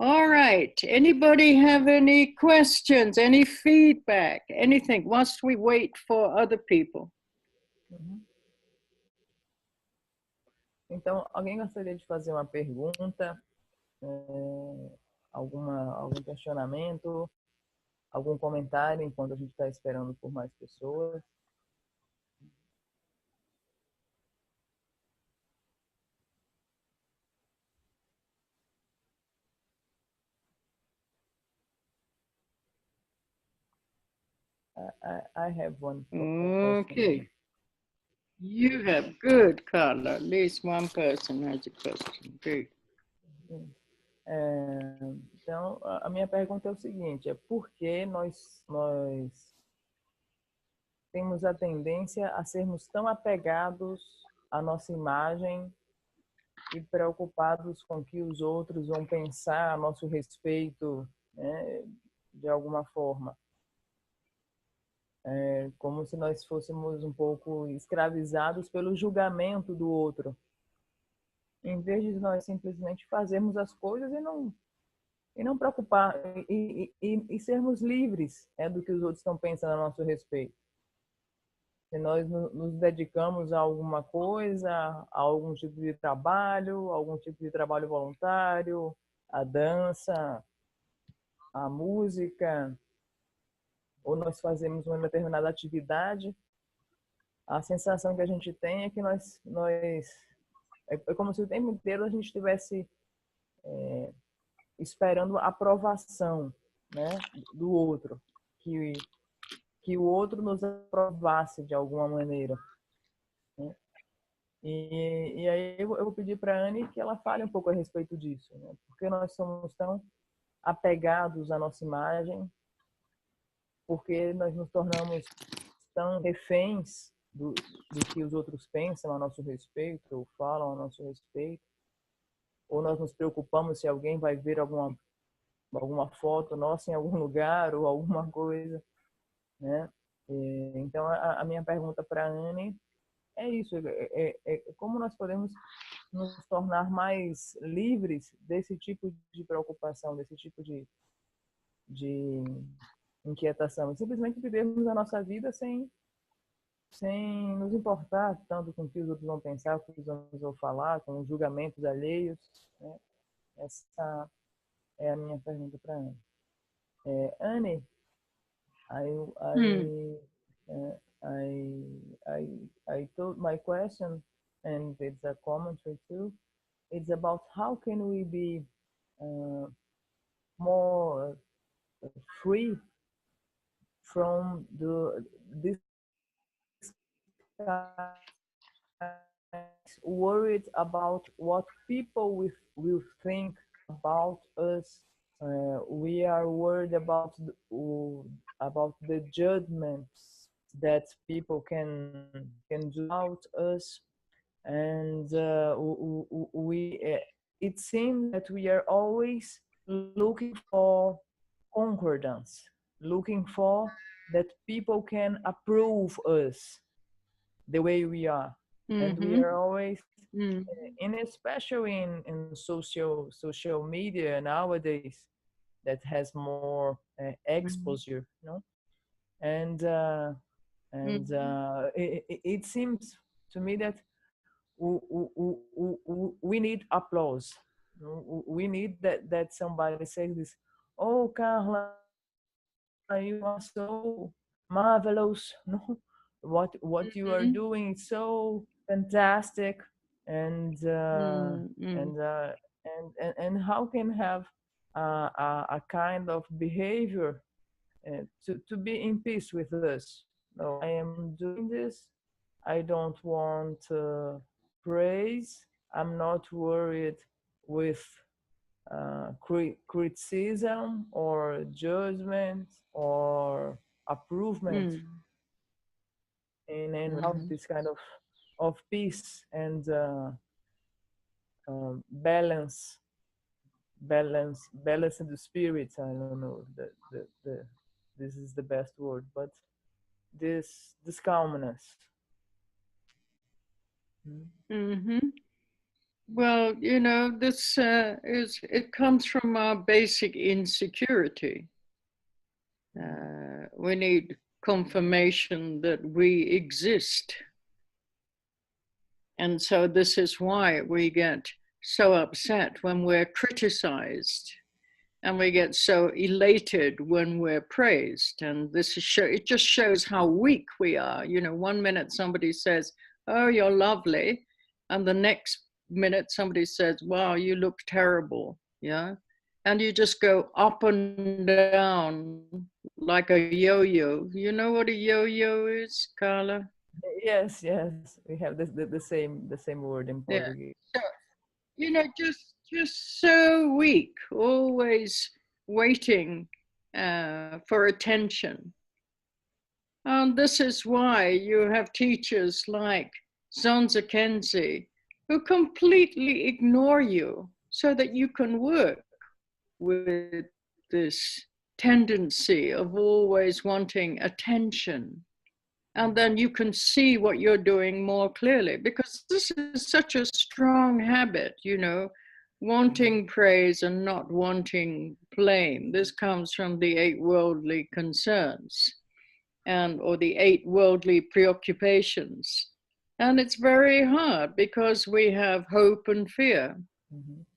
All right. Anybody have any questions, any feedback, anything? Whilst we wait for other people. Então, alguém gostaria de fazer uma pergunta, algum questionamento, algum comentário enquanto a gente está esperando por mais pessoas? I have one question. Okay. You have. Good, Carla. At least one person has a question. Good. Então, a minha pergunta é o seguinte, por que nós temos a tendência a sermos tão apegados à nossa imagem e preocupados com o que os outros vão pensar a nosso respeito, né, de alguma forma? Como se nós fôssemos um pouco escravizados pelo julgamento do outro, em vez de nós simplesmente fazermos as coisas e não preocupar e sermos livres do que os outros estão pensando a nosso respeito. Se nós nos dedicamos a alguma coisa, a algum tipo de trabalho, voluntário, a dança, a música, ou nós fazemos uma determinada atividade, a sensação que a gente tem é que é como se o tempo inteiro a gente estivesse esperando a aprovação, né, do outro, que o outro nos aprovasse de alguma maneira, né? E aí eu vou pedir para a Anne que ela fale um pouco a respeito disso, né? Porque nós somos tão apegados à nossa imagem, porque nós nos tornamos tão reféns do que os outros pensam a nosso respeito, ou falam a nosso respeito, ou nós nos preocupamos se alguém vai ver alguma foto nossa em algum lugar ou alguma coisa, né? Então, a minha pergunta para a Anne é isso, como nós podemos nos tornar mais livres desse tipo de preocupação, desse tipo de inquietação, simplesmente vivermos a nossa vida sem nos importar tanto com o que os outros vão pensar, com o que os outros vão falar, com os julgamentos alheios, né? Essa é a minha pergunta para a Anne. Anne, I told my question, and it's a commentary too. It's about how can we be more free from this worried about what people will think about us. We are worried about the judgments that people can do about us, and it seems that we are always looking for concordance, looking for that people can approve us the way we are. And we are always, and especially in social media nowadays, that has more exposure, you know, and it seems to me that we need applause. We need that somebody says this, "Oh, Carla, you are so marvelous. No, what you are doing is so fantastic," and how can have a kind of behavior to be in peace with us. No, I am doing this. I don't want praise. I'm not worried with criticism or judgment or approval, and have this kind of peace and balance in the spirit. I don't know this is the best word, but this calmness. Well, you know, this it comes from our basic insecurity. We need confirmation that we exist. And so this is why we get so upset when we're criticized, and we get so elated when we're praised. And this is it just shows how weak we are. You know, one minute somebody says, "Oh, you're lovely," and the next minute somebody says, "Wow, you look terrible." Yeah. And you just go up and down like a yo-yo. You know what a yo-yo is, Carla? Yes, yes, we have the same word in Yeah. Portuguese. So, you know, just so weak, always waiting for attention. And this is why you have teachers like Zonza Kenzie who completely ignore you so that you can work with this tendency of always wanting attention. And then you can see what you're doing more clearly, because this is such a strong habit, you know, wanting praise and not wanting blame. This comes from the 8 worldly concerns, and or the 8 worldly preoccupations. And it's very hard because we have hope and fear.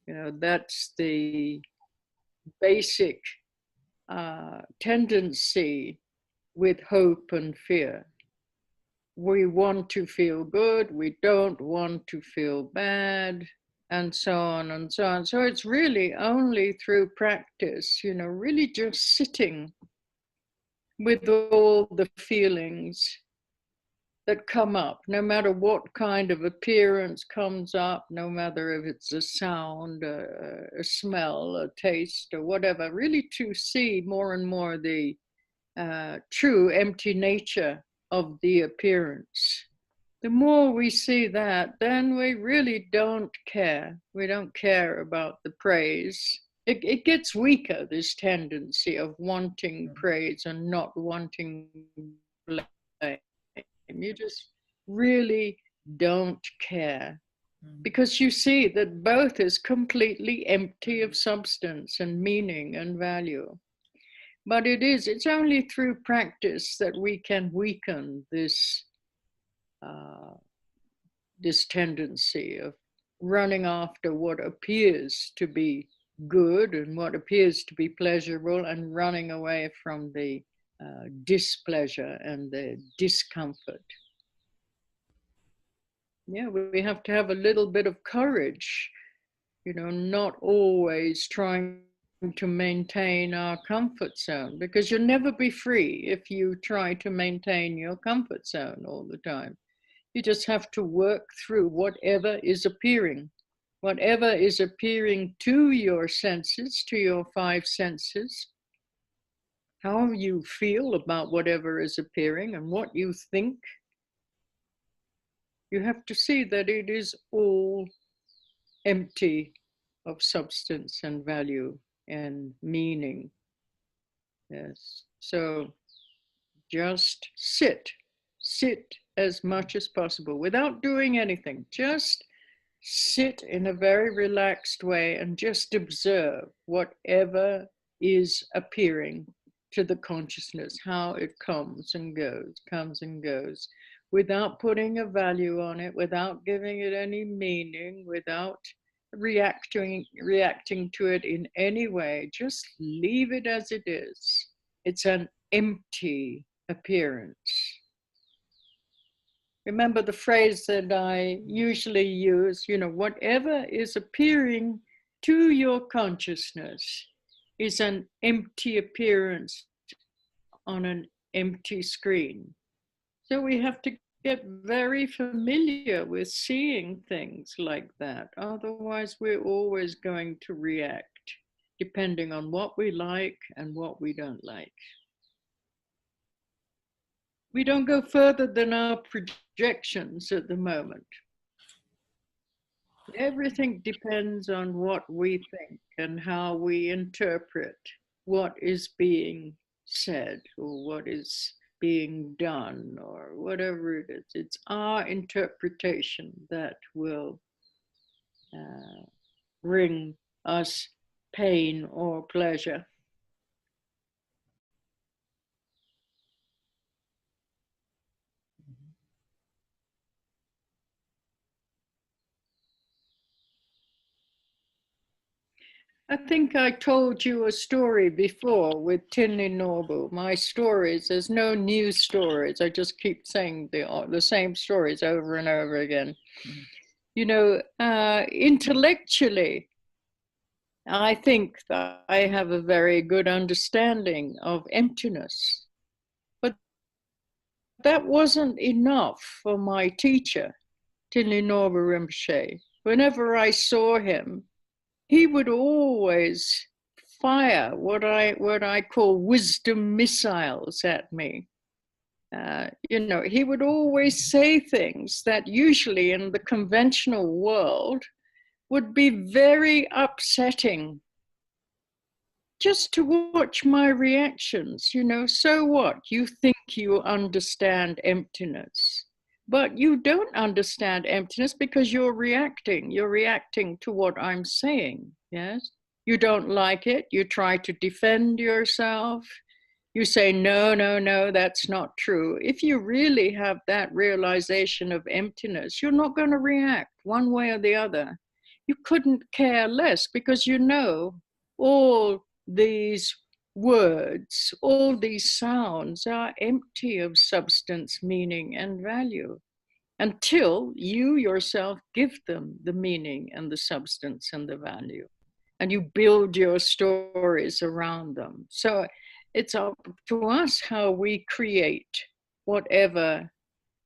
You know, that's the basic tendency with hope and fear. We want to feel good, we don't want to feel bad, and so on and so on. So it's really only through practice, you know, really just sitting with all the feelings that come up, no matter what kind of appearance comes up, no matter if it's a sound, a smell, a taste, or whatever, really to see more and more the true empty nature of the appearance. The more we see that, then we really don't care. We don't care about the praise. It gets weaker, this tendency of wanting praise and not wanting blame. You just really don't care, because you see that both is completely empty of substance and meaning and value. But it's only through practice that we can weaken uh, this tendency of running after what appears to be good and what appears to be pleasurable, and running away from the displeasure and the discomfort. Yeah, we have to have a little bit of courage, you know, not always trying to maintain our comfort zone, because you'll never be free if you try to maintain your comfort zone all the time. You just have to work through whatever is appearing to your senses, to your 5 senses, how you feel about whatever is appearing and what you think. You have to see that it is all empty of substance and value and meaning. Yes. So just sit as much as possible without doing anything. Just sit in a very relaxed way and just observe whatever is appearing to the consciousness, how it comes and goes, without putting a value on it, without giving it any meaning, without reacting to it in any way. Just leave it as it is. It's an empty appearance. Remember the phrase that I usually use, you know, whatever is appearing to your consciousness is an empty appearance on an empty screen. So we have to get very familiar with seeing things like that. Otherwise, we're always going to react depending on what we like and what we don't like. We don't go further than our projections at the moment. Everything depends on what we think and how we interpret what is being said or what is being done or whatever it is. It's our interpretation that will bring us pain or pleasure. I think I told you a story before with Tinley Norbu. My stories, there's no new stories. I just keep saying the same stories over and over again. Mm-hmm. You know, intellectually, I think that I have a very good understanding of emptiness. But that wasn't enough for my teacher, Tinley Norbu Rinpoche. Whenever I saw him, he would always fire what I call wisdom missiles at me. You know, he would always say things that usually in the conventional world would be very upsetting just to watch my reactions. You know, so what? You think you understand emptiness, but you don't understand emptiness because you're reacting. You're reacting to what I'm saying, yes? You don't like it. You try to defend yourself. You say, no, no, no, that's not true. If you really have that realization of emptiness, you're not going to react one way or the other. You couldn't care less because you know all these words, all these sounds are empty of substance, meaning, and value until you yourself give them the meaning and the substance and the value. And you build your stories around them. So it's up to us how we create whatever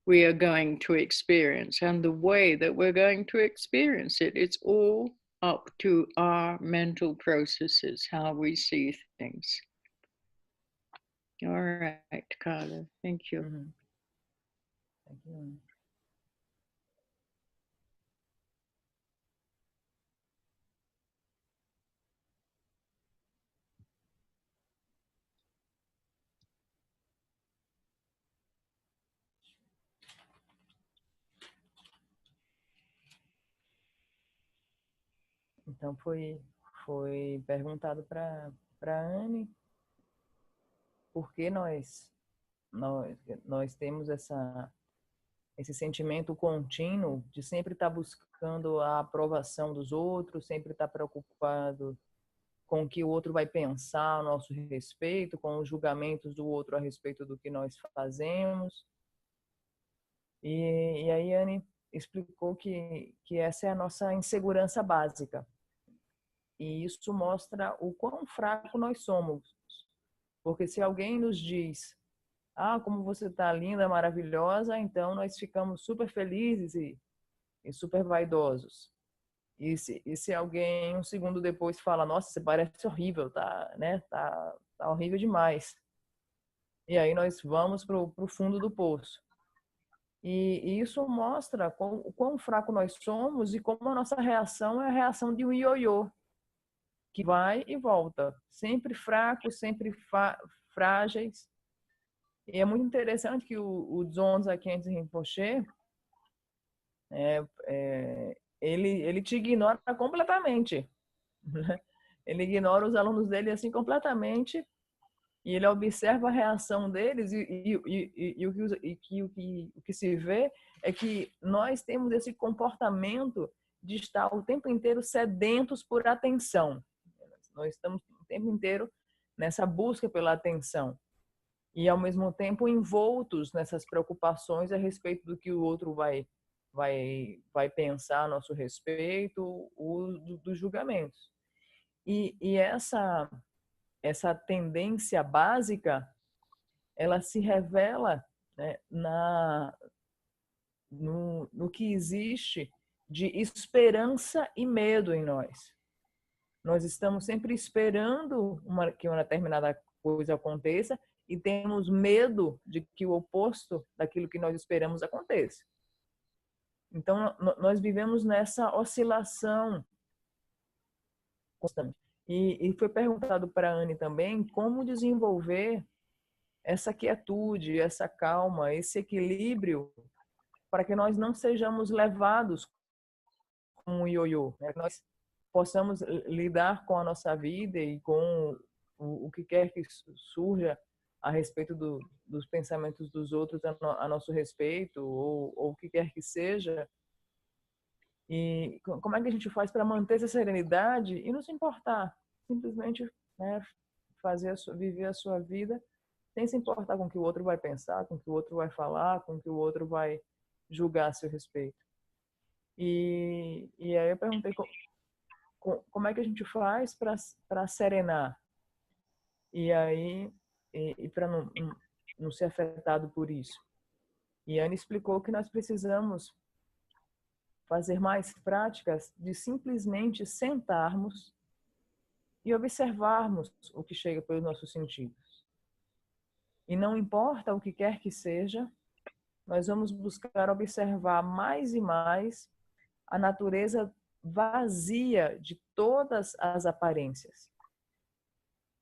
we are going to experience and the way that we're going to experience it. It's all up to our mental processes, how we see things. All right, Carla, thank you. Mm-hmm. Thank you. Então foi perguntado para Anne por que nós temos esse sentimento contínuo de sempre estar buscando a aprovação dos outros, sempre estar preocupado com o que o outro vai pensar a nosso respeito, com os julgamentos do outro a respeito do que nós fazemos. E aí Anne explicou que essa é a nossa insegurança básica. E isso mostra o quão fraco nós somos. Porque se alguém nos diz, como você está linda, maravilhosa, então nós ficamos super felizes e super vaidosos. E se alguém um segundo depois fala, nossa, você parece horrível, tá horrível demais. E aí nós vamos pro fundo do poço. E isso mostra o quão fraco nós somos e como a nossa reação é a reação de um ioiô, que vai e volta, sempre fracos, sempre frágeis. E é muito interessante que o Dzongsa Khyentse Rinpoche, ele te ignora completamente. Ele ignora os alunos dele assim completamente e ele observa a reação deles o que se vê é que nós temos esse comportamento de estar o tempo inteiro sedentos por atenção. Nós estamos o tempo inteiro nessa busca pela atenção e, ao mesmo tempo, envoltos nessas preocupações a respeito do que o outro vai pensar a nosso respeito, dos julgamentos. E essa tendência básica, ela se revela, né, no que existe de esperança e medo em nós. Nós estamos sempre esperando que uma determinada coisa aconteça e temos medo de que o oposto daquilo que nós esperamos aconteça. Então, nós vivemos nessa oscilação constante. E foi perguntado para a Anne também como desenvolver essa quietude, essa calma, esse equilíbrio para que nós não sejamos levados um ioiô, né? Que nós possamos lidar com a nossa vida e com o que quer que surja a respeito dos pensamentos dos outros a nosso respeito, ou o que quer que seja. E como é que a gente faz para manter essa serenidade e não se importar? Simplesmente, né, viver a sua vida sem se importar com o que o outro vai pensar, com o que o outro vai falar, com o que o outro vai julgar a seu respeito. E aí eu perguntei como é que a gente faz para serenar? E aí, para não ser afetado por isso. E a Ana explicou que nós precisamos fazer mais práticas de simplesmente sentarmos e observarmos o que chega pelos nossos sentidos. E não importa o que quer que seja, nós vamos buscar observar mais e mais a natureza vazia de todas as aparências.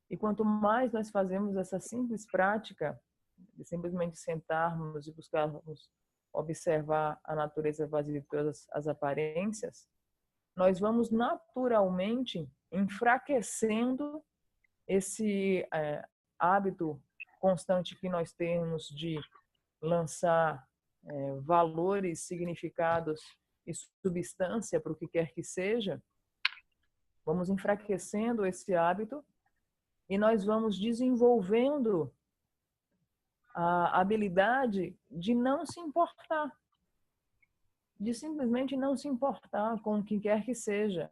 E quanto mais nós fazemos essa simples prática, de simplesmente sentarmos e buscarmos observar a natureza vazia de todas as aparências, nós vamos naturalmente enfraquecendo esse hábito constante que nós temos de lançar valores, significados e substância para o que quer que seja. Vamos enfraquecendo esse hábito e nós vamos desenvolvendo a habilidade de não se importar, de simplesmente não se importar com o que quer que seja,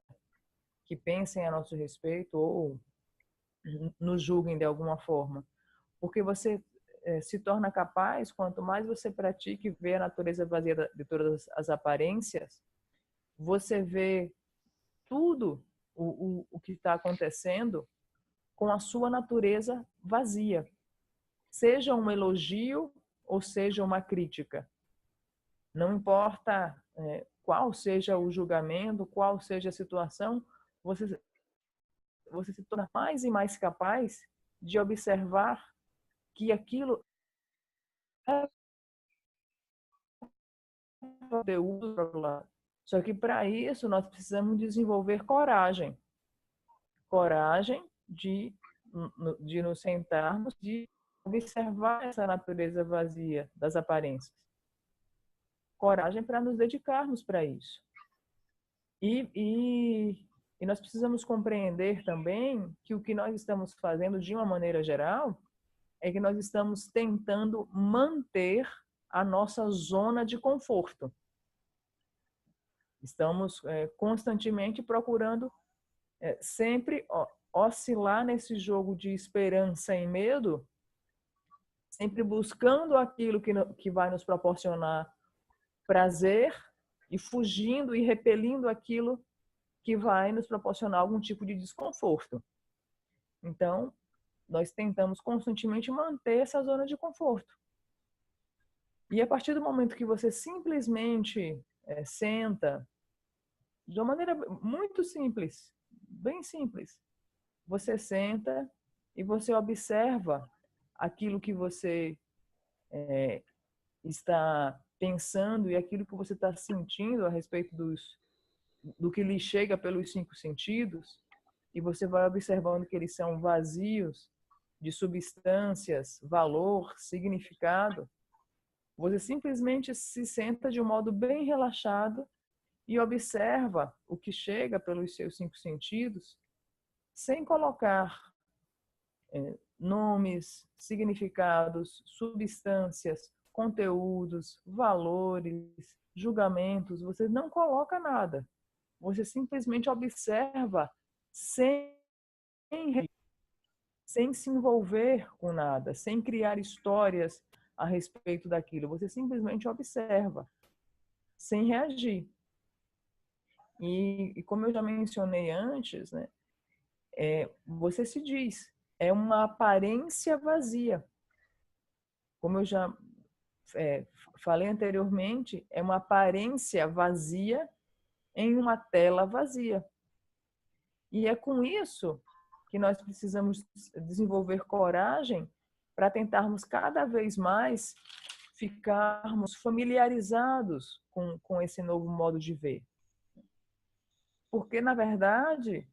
que pensem a nosso respeito ou nos julguem de alguma forma. Porque você se torna capaz, quanto mais você pratica e vê a natureza vazia de todas as aparências, você vê tudo o que está acontecendo com a sua natureza vazia. Seja um elogio ou seja uma crítica. Não importa qual seja o julgamento, qual seja a situação, você se torna mais e mais capaz de observar que aquilo é conteúdo do outro lado. Só que para isso nós precisamos desenvolver coragem. Coragem de nos sentarmos, de observar essa natureza vazia das aparências. Coragem para nos dedicarmos para isso. E nós precisamos compreender também que o que nós estamos fazendo, de uma maneira geral, é que nós estamos tentando manter a nossa zona de conforto. Estamos constantemente procurando sempre oscilar nesse jogo de esperança e medo, sempre buscando aquilo que vai nos proporcionar prazer e fugindo e repelindo aquilo que vai nos proporcionar algum tipo de desconforto. Então, nós tentamos constantemente manter essa zona de conforto. E a partir do momento que você simplesmente senta, de uma maneira muito simples, bem simples, você senta e você observa aquilo que você está pensando e aquilo que você está sentindo a respeito do que lhe chega pelos 5 sentidos, e você vai observando que eles são vazios de substâncias, valor, significado. Você simplesmente se senta de um modo bem relaxado e observa o que chega pelos seus 5 sentidos, sem colocar nomes, significados, substâncias, conteúdos, valores, julgamentos. Você não coloca nada. Você simplesmente observa sem se envolver com nada, sem criar histórias a respeito daquilo. Você simplesmente observa, sem reagir. E como eu já mencionei antes, né, você se diz, é uma aparência vazia. Como eu já falei anteriormente, é uma aparência vazia em uma tela vazia. E é com isso que nós precisamos desenvolver coragem para tentarmos cada vez mais ficarmos familiarizados com esse novo modo de ver. Porque, na verdade,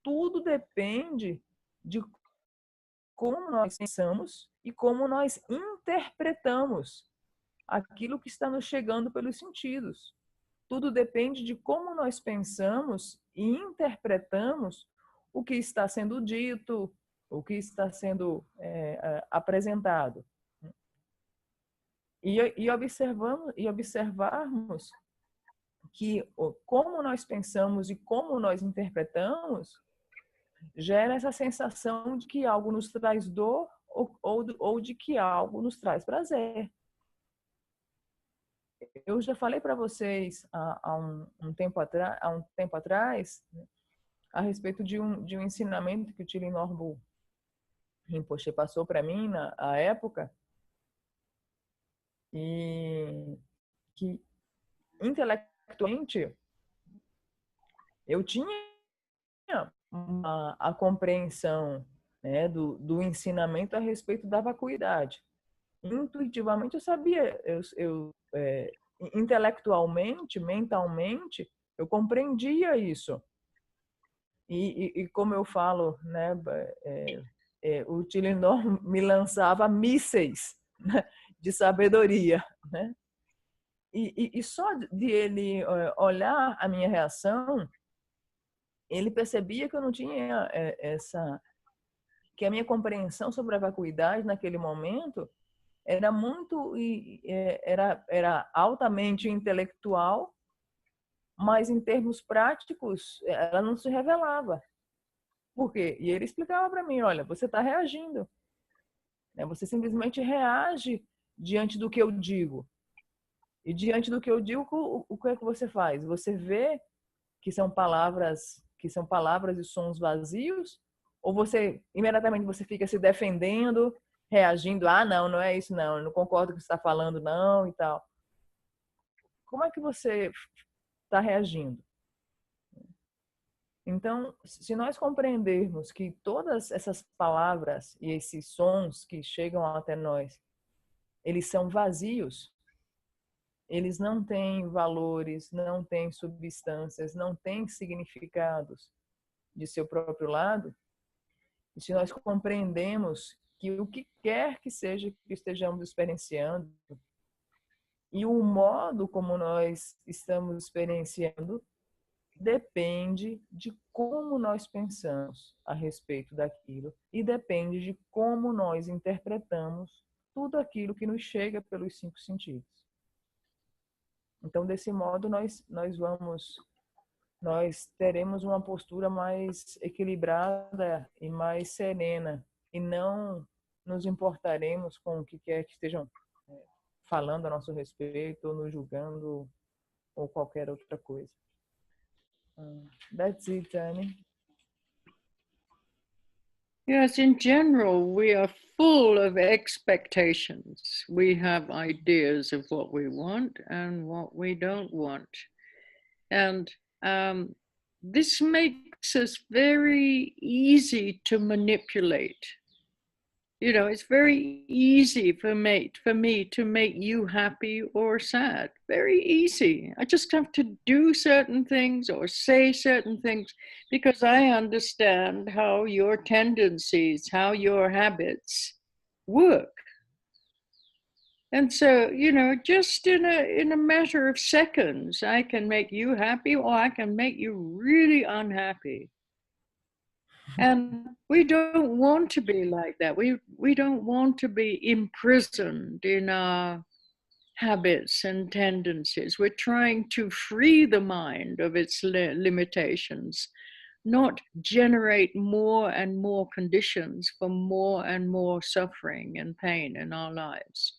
tudo depende de como nós pensamos e como nós interpretamos aquilo que está nos chegando pelos sentidos. Tudo depende de como nós pensamos e interpretamos o que está sendo dito, o que está sendo apresentado. E observarmos que como nós pensamos e como nós interpretamos gera essa sensação de que algo nos traz dor ou de que algo nos traz prazer. Eu já falei para vocês há um tempo atrás a respeito de um ensinamento que o Thich Nhat Rinpoche passou para mim na época, e que intelectualmente eu tinha a compreensão, né, do ensinamento a respeito da vacuidade. Intuitivamente eu sabia, intelectualmente, mentalmente, eu compreendia isso. E como eu falo, né, o Thich Nhat me lançava mísseis, né, de sabedoria, né? E só de ele olhar a minha reação, ele percebia que eu não tinha que a minha compreensão sobre a vacuidade naquele momento era muito era altamente intelectual, mas em termos práticos ela não se revelava. Por quê? E ele explicava para mim, olha, você está reagindo, né? Você simplesmente reage diante do que eu digo. E diante do que eu digo, o que é que você faz? Você vê que são palavras e sons vazios, ou você imediatamente você fica se defendendo, reagindo, não é isso não, eu não concordo com o que você está falando não e tal. Como é que você está reagindo? Então, se nós compreendermos que todas essas palavras e esses sons que chegam até nós, eles são vazios, eles não têm valores, não têm substâncias, não têm significados de seu próprio lado, e se nós compreendemos que o que quer que seja que estejamos experienciando e o modo como nós estamos experienciando depende de como nós pensamos a respeito daquilo e depende de como nós interpretamos tudo aquilo que nos chega pelos 5 sentidos. Então, desse modo, nós teremos uma postura mais equilibrada e mais serena e não nos importaremos com o que quer que estejam falando a nosso respeito ou nos julgando ou qualquer outra coisa. That's it, Annie. Yes, in general, we are full of expectations. We have ideas of what we want and what we don't want. And this makes us very easy to manipulate. You know, it's very easy for me to make you happy or sad. Very easy. I just have to do certain things or say certain things because I understand how your tendencies, how your habits work. And so, you know, just in a matter of seconds, I can make you happy or I can make you really unhappy. And we don't want to be like that. We don't want to be imprisoned in our habits and tendencies. We're trying to free the mind of its limitations, not generate more and more conditions for more and more suffering and pain in our lives.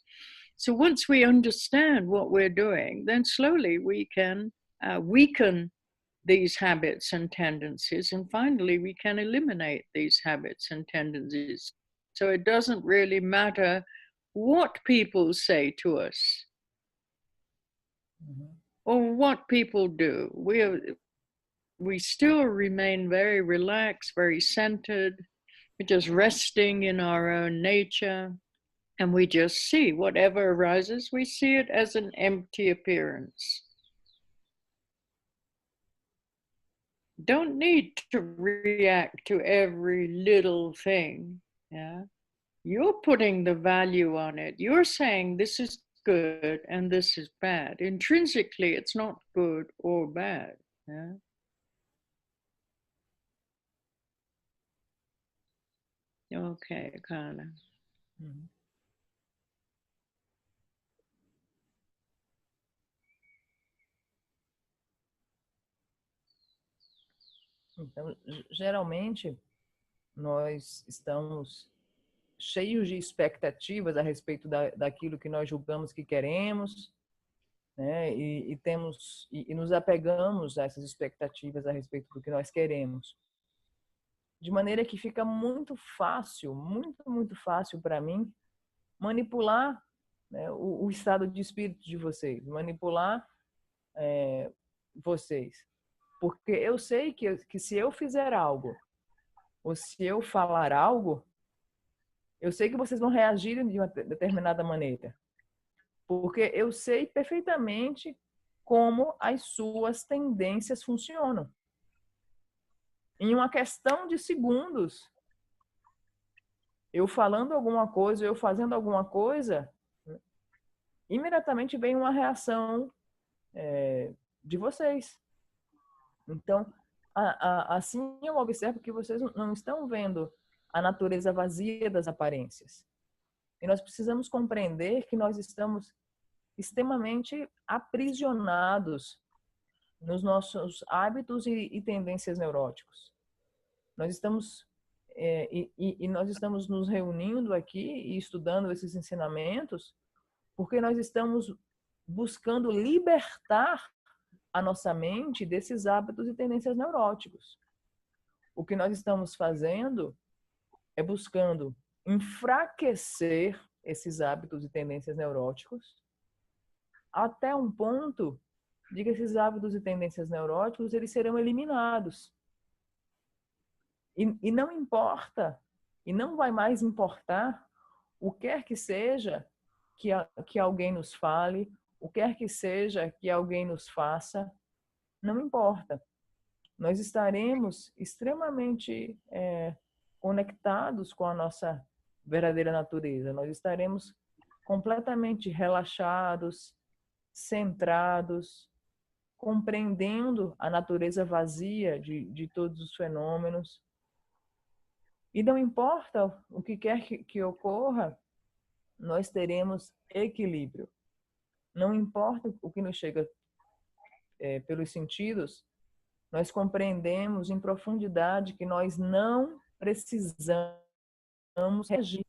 So once we understand what we're doing, then slowly we can weaken these habits and tendencies, and finally we can eliminate these habits and tendencies. So it doesn't really matter what people say to us or what people do. We still remain very relaxed, very centered. We're just resting in our own nature, and we just see whatever arises, we see it as an empty appearance. don't need to react to every little thing. Yeah. You're putting the value on it. You're saying this is good and this is bad. Intrinsically, it's not good or bad. Yeah. Okay, Carla. Uhum. Então, geralmente, nós estamos cheios de expectativas a respeito daquilo que nós julgamos que queremos, né? E nos apegamos a essas expectativas a respeito do que nós queremos. De maneira que fica muito fácil, muito fácil para mim manipular, né, o estado de espírito de vocês, manipular vocês. Porque eu sei que se eu fizer algo, ou se eu falar algo, eu sei que vocês vão reagir de uma determinada maneira. Porque eu sei perfeitamente como as suas tendências funcionam. Em uma questão de segundos, eu falando alguma coisa, eu fazendo alguma coisa, imediatamente vem uma reação de vocês. Então, assim eu observo que vocês não estão vendo a natureza vazia das aparências. E nós precisamos compreender que nós estamos extremamente aprisionados nos nossos hábitos e tendências neuróticos. Nós estamos nós estamos nos reunindo aqui e estudando esses ensinamentos porque nós estamos buscando libertar a nossa mente desses hábitos e tendências neuróticos. O que nós estamos fazendo é buscando enfraquecer esses hábitos e tendências neuróticos até um ponto de que esses hábitos e tendências neuróticos eles serão eliminados. E não importa, e não vai mais importar o que quer que seja que alguém nos fale, o que quer que seja que alguém nos faça, não importa. Nós estaremos extremamente conectados com a nossa verdadeira natureza. Nós estaremos completamente relaxados, centrados, compreendendo a natureza vazia de todos os fenômenos. E não importa o que quer que ocorra, nós teremos equilíbrio. Não importa o que nos chega pelos sentidos, nós compreendemos em profundidade que nós não precisamos reagir.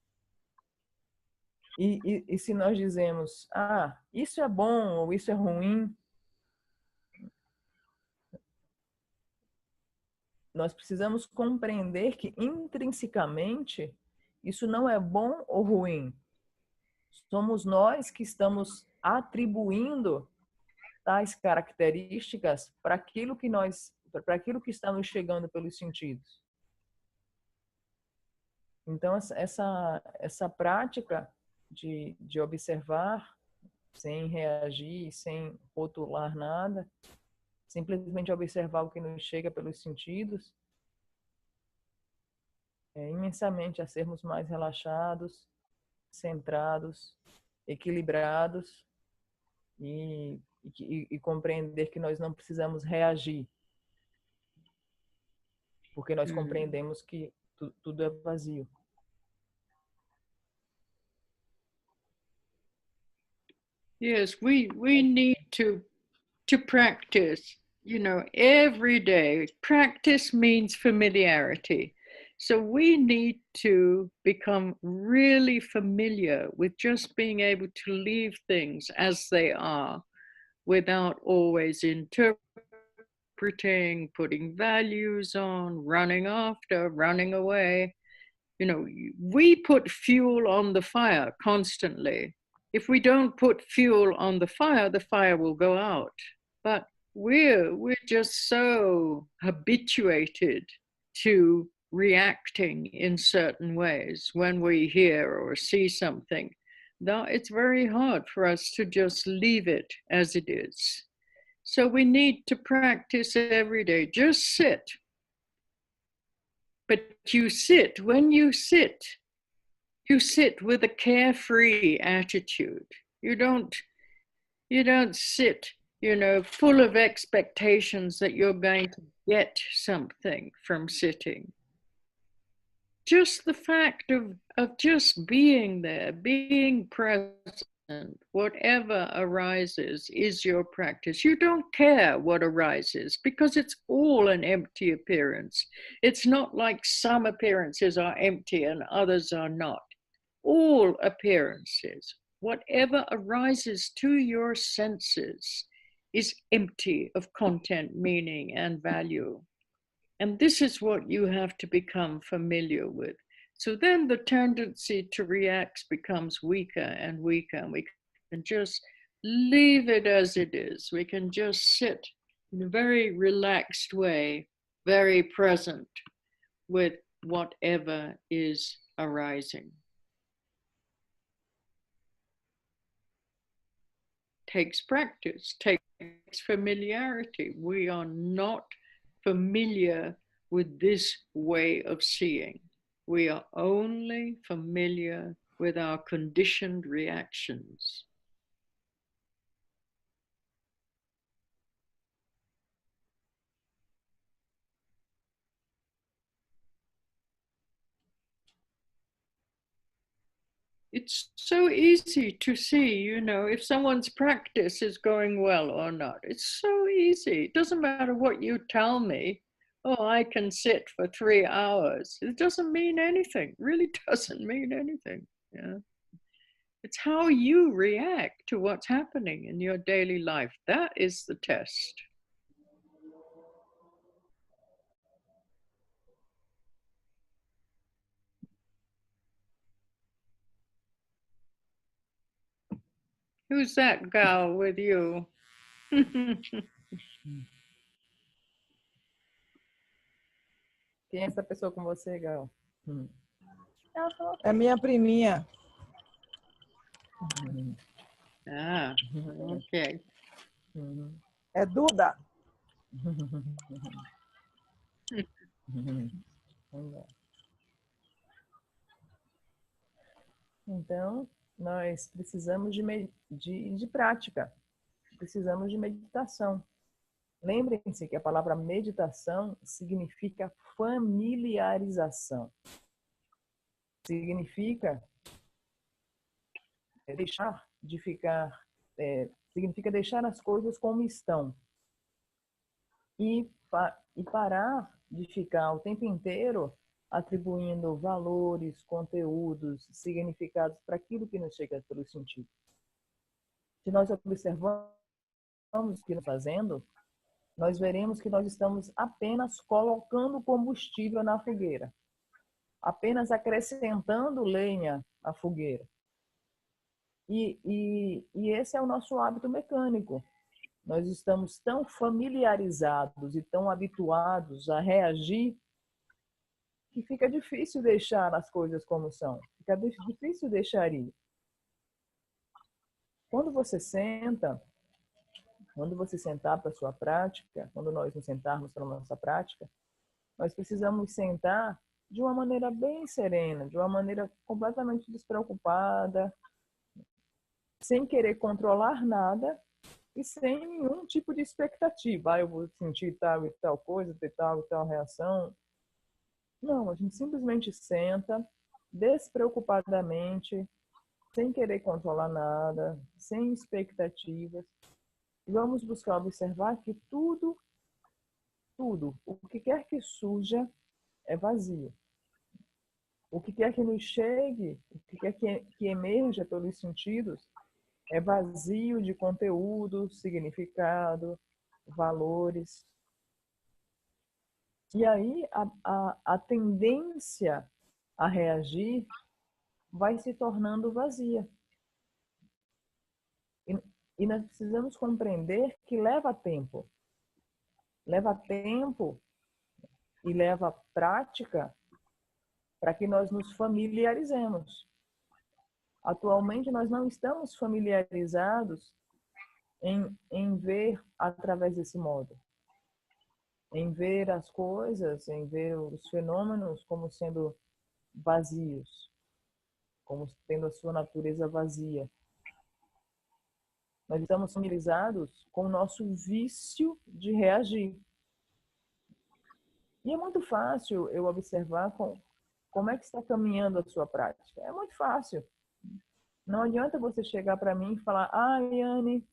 E se nós dizemos, isso é bom ou isso é ruim, nós precisamos compreender que intrinsecamente isso não é bom ou ruim. Somos nós que estamos atribuindo tais características para aquilo que está nos chegando pelos sentidos. Então essa prática de observar sem reagir, sem rotular nada, simplesmente observar o que nos chega pelos sentidos, imensamente a sermos mais relaxados, centrados, equilibrados e compreender que nós não precisamos reagir, porque nós compreendemos que tudo é vazio. Yes, we need to practice, every day. Practice means familiarity. So we need to become really familiar with just being able to leave things as they are without always interpreting, putting values on, running after, running away. We put fuel on the fire constantly. If we don't put fuel on the fire will go out. But we're just so habituated to reacting in certain ways when we hear or see something that it's very hard for us to just leave it as it is. So we need to practice every day. Just sit. But you sit. When you sit with a carefree attitude. You don't sit, full of expectations that you're going to get something from sitting. Just the fact of just being there, being present, whatever arises is your practice. You don't care what arises because it's all an empty appearance. It's not like some appearances are empty and others are not. All appearances, whatever arises to your senses, is empty of content, meaning, and value. And this is what you have to become familiar with. So then the tendency to react becomes weaker and weaker, and we can just leave it as it is. We can just sit in a very relaxed way, very present with whatever is arising. Takes practice, takes familiarity. We are not familiar with this way of seeing. We are only familiar with our conditioned reactions. It's so easy to see, if someone's practice is going well or not. It's so easy. It doesn't matter what you tell me. Oh, I can sit for 3 hours. It doesn't mean anything. It really doesn't mean anything. Yeah. It's how you react to what's happening in your daily life. That is the test. Who's that gal with you? Quem é essa pessoa com você, Gal? É minha priminha. Ah, ok. É Duda. Então, nós precisamos de prática, precisamos de meditação. Lembrem-se que a palavra meditação significa familiarização. Significa deixar de ficar, significa deixar as coisas como estão. E parar de ficar o tempo inteiro atribuindo valores, conteúdos, significados para aquilo que nos chega pelos sentidos. Se nós observamos o que estamos fazendo, nós veremos que nós estamos apenas colocando combustível na fogueira, apenas acrescentando lenha à fogueira. E esse é o nosso hábito mecânico. Nós estamos tão familiarizados e tão habituados a reagir que fica difícil deixar as coisas como são. Fica difícil deixar ir. Quando você sentar para a sua prática, quando nós nos sentarmos para a nossa prática, nós precisamos sentar de uma maneira bem serena, de uma maneira completamente despreocupada, sem querer controlar nada e sem nenhum tipo de expectativa. Eu vou sentir tal e tal coisa, ter tal e tal reação. Não, a gente simplesmente senta despreocupadamente, sem querer controlar nada, sem expectativas. E vamos buscar observar que tudo, o que quer que surja é vazio. O que quer que nos chegue, o que quer que emerja pelos sentidos, é vazio de conteúdo, significado, valores. E aí a tendência a reagir vai se tornando vazia. E nós precisamos compreender que leva tempo. Leva tempo e leva prática para que nós nos familiarizemos. Atualmente nós não estamos familiarizados em ver através desse modo, em ver as coisas, em ver os fenômenos como sendo vazios, como tendo a sua natureza vazia. Nós estamos familiarizados com o nosso vício de reagir. E é muito fácil eu observar como é que está caminhando a sua prática. É muito fácil. Não adianta você chegar para mim e falar: ah, Yane,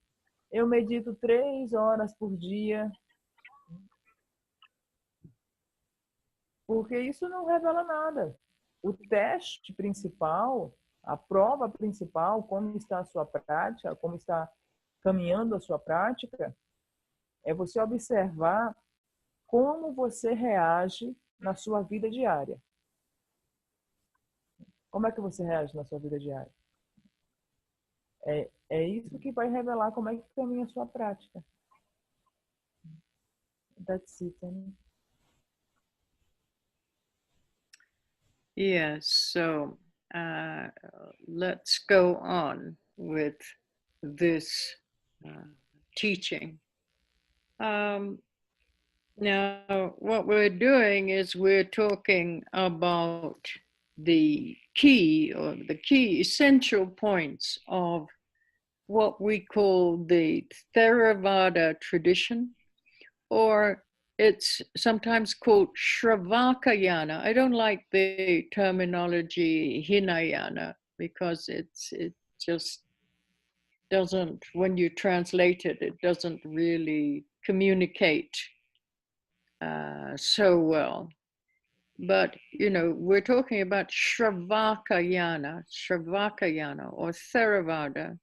eu medito 3 horas por dia, porque isso não revela nada. O teste principal, a prova principal, como está a sua prática, como está caminhando a sua prática, é você observar como você reage na sua vida diária. Como é que você reage na sua vida diária? É isso que vai revelar como é que caminha a sua prática. That's it, né? Yes, so let's go on with this teaching. Now, what we're doing is we're talking about the key or the key essential points of what we call the Theravada tradition, or it's sometimes called Shravakayana. I don't like the terminology Hinayana because it just doesn't, when you translate it, it doesn't really communicate so well. But, you know, we're talking about Shravakayana or Theravada.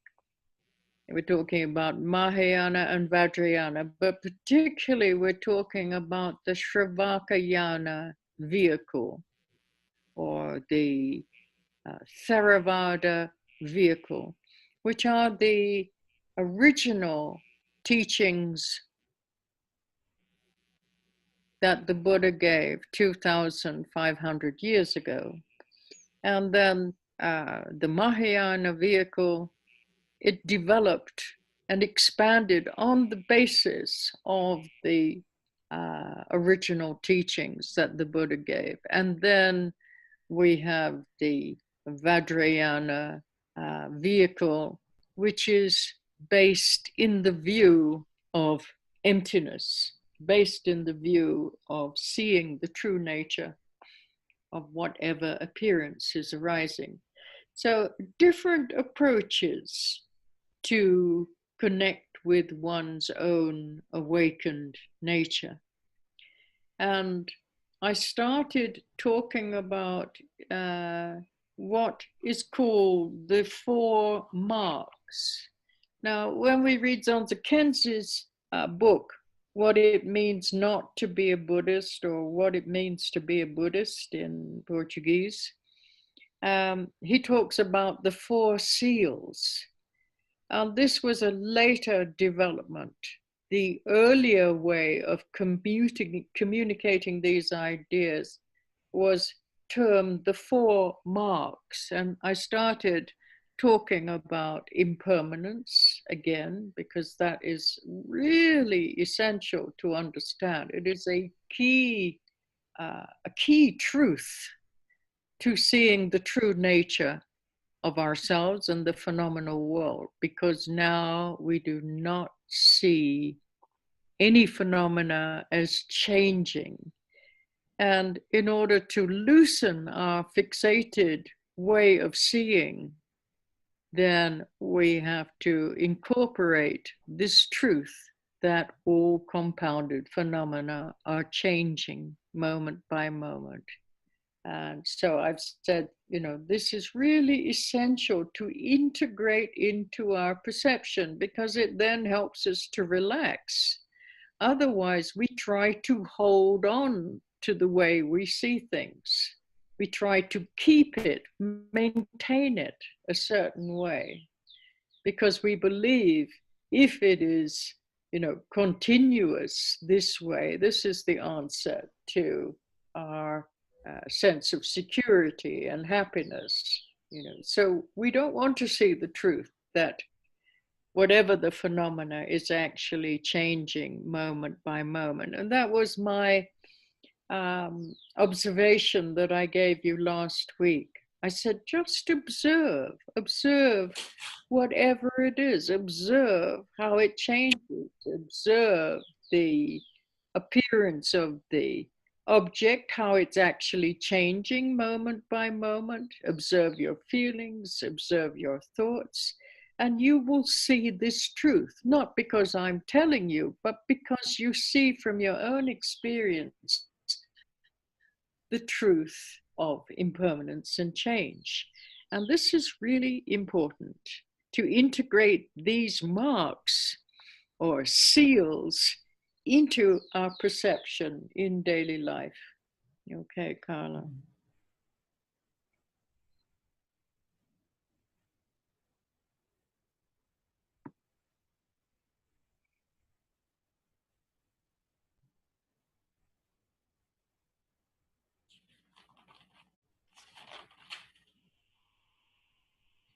We're talking about Mahayana and Vajrayana, but particularly we're talking about the Shravakayana vehicle or the Theravada vehicle, which are the original teachings that the Buddha gave 2,500 years ago. And then the Mahayana vehicle, it developed and expanded on the basis of the original teachings that the Buddha gave. And then we have the Vajrayana vehicle, which is based in the view of emptiness, based in the view of seeing the true nature of whatever appearance is arising. So different approaches to connect with one's own awakened nature. And I started talking about what is called the 4 marks. Now, when we read Zonza Kenzie's book, what it means not to be a Buddhist, or what it means to be a Buddhist in Portuguese, he talks about the 4 seals. This was a later development. The earlier way of communicating these ideas was termed the 4 marks. And I started talking about impermanence again, because that is really essential to understand. It is a key truth to seeing the true nature of ourselves and the phenomenal world, because now we do not see any phenomena as changing. And in order to loosen our fixated way of seeing, then we have to incorporate this truth that all compounded phenomena are changing moment by moment. And so I've said, you know, this is really essential to integrate into our perception, because it then helps us to relax. Otherwise, we try to hold on to the way we see things. We try to keep it, maintain it a certain way, because we believe if it is, you know, continuous this way, this is the answer to our sense of security and happiness, you know. So we don't want to see the truth that whatever the phenomena is actually changing moment by moment. And that was my observation that I gave you last week. I said, just observe whatever it is, observe how it changes, observe the appearance of the object, how it's actually changing moment by moment, observe your feelings, observe your thoughts, and you will see this truth, not because I'm telling you, but because you see from your own experience the truth of impermanence and change. And this is really important, to integrate these marks or seals into our perception in daily life. Okay, Carla.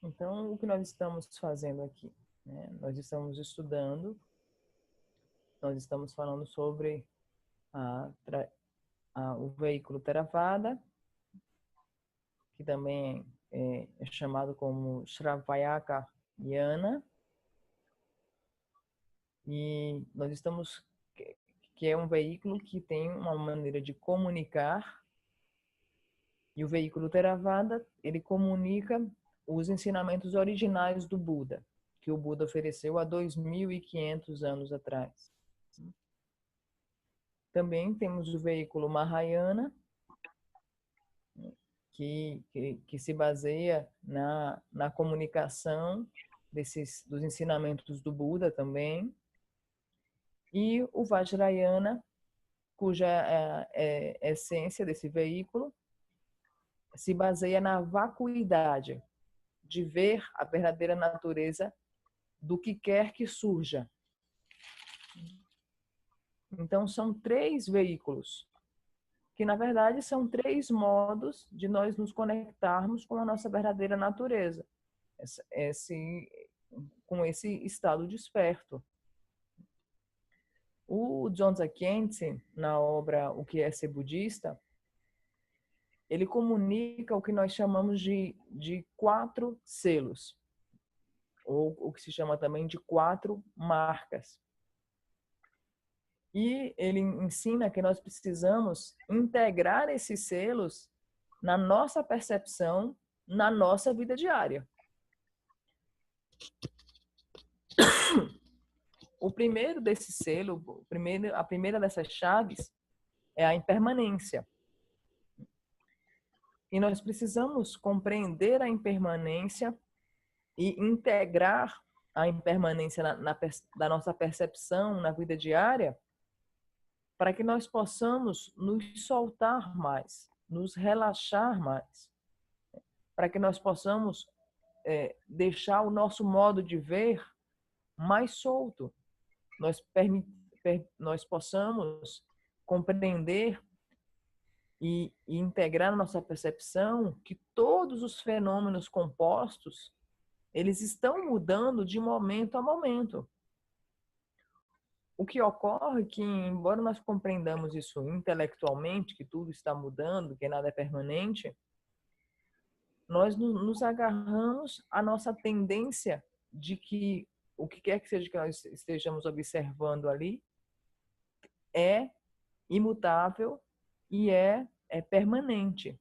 Então, o que nós estamos fazendo aqui? Né? Nós estamos estudando, nós estamos falando sobre o veículo Theravada, que também é chamado como Shravayaka Yana, e nós estamos, que é um veículo que tem uma maneira de comunicar, e o veículo Theravada, ele comunica os ensinamentos originais do Buda, que o Buda ofereceu há 2.500 anos atrás. Também temos o veículo Mahayana, que se baseia na comunicação dos ensinamentos do Buda também, e o Vajrayana, cuja essência desse veículo se baseia na vacuidade, de ver a verdadeira natureza do que quer que surja. Então, são 3 veículos, que na verdade são 3 modos de nós nos conectarmos com a nossa verdadeira natureza, com esse estado desperto. O Dzongtsa Khyentse, na obra O que é ser budista, ele comunica o que nós chamamos de 4 selos, ou o que se chama também de 4 marcas. E ele ensina que nós precisamos integrar esses selos na nossa percepção, na nossa vida diária. O primeiro desse selo, a primeira dessas chaves é a impermanência. E nós precisamos compreender a impermanência e integrar a impermanência da nossa percepção na vida diária, para que nós possamos nos soltar mais, nos relaxar mais, para que nós possamos deixar o nosso modo de ver mais solto, nós possamos compreender e integrar na nossa percepção que todos os fenômenos compostos, eles estão mudando de momento a momento. O que ocorre é que, embora nós compreendamos isso intelectualmente, que tudo está mudando, que nada é permanente, nós nos agarramos à nossa tendência de que o que quer que seja que nós estejamos observando ali é imutável e é permanente.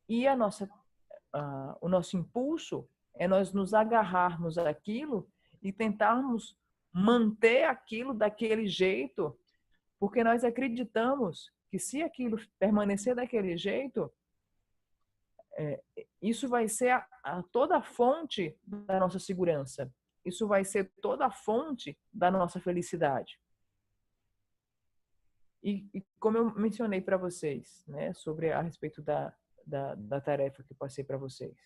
E o nosso impulso é nós nos agarrarmos àquilo e tentarmos manter aquilo daquele jeito, porque nós acreditamos que se aquilo permanecer daquele jeito, isso vai ser toda a fonte da nossa segurança. Isso vai ser toda a fonte da nossa felicidade. E como eu mencionei para vocês, né, a respeito da tarefa que eu passei para vocês,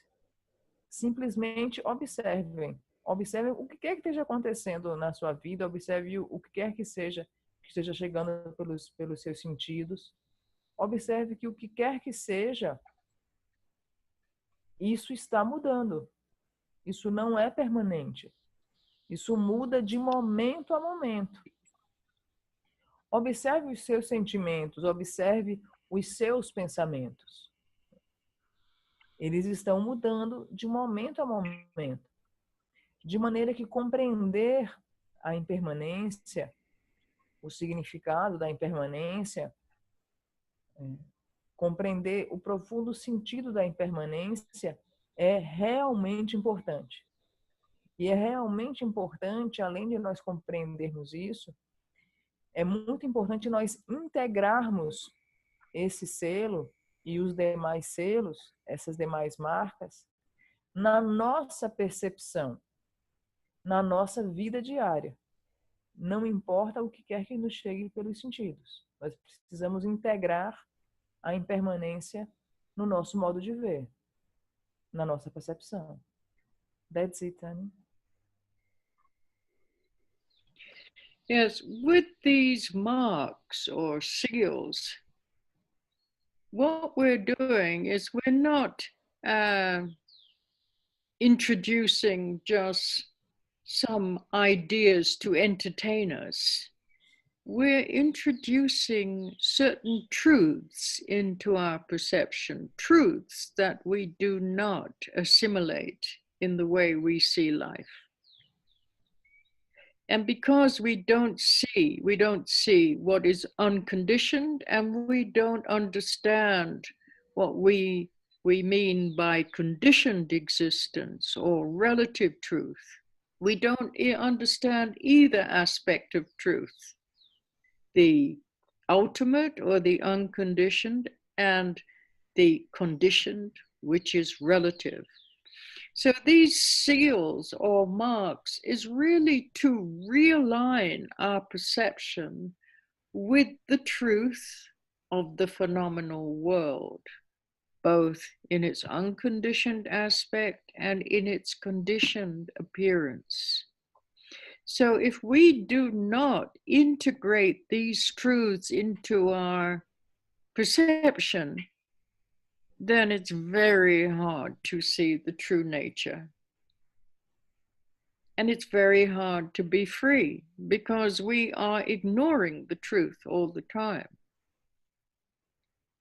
simplesmente observem o que quer que esteja acontecendo na sua vida, observe o que quer que esteja chegando pelos seus sentidos, observe que o que quer que seja, isso está mudando, isso não é permanente, Isso muda de momento a momento. Observe os seus sentimentos, observe os seus pensamentos. Eles estão mudando de momento a momento. De maneira que compreender a impermanência, o significado da impermanência, compreender o profundo sentido da impermanência é realmente importante. E é realmente importante, além de nós compreendermos isso, é muito importante nós integrarmos esse selo e os demais selos, essas demais marcas, na nossa percepção, na nossa vida diária. Não importa o que quer que nos chegue pelos sentidos. Nós precisamos integrar a impermanência no nosso modo de ver, na nossa percepção. That's it, Annie. Yes, with these marks or seals, what we're doing is we're not introducing just some ideas to entertain us. We're introducing certain truths into our perception, truths that we do not assimilate in the way we see life. And because we don't see what is unconditioned, and we don't understand what we mean by conditioned existence or relative truth. We don't understand either aspect of truth, the ultimate or the unconditioned, and the conditioned, which is relative. So these seals or marks is really to realign our perception with the truth of the phenomenal world, both in its unconditioned aspect and in its conditioned appearance. So if we do not integrate these truths into our perception, then it's very hard to see the true nature. And it's very hard to be free because we are ignoring the truth all the time.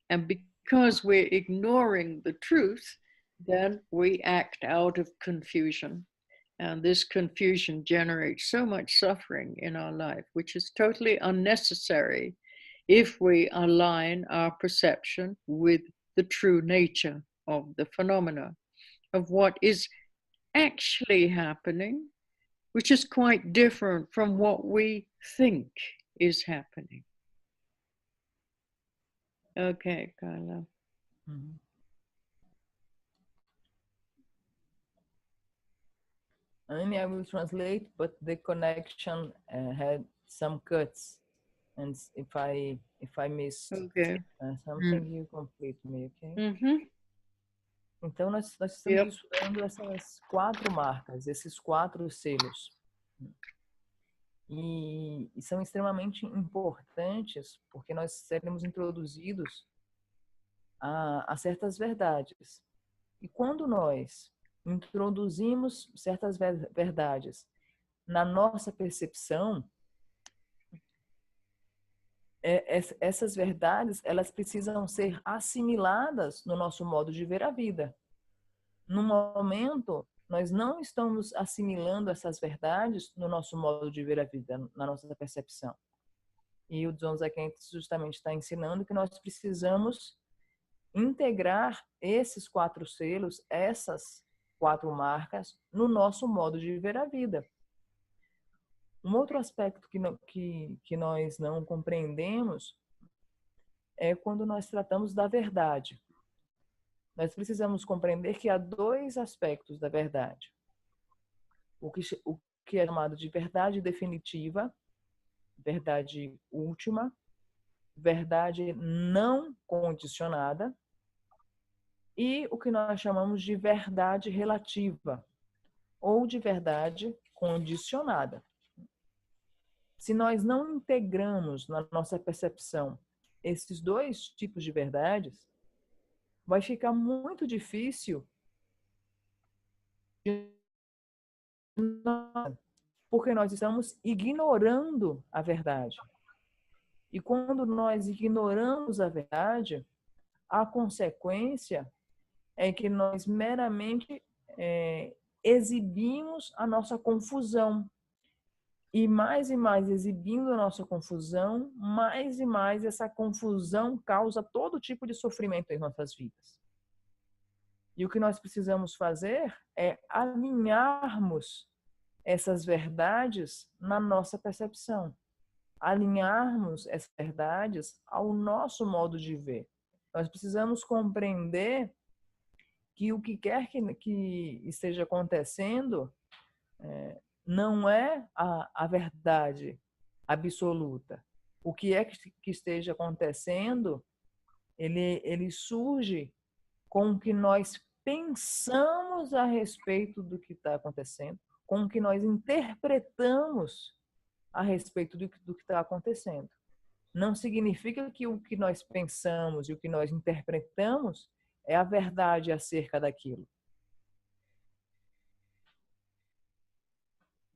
And because we're ignoring the truth, then we act out of confusion. And this confusion generates so much suffering in our life, which is totally unnecessary if we align our perception with the true nature of the phenomena, of what is actually happening, which is quite different from what we think is happening. Okay, Carla. Mm-hmm. Only I will translate, but the connection had some cuts, and if I missed something, you complete me, okay? Mm-hmm. Então nós estamos estudando essas 4 marcas, esses 4 selos, e são extremamente importantes porque nós seremos introduzidos a certas verdades. E quando nós introduzimos certas verdades na nossa percepção, essas verdades, elas precisam ser assimiladas no nosso modo de ver a vida. No momento, nós não estamos assimilando essas verdades no nosso modo de ver a vida, na nossa percepção. E o Zamba justamente está ensinando que nós precisamos integrar esses 4 selos, essas 4 marcas, no nosso modo de ver a vida. Um outro aspecto que nós não compreendemos é quando nós tratamos da verdade. Nós precisamos compreender que há 2 aspectos da verdade. O que é chamado de verdade definitiva, verdade última, verdade não condicionada, e o que nós chamamos de verdade relativa ou de verdade condicionada. Se nós não integramos na nossa percepção esses 2 tipos de verdades, vai ficar muito difícil porque nós estamos ignorando a verdade. E quando nós ignoramos a verdade, a consequência é que nós meramente exibimos a nossa confusão. E mais exibindo a nossa confusão, mais e mais essa confusão causa todo tipo de sofrimento em nossas vidas. E o que nós precisamos fazer é alinharmos essas verdades na nossa percepção. Alinharmos essas verdades ao nosso modo de ver. Nós precisamos compreender que o que quer que esteja acontecendo não é a verdade absoluta. O que é que esteja acontecendo, ele surge com o que nós pensamos a respeito do que está acontecendo, com o que nós interpretamos a respeito do que está acontecendo. Não significa que o que nós pensamos e o que nós interpretamos é a verdade acerca daquilo.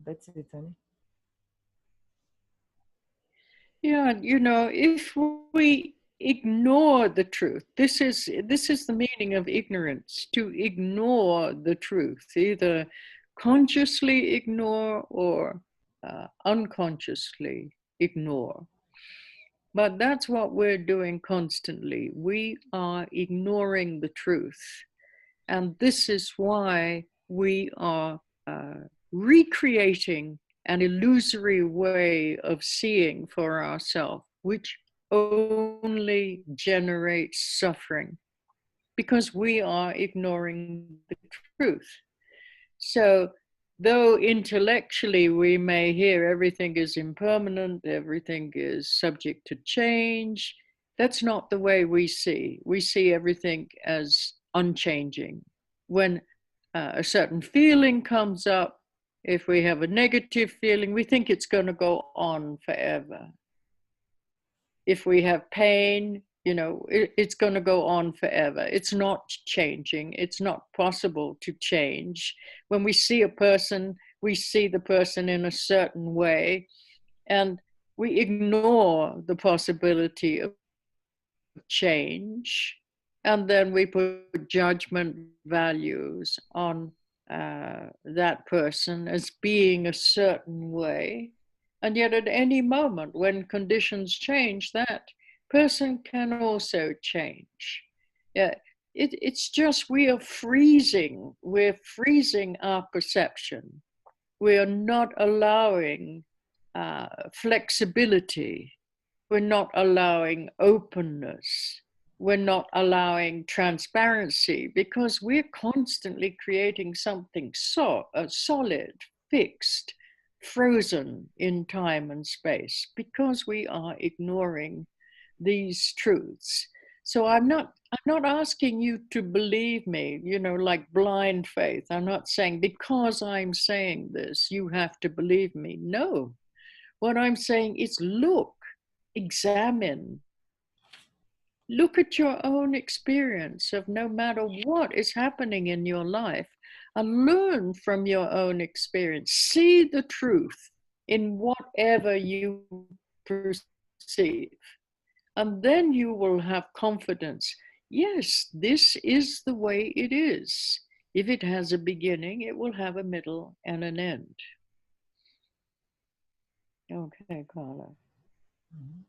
That's it, honey. Yeah, if we ignore the truth, this is the meaning of ignorance, to ignore the truth, either consciously ignore or unconsciously ignore. But that's what we're doing constantly. We are ignoring the truth. And this is why we are recreating an illusory way of seeing for ourselves, which only generates suffering, because we are ignoring the truth. So, though intellectually we may hear everything is impermanent, everything is subject to change, that's not the way we see. We see everything as unchanging. When a certain feeling comes up, if we have a negative feeling, we think it's going to go on forever. If we have pain, it's going to go on forever. It's not changing. It's not possible to change. When we see a person, we see the person in a certain way, and we ignore the possibility of change. And then we put judgment values on that person as being a certain way. And yet at any moment when conditions change, that person can also change. Yeah, it's just we are freezing. We're freezing our perception. We are not allowing flexibility. We're not allowing openness. We're not allowing transparency, because we're constantly creating something solid, fixed, frozen in time and space, because we are ignoring these truths. So I'm not asking you to believe me, like blind faith. I'm not saying because I'm saying this, you have to believe me. No. What I'm saying is look, examine, look at your own experience of no matter what is happening in your life, and learn from your own experience. See the truth in whatever you perceive. And then you will have confidence. Yes, this is the way it is. If it has a beginning, it will have a middle and an end. Okay, Carla. Mm-hmm.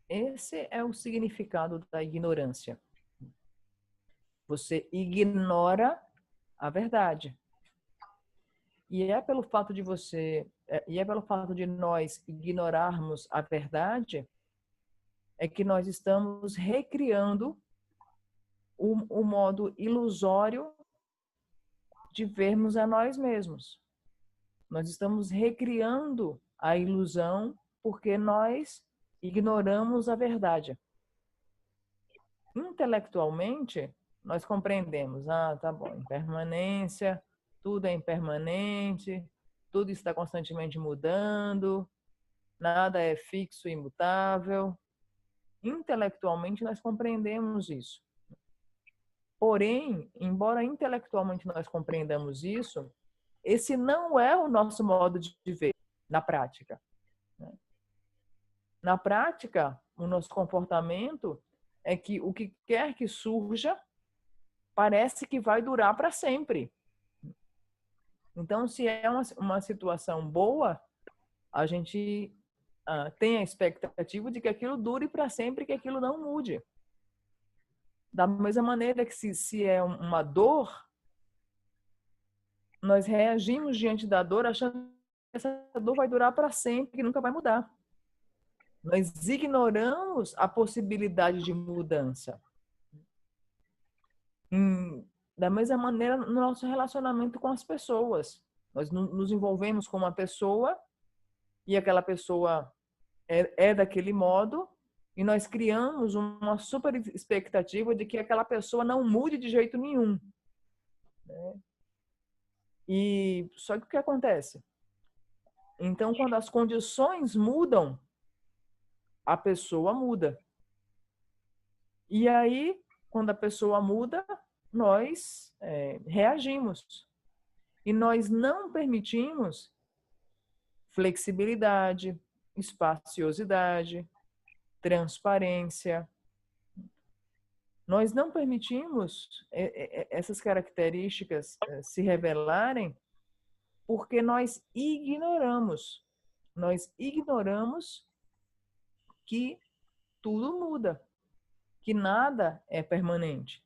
Esse é o significado da ignorância. Você ignora a verdade. E é pelo fato de nós ignorarmos a verdade é que nós estamos recriando o modo ilusório de vermos a nós mesmos. Nós estamos recriando a ilusão porque nós ignoramos a verdade. Intelectualmente, nós compreendemos, tá bom, impermanência, tudo é impermanente, tudo está constantemente mudando, nada é fixo e imutável. Intelectualmente nós compreendemos isso. Porém, embora intelectualmente nós compreendamos isso, esse não é o nosso modo de ver na prática. Na prática, o nosso comportamento é que o que quer que surja parece que vai durar para sempre. Então, se é uma situação boa, a gente tem a expectativa de que aquilo dure para sempre, que aquilo não mude. Da mesma maneira que se é uma dor, nós reagimos diante da dor achando que essa dor vai durar para sempre, que nunca vai mudar. Nós ignoramos a possibilidade de mudança. Da mesma maneira, no nosso relacionamento com as pessoas. Nós nos envolvemos com uma pessoa e aquela pessoa é daquele modo e nós criamos uma super expectativa de que aquela pessoa não mude de jeito nenhum. E só que o que acontece? Então, quando as condições mudam, a pessoa muda. E aí, quando a pessoa muda, nós reagimos. E nós não permitimos flexibilidade, espaciosidade, transparência. Nós não permitimos essas características se revelarem porque nós ignoramos. Nós ignoramos que tudo muda, que nada é permanente.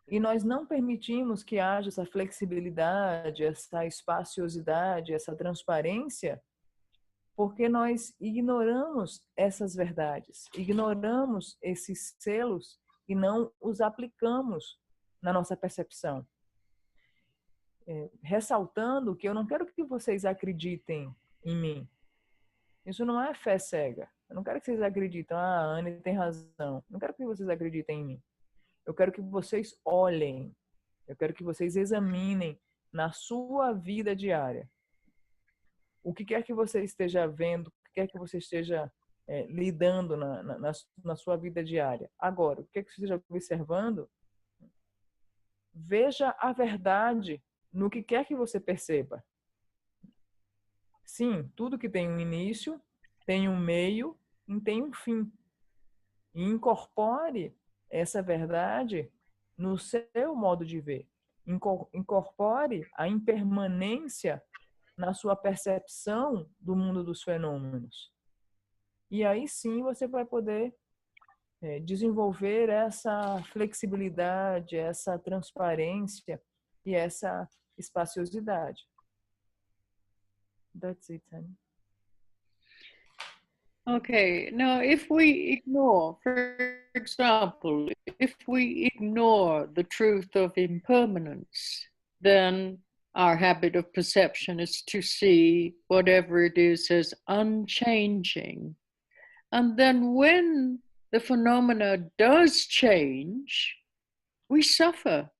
E nós não permitimos que haja essa flexibilidade, essa espaciosidade, essa transparência, porque nós ignoramos essas verdades, ignoramos esses selos e não os aplicamos na nossa percepção. Ressaltando que eu não quero que vocês acreditem em mim. Isso não é fé cega. Eu não quero que vocês acreditem, a Anne tem razão. Não quero que vocês acreditem em mim. Eu quero que vocês olhem. Eu quero que vocês examinem na sua vida diária. O que quer que você esteja vendo, o que quer que você esteja lidando na sua vida diária. Agora, o que quer que você esteja observando, veja a verdade no que quer que você perceba. Sim, tudo que tem um início, tem um meio e tem um fim. E incorpore essa verdade no seu modo de ver. Incorpore a impermanência na sua percepção do mundo dos fenômenos. E aí sim você vai poder desenvolver essa flexibilidade, essa transparência e essa espaciosidade. That's it, honey. Okay, now if we ignore, for example, if we ignore the truth of impermanence, then our habit of perception is to see whatever it is as unchanging. And then when the phenomena does change, we suffer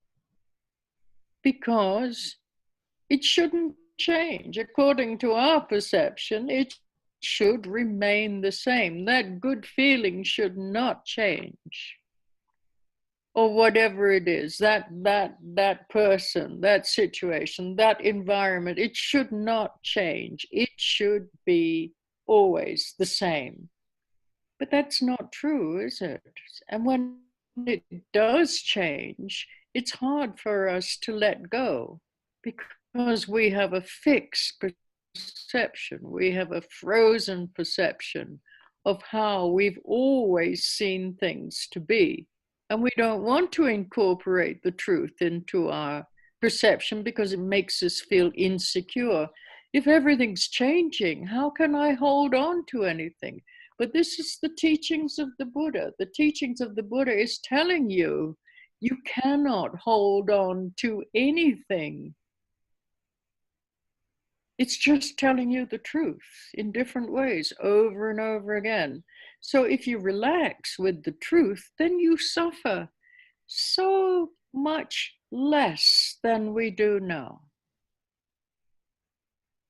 because it shouldn't change. According to our perception, it should remain the same. That good feeling should not change. Or whatever it is, that person, that situation, that environment, it should not change. It should be always the same. But that's not true, is it? And when it does change, it's hard for us to let go because we have a fixed perception. We have a frozen perception of how we've always seen things to be. And we don't want to incorporate the truth into our perception because it makes us feel insecure. If everything's changing, how can I hold on to anything? But this is the teachings of the Buddha. The teachings of the Buddha is telling you, you cannot hold on to anything. It's just telling you the truth in different ways over and over again. So if you relax with the truth, then you suffer so much less than we do now.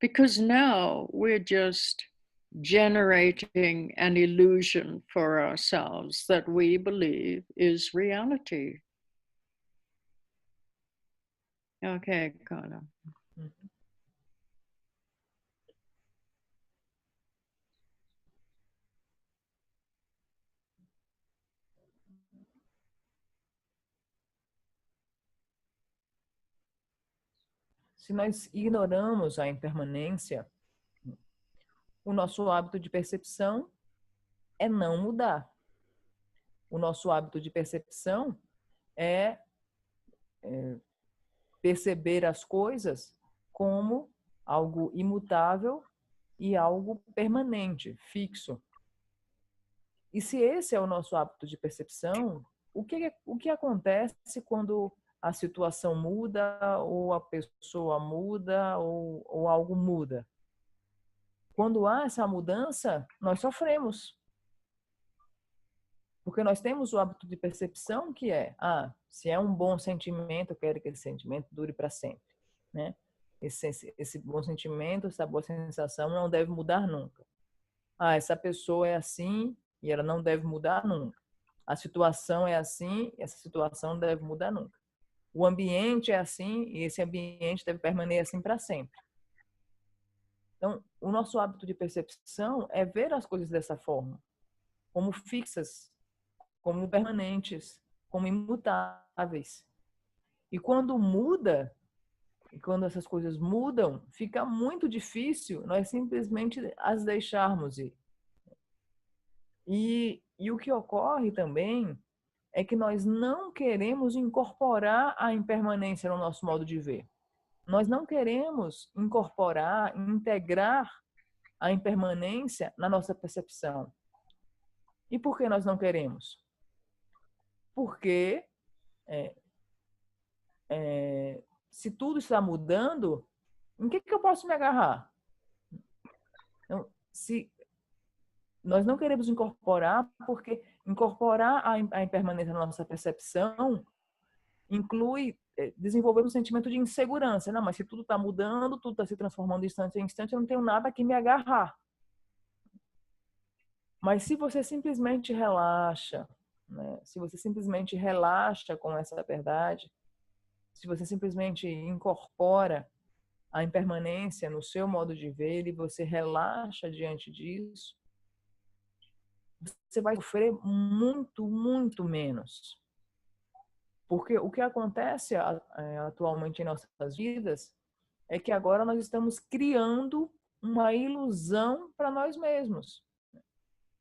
Because now we're just generating an illusion for ourselves that we believe is reality. Okay, Carla. Se nós ignoramos a impermanência, o nosso hábito de percepção é não mudar. O nosso hábito de percepção é perceber as coisas como algo imutável e algo permanente, fixo. E se esse é o nosso hábito de percepção, o que acontece quando a situação muda, ou a pessoa muda, ou algo muda? Quando há essa mudança, nós sofremos. Porque nós temos o hábito de percepção que é, se é um bom sentimento, eu quero que esse sentimento dure para sempre, né? Esse bom sentimento, essa boa sensação não deve mudar nunca. Essa pessoa é assim e ela não deve mudar nunca. A situação é assim e essa situação não deve mudar nunca. O ambiente é assim e esse ambiente deve permanecer assim para sempre. Então, o nosso hábito de percepção é ver as coisas dessa forma, como fixas, como permanentes, como imutáveis. E quando muda, e quando essas coisas mudam, fica muito difícil nós simplesmente as deixarmos ir. E o que ocorre também é que nós não queremos incorporar a impermanência no nosso modo de ver. Nós não queremos incorporar, integrar a impermanência na nossa percepção. E por que nós não queremos? Porque se tudo está mudando, em que eu posso me agarrar? Então, se nós não queremos incorporar, porque incorporar a impermanência na nossa percepção inclui desenvolver um sentimento de insegurança. Não, mas se tudo está mudando, tudo está se transformando de instante em instante, eu não tenho nada que me agarrar. Mas se você simplesmente relaxa, né? Se você simplesmente relaxa com essa verdade, se você simplesmente incorpora a impermanência no seu modo de ver e você relaxa diante disso, você vai sofrer muito, muito menos. Porque o que acontece atualmente em nossas vidas é que agora nós estamos criando uma ilusão para nós mesmos.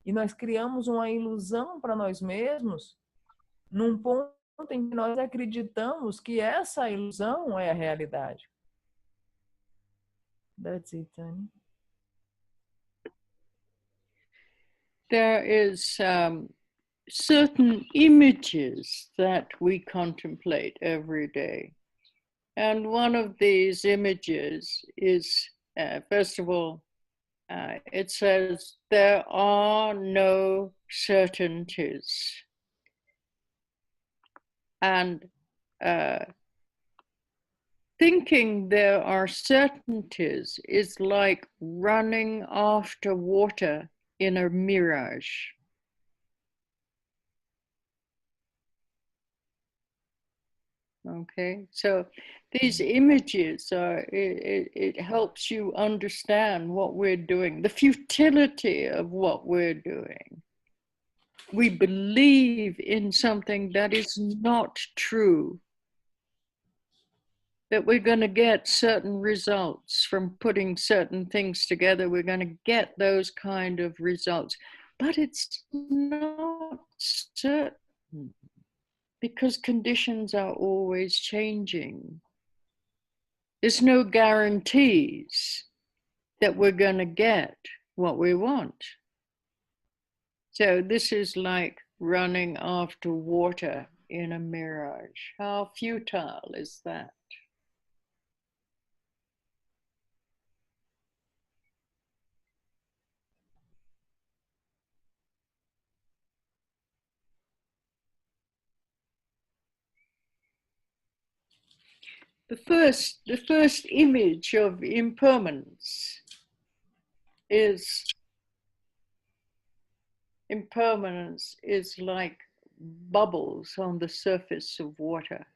E nós criamos uma ilusão para nós mesmos num ponto em que nós acreditamos que essa ilusão é a realidade. That's it, Tani. There is certain images that we contemplate every day. And one of these images is, first of all, it says, there are no certainties. And thinking there are certainties is like running after water in a mirage. Okay, so these images it helps you understand what we're doing, the futility of what we're doing. We believe in something that is not true, that we're going to get certain results from putting certain things together. We're going to get those kind of results, but it's not certain, because conditions are always changing. There's no guarantees that we're going to get what we want. So this is like running after water in a mirage. How futile is that? The first image of impermanence is impermanence is like bubbles on the surface of water.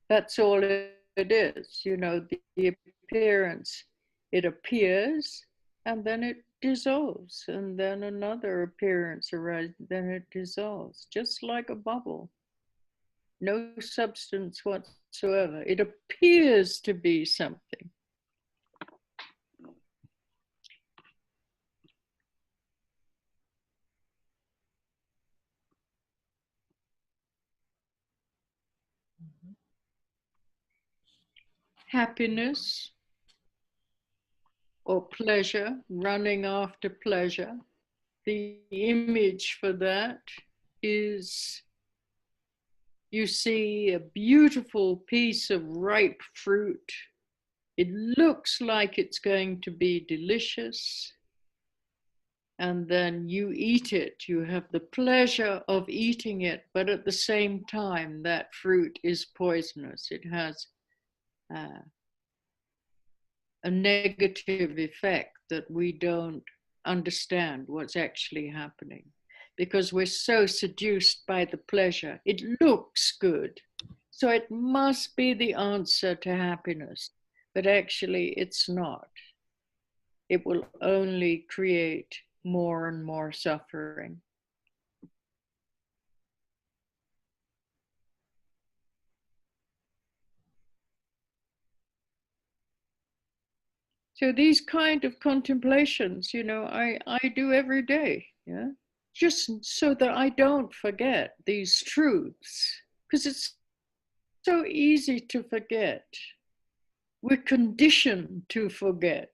That's all it is, you know, the appearance. It appears and then it dissolves, and then another appearance arises, then it dissolves, just like a bubble. No substance whatsoever. It appears to be something. Happiness or pleasure, running after pleasure. The image for that is you see a beautiful piece of ripe fruit. It looks like it's going to be delicious. And then you eat it. You have the pleasure of eating it, but at the same time, that fruit is poisonous. It has a negative effect that we don't understand what's actually happening because we're so seduced by the pleasure. It looks good, so it must be the answer to happiness, but actually it's not. It will only create more and more suffering. So these kind of contemplations, you know, I do every day, yeah, just so that I don't forget these truths, because it's so easy to forget. We're conditioned to forget.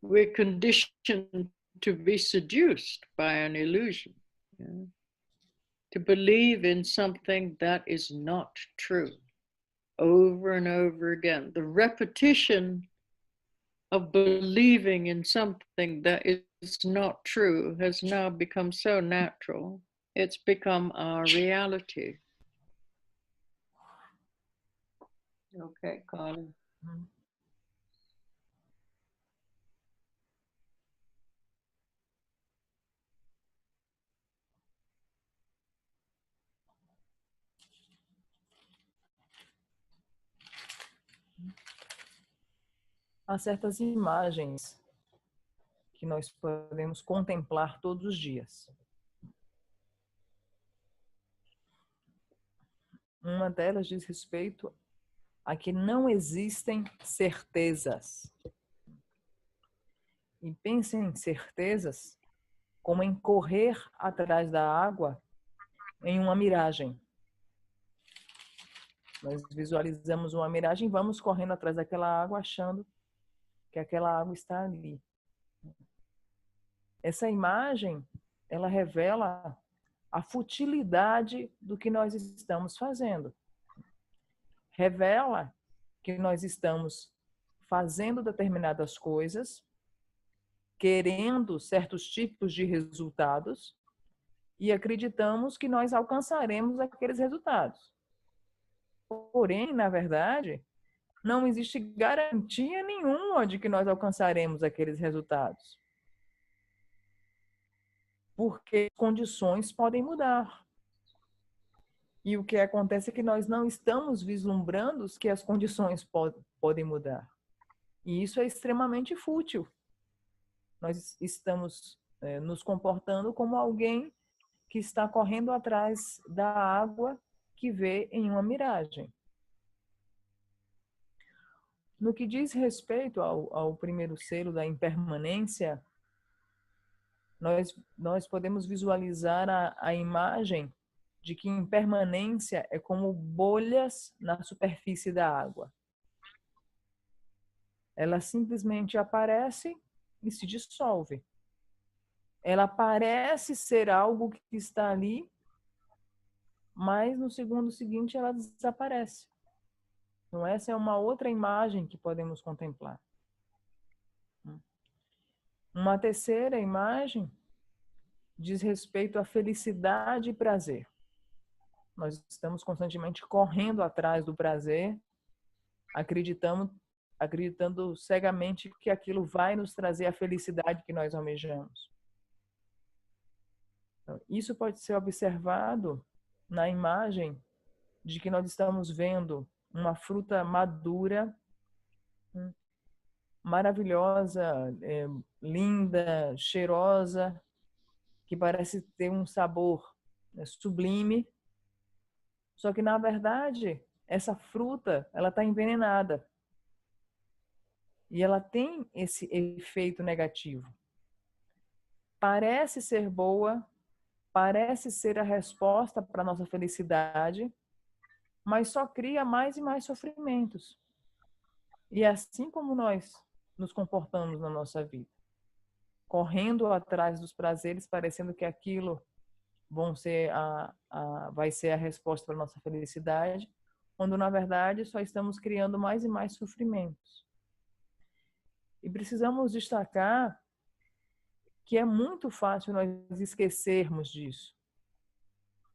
We're conditioned to be seduced by an illusion, yeah? To believe in something that is not true over and over again. The repetition of believing in something that is not true has now become so natural. It's become our reality. Okay, Colin. Há certas imagens que nós podemos contemplar todos os dias. Uma delas diz respeito a que não existem certezas. E pense em certezas como em correr atrás da água em uma miragem. Nós visualizamos uma miragem e vamos correndo atrás daquela água achando que aquela água está ali. Essa imagem, ela revela a futilidade do que nós estamos fazendo. Revela que nós estamos fazendo determinadas coisas, querendo certos tipos de resultados e acreditamos que nós alcançaremos aqueles resultados. Porém, na verdade, não existe garantia nenhuma de que nós alcançaremos aqueles resultados. Porque condições podem mudar. E o que acontece é que nós não estamos vislumbrando que as condições podem mudar. E isso é extremamente fútil. Nós estamos nos comportando como alguém que está correndo atrás da água que vê em uma miragem. No que diz respeito ao primeiro selo da impermanência, nós podemos visualizar a imagem de que impermanência é como bolhas na superfície da água. Ela simplesmente aparece e se dissolve. Ela parece ser algo que está ali, mas no segundo seguinte ela desaparece. Então, essa é uma outra imagem que podemos contemplar. Uma terceira imagem diz respeito à felicidade e prazer. Nós estamos constantemente correndo atrás do prazer acreditando cegamente que aquilo vai nos trazer a felicidade que nós almejamos. Então, isso pode ser observado na imagem de que nós estamos vendo uma fruta madura, maravilhosa, linda, cheirosa, que parece ter um sabor sublime. Só que, na verdade, essa fruta, ela está envenenada. E ela tem esse efeito negativo. Parece ser boa, parece ser a resposta para a nossa felicidade, mas só cria mais e mais sofrimentos. E é assim como nós nos comportamos na nossa vida, correndo atrás dos prazeres, parecendo que aquilo vai ser a resposta para a nossa felicidade, quando na verdade só estamos criando mais e mais sofrimentos. E precisamos destacar que é muito fácil nós esquecermos disso,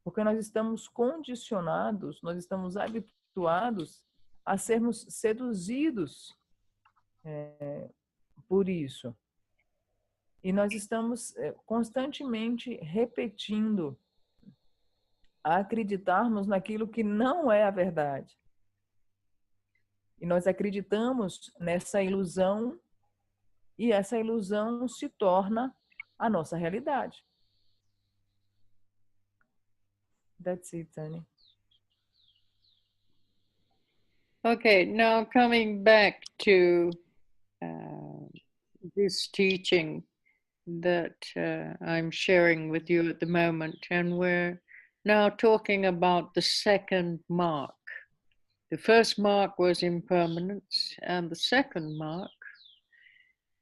porque nós estamos condicionados, nós estamos habituados a sermos seduzidos por isso. E nós estamos constantemente repetindo a acreditarmos naquilo que não é a verdade. E nós acreditamos nessa ilusão, e essa ilusão se torna a nossa realidade. That's it, Tani. Okay, now coming back to this teaching that I'm sharing with you at the moment, and we're now talking about the second mark. The first mark was impermanence, and the second mark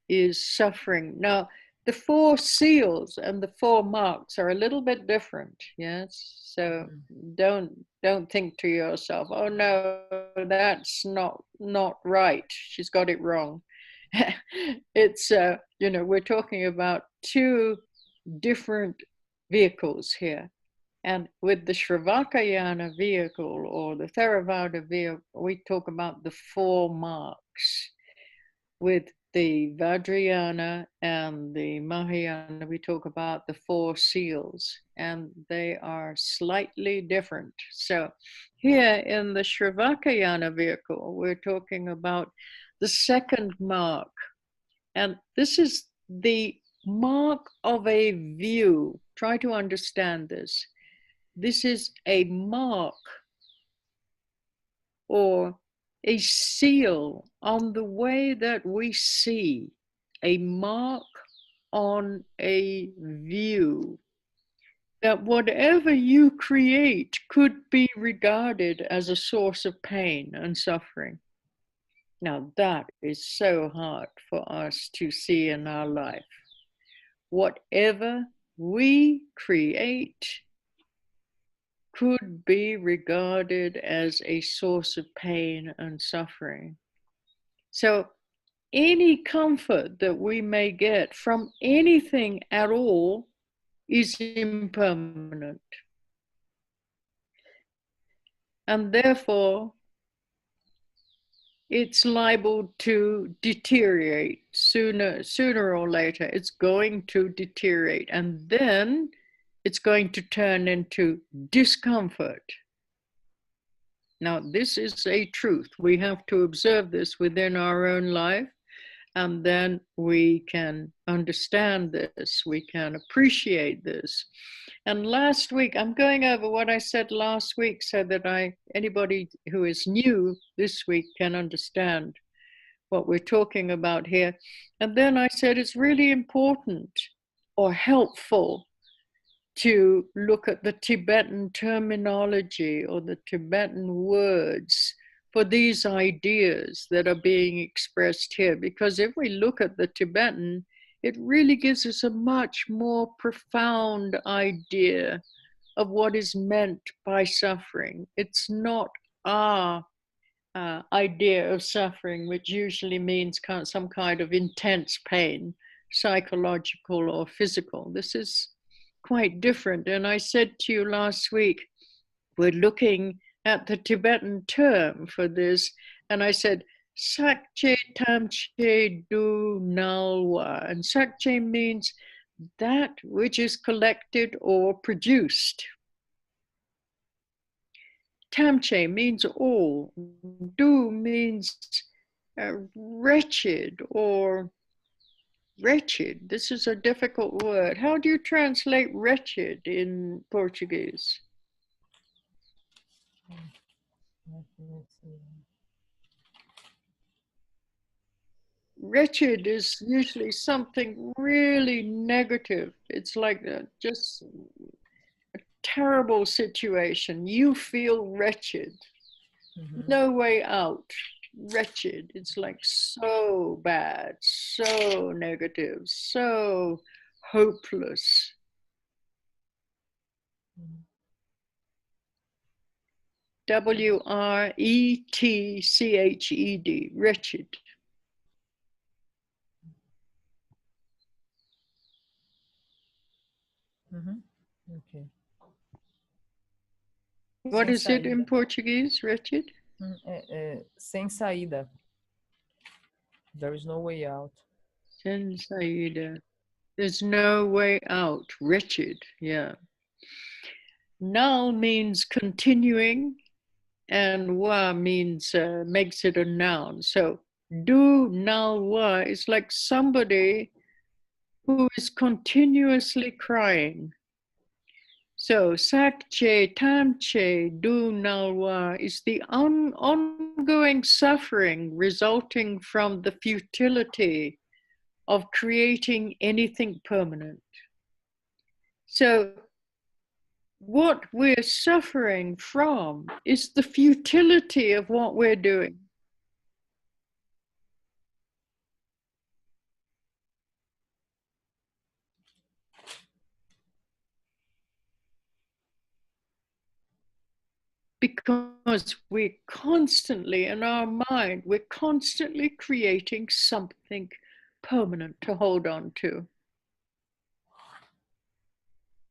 is suffering. Now, the 4 seals and the 4 marks are a little bit different, yes? So don't think to yourself, oh no, that's not right. She's got it wrong. It's, we're talking about 2 different vehicles here. And with the Shravakayana vehicle or the Theravada vehicle, we talk about the 4 marks. With the Vajrayana and the Mahayana, we talk about the 4 seals, and they are slightly different. So here in the Shravakayana vehicle, we're talking about the second mark, and this is the mark of a view. Try to understand this. This is a mark or a seal on the way that we see, a mark on a view, that whatever you create could be regarded as a source of pain and suffering. Now that is so hard for us to see in our life. Whatever we create could be regarded as a source of pain and suffering. So any comfort that we may get from anything at all is impermanent. And therefore, it's liable to deteriorate sooner or later. It's going to deteriorate, and then it's going to turn into discomfort. Now, this is a truth. We have to observe this within our own life, and then we can understand this. We can appreciate this. And last week, I'm going over what I said last week so that anybody who is new this week can understand what we're talking about here. And then I said it's really important or helpful to look at the Tibetan terminology or the Tibetan words for these ideas that are being expressed here. Because if we look at the Tibetan, it really gives us a much more profound idea of what is meant by suffering. It's not our idea of suffering, which usually means some kind of intense pain, psychological or physical. This is quite different. And I said to you last week, we're looking at the Tibetan term for this, And I said, Sakche Tamche Du Nalwa. And Sakche means that which is collected or produced. Tamche means all. Du means wretched or wretched. This is a difficult word. How do you translate wretched in Portuguese? Wretched is usually something really negative. It's like just a terrible situation. You feel wretched. No way out. Wretched. It's like so bad, so negative, so hopeless. W-R-E-T-C-H-E-D, wretched. Okay. What is it in Portuguese, wretched? Sem saída. There is no way out. Sem saída. There's no way out. Wretched, yeah. Null means continuing, and wa means makes it a noun. So do null wa is like somebody who is continuously crying. So sakche tamche du nalwa is the ongoing suffering resulting from the futility of creating anything permanent. So what we're suffering from is the futility of what we're doing. Because we're constantly, in our mind, we're constantly creating something permanent to hold on to.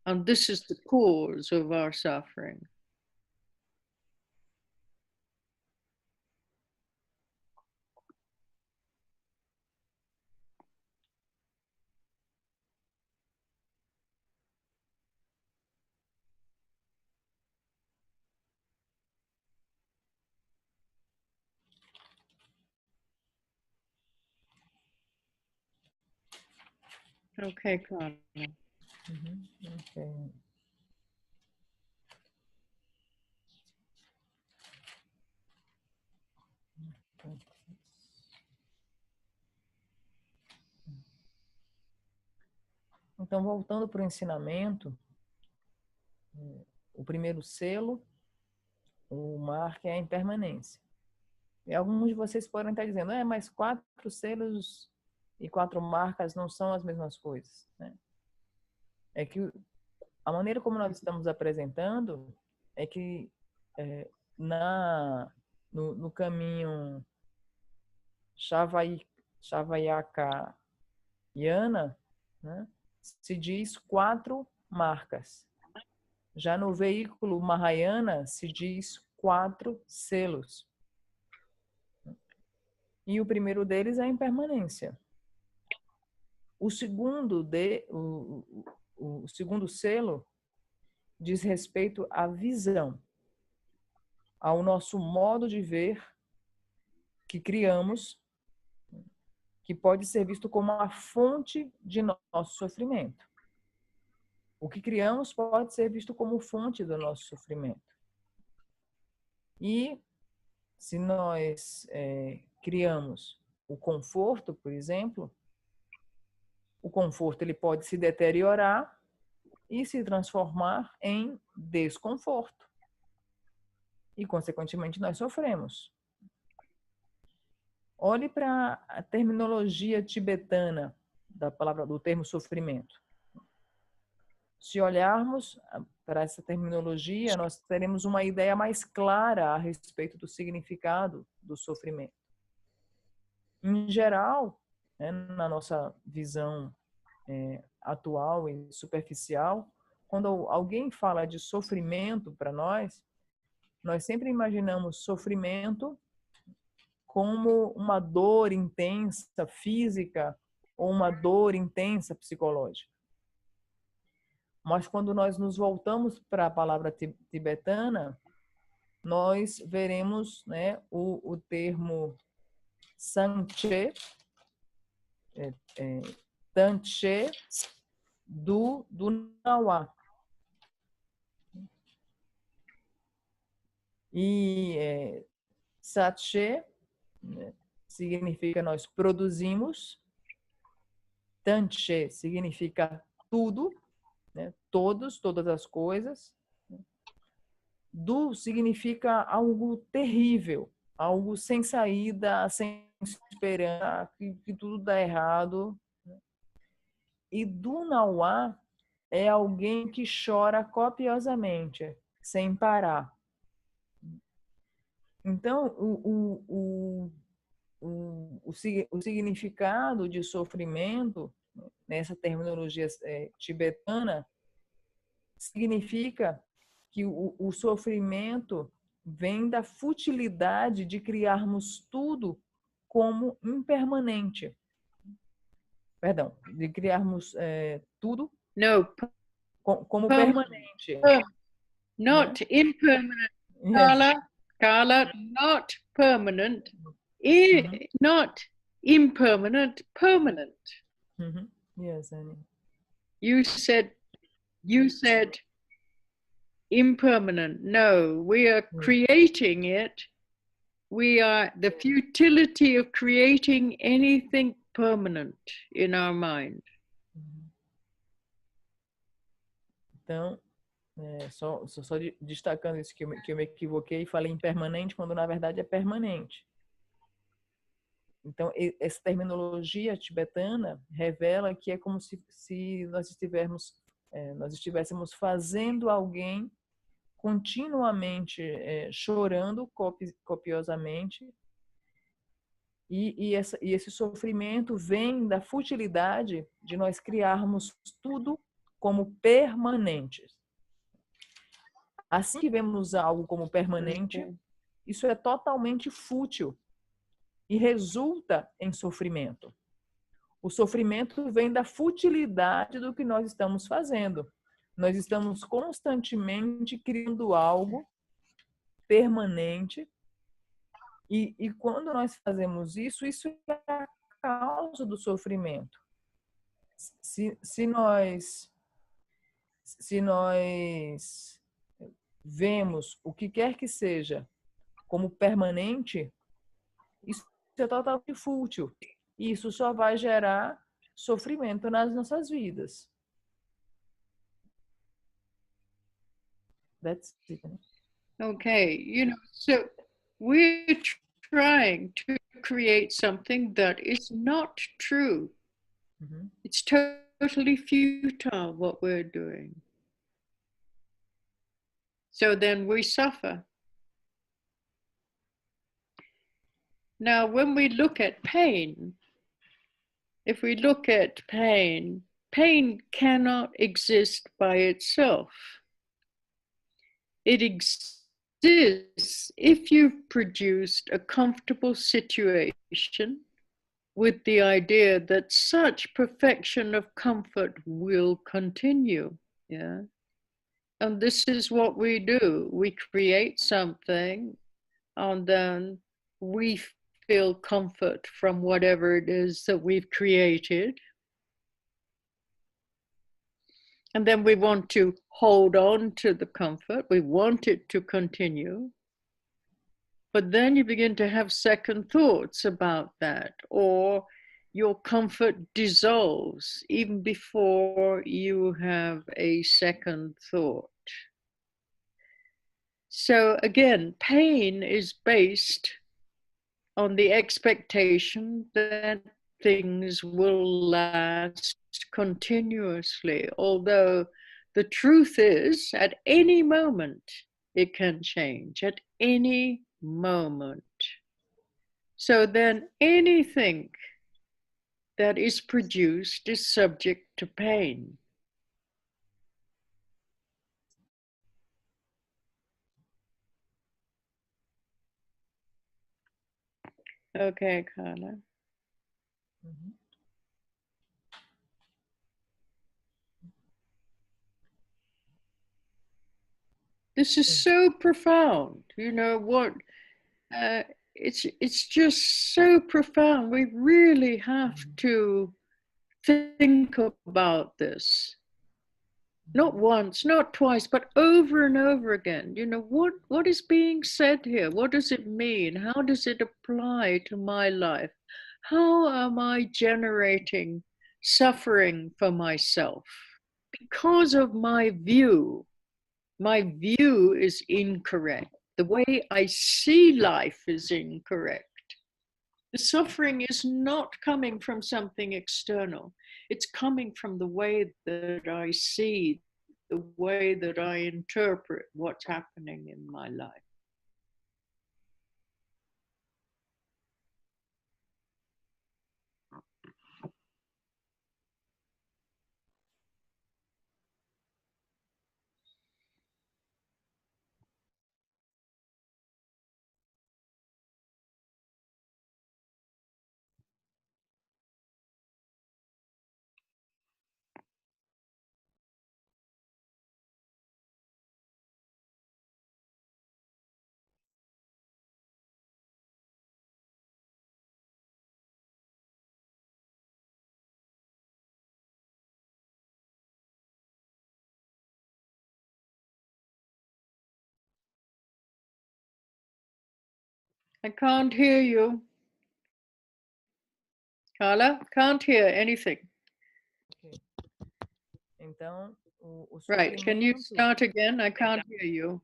And this is the cause of our suffering. Okay, Carla. Okay. Então, voltando para o ensinamento, o primeiro selo, o marco é a impermanência. E alguns de vocês podem estar dizendo, mas 4 selos e 4 marcas não são as mesmas coisas, né? É que a maneira como nós estamos apresentando é que no caminho Shavayakayana, né, se diz 4 marcas. Já no veículo Mahayana se diz 4 selos. E o primeiro deles é a impermanência. O segundo selo diz respeito à visão, ao nosso modo de ver que criamos, que pode ser visto como a fonte de nosso sofrimento. O que criamos pode ser visto como fonte do nosso sofrimento. E se nós criamos o conforto, por exemplo, o conforto ele pode se deteriorar e se transformar em desconforto. E, consequentemente, nós sofremos. Olhe para a terminologia tibetana do termo sofrimento. Se olharmos para essa terminologia, nós teremos uma ideia mais clara a respeito do significado do sofrimento. Em geral, na nossa visão atual e superficial, quando alguém fala de sofrimento para nós sempre imaginamos sofrimento como uma dor intensa física ou uma dor intensa psicológica. Mas quando nós nos voltamos para a palavra tibetana, nós veremos, né, o termo sanche, tanche, do Nauá. E satche, né, significa nós produzimos, tanche significa tudo, né, todas as coisas. Du significa algo terrível, algo sem saída, sem esperança, que tudo dá errado. E do Nauá é alguém que chora copiosamente, sem parar. Então, o significado de sofrimento, nessa terminologia tibetana, significa que o sofrimento vem da futilidade de criarmos tudo como impermanente. Perdão, de criarmos tudo como permanente. Not impermanent. Yes. Carla, not permanent. Not impermanent, permanent. Yes, Annie. You said impermanent. No, we are creating it. We are the futility of creating anything permanent in our mind. Então, só destacando isso que eu me equivoquei e falei impermanente, quando na verdade é permanente. Então, essa terminologia tibetana revela que é como se nós estivéssemos fazendo alguém continuamente chorando copiosamente, e esse sofrimento vem da futilidade de nós criarmos tudo como permanente. Assim que vemos algo como permanente, isso é totalmente fútil e resulta em sofrimento. O sofrimento vem da futilidade do que nós estamos fazendo. Nós estamos constantemente criando algo permanente e quando nós fazemos isso, isso é a causa do sofrimento. Se nós vemos o que quer que seja como permanente, isso é totalmente fútil. E isso só vai gerar sofrimento nas nossas vidas. That's it. Okay, so we're trying to create something that is not true. It's totally futile what we're doing. So then we suffer. Now, when we look at pain, if we look at pain, pain cannot exist by itself. It exists if you've produced a comfortable situation with the idea that such perfection of comfort will continue. Yeah. And this is what we do. We create something and then we feel comfort from whatever it is that we've created. And then we want to hold on to the comfort. We want it to continue. But then you begin to have second thoughts about that, or your comfort dissolves even before you have a second thought. So again, pain is based on the expectation that things will last continuously, although the truth is at any moment it can change, at any moment. So then anything that is produced is subject to pain. Okay, Carla. Uhum. This is so profound. You know what? It's just so profound. We really have to think about this. Not once, not twice, but over and over again. You know, what is being said here? What does it mean? How does it apply to my life? How am I generating suffering for myself? Because of my view is incorrect. The way I see life is incorrect. The suffering is not coming from something external. It's coming from the way that I see, the way that I interpret what's happening in my life. I can't hear you. Carla, can't hear anything. Okay. Então, o Right, can you sofrimento, start again? I can't hear you.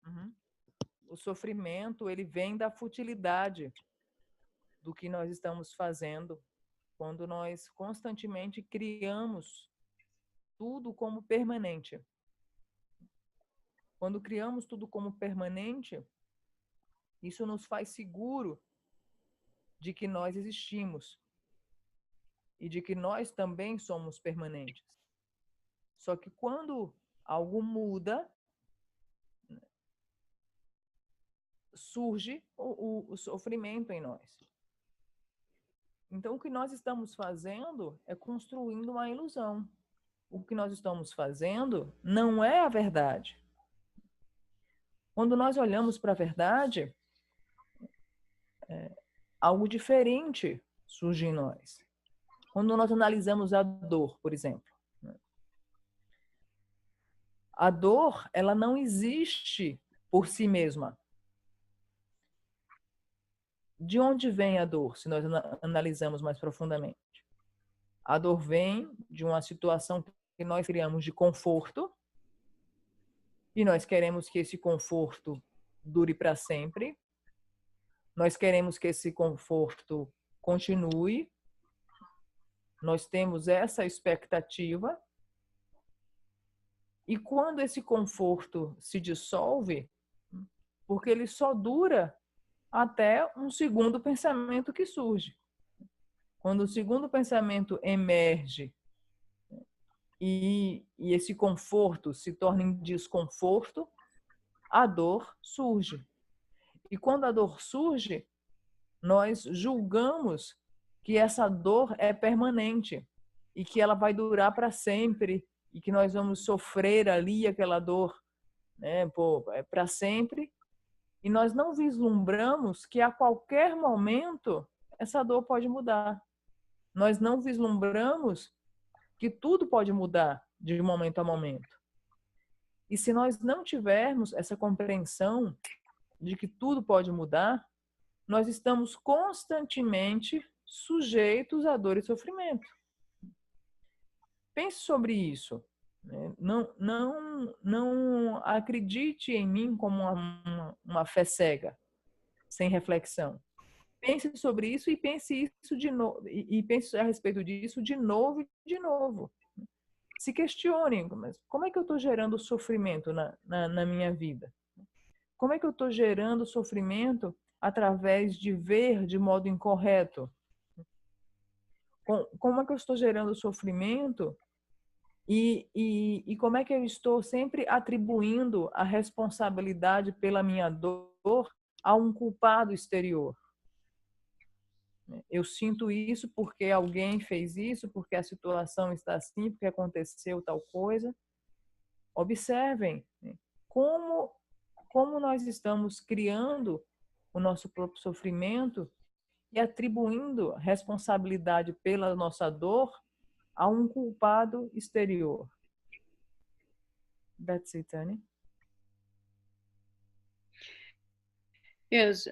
uhum, o sofrimento, ele vem da futilidade do que nós estamos fazendo quando nós constantemente criamos tudo como permanente. Quando criamos tudo como permanente, isso nos faz seguro de que nós existimos e de que nós também somos permanentes. Só que quando algo muda, surge o sofrimento em nós. Então, o que nós estamos fazendo é construindo uma ilusão. O que nós estamos fazendo não é a verdade. Quando nós olhamos para a verdade, algo diferente surge em nós. Quando nós analisamos a dor, por exemplo. A dor, ela não existe por si mesma. De onde vem a dor, se nós analisamos mais profundamente? A dor vem de uma situação que nós criamos de conforto, e nós queremos que esse conforto dure para sempre. Nós queremos que esse conforto continue. Nós temos essa expectativa. E quando esse conforto se dissolve, porque ele só dura até um segundo pensamento que surge. Quando o segundo pensamento emerge e esse conforto se torna em desconforto, a dor surge. E quando a dor surge, nós julgamos que essa dor é permanente e que ela vai durar para sempre e que nós vamos sofrer ali aquela dor, né, para sempre. E nós não vislumbramos que a qualquer momento essa dor pode mudar. Nós não vislumbramos que tudo pode mudar de momento a momento. E se nós não tivermos essa compreensão de que tudo pode mudar, nós estamos constantemente sujeitos a dor e sofrimento. Pense sobre isso. Não acredite em mim como uma fé cega, sem reflexão. Pense sobre isso e pense isso de novo, e pense a respeito disso de novo e de novo. Se questione, como é que eu estou gerando sofrimento na minha vida? Como é que eu estou gerando sofrimento através de ver de modo incorreto? Como é que eu estou gerando sofrimento e como é que eu estou sempre atribuindo a responsabilidade pela minha dor a um culpado exterior? Eu sinto isso porque alguém fez isso, porque a situação está assim, porque aconteceu tal coisa. Observem, né, como nós estamos criando o nosso próprio sofrimento e atribuindo responsabilidade pela nossa dor a um culpado exterior. That's it, Annie. Yes.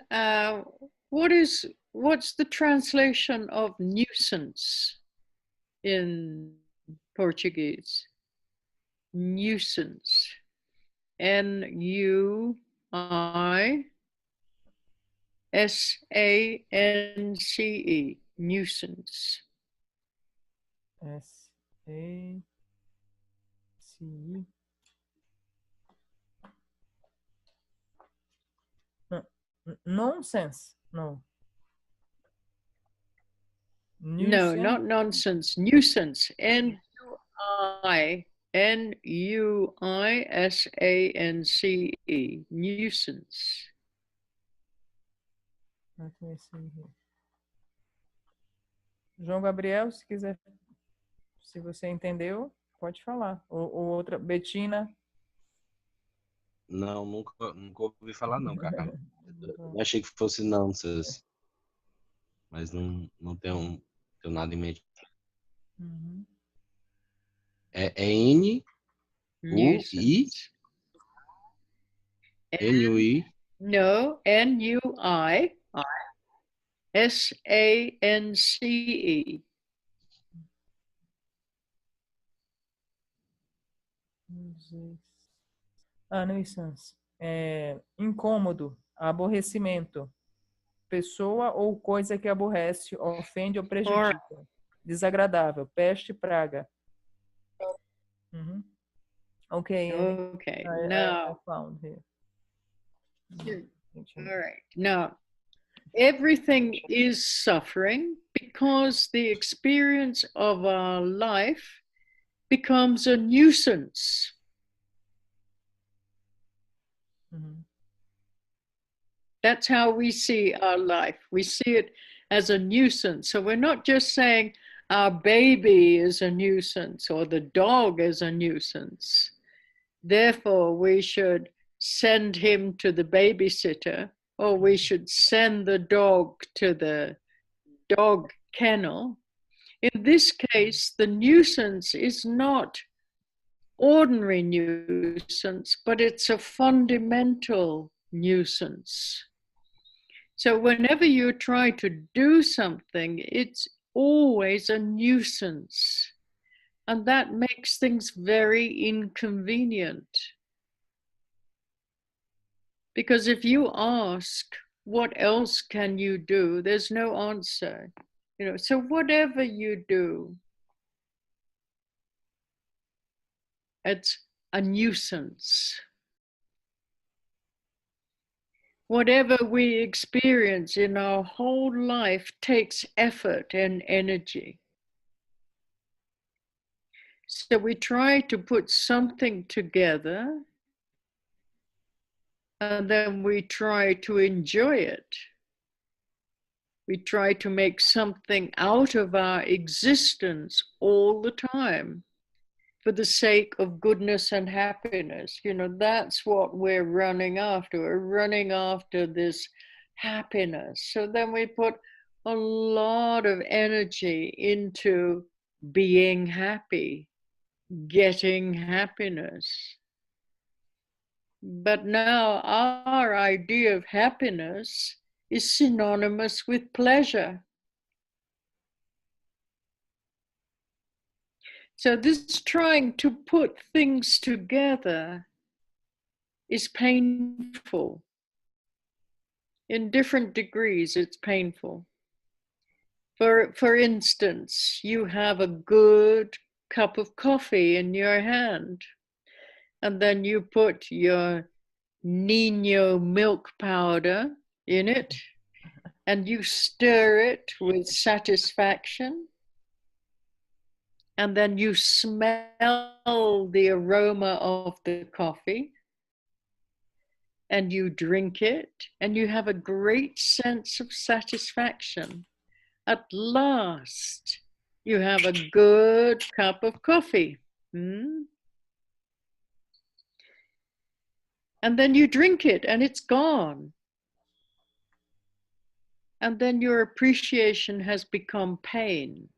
What's the translation of nuisance in Portuguese? Nuisance. Nuisance. Nuisance. S-A-C-E. Nonsense. No. No, Nuisance. not nonsense. Nuisance. Nuisance. Nuisance. Let me see here. João Gabriel, se quiser, se você entendeu, pode falar. Ou outra, Betina. Não, nunca ouvi falar não, Carla. Eu achei que fosse nonsense, mas não tenho nada em mente. Uhum. É N-U-I, Nuisance. N-U-I, No, Nuisance. Nuisance. Incômodo, aborrecimento. Pessoa ou coisa que aborrece, ofende ou prejudica. Desagradável, peste, praga. Uhum. Okay, Annie. Okay. I Now, found here. all right. Now, everything is suffering because the experience of our life becomes a nuisance. Uhum. That's how we see our life. We see it as a nuisance. So we're not just saying our baby is a nuisance or the dog is a nuisance. Therefore, we should send him to the babysitter, or we should send the dog to the dog kennel. In this case, the nuisance is not ordinary nuisance, but it's a fundamental nuisance. So whenever you try to do something, it's always a nuisance. And that makes things very inconvenient. Because if you ask, what else can you do? There's no answer. So whatever you do, it's a nuisance. Whatever we experience in our whole life takes effort and energy. So we try to put something together, and then we try to enjoy it. We try to make something out of our existence all the time for the sake of goodness and happiness. That's what we're running after. We're running after this happiness. So then we put a lot of energy into being happy, getting happiness. But now our idea of happiness is synonymous with pleasure. So this trying to put things together is painful. In different degrees, it's painful. For instance, you have a good cup of coffee in your hand, and then you put your Nino milk powder in it, and you stir it with satisfaction, and then you smell the aroma of the coffee, and you drink it, and you have a great sense of satisfaction. at last you have a good cup of coffee. And then you drink it and it's gone. And then your appreciation has become pain.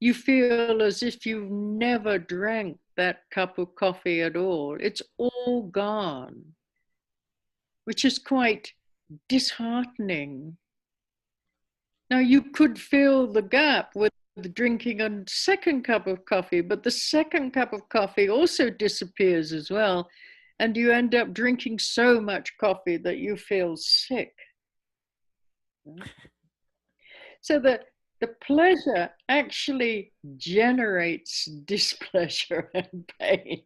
You feel as if you've never drank that cup of coffee at all. It's all gone, which is quite disheartening. Now, you could fill the gap with drinking a second cup of coffee, but the second cup of coffee also disappears as well. And you end up drinking so much coffee that you feel sick. So that the pleasure actually generates displeasure and pain.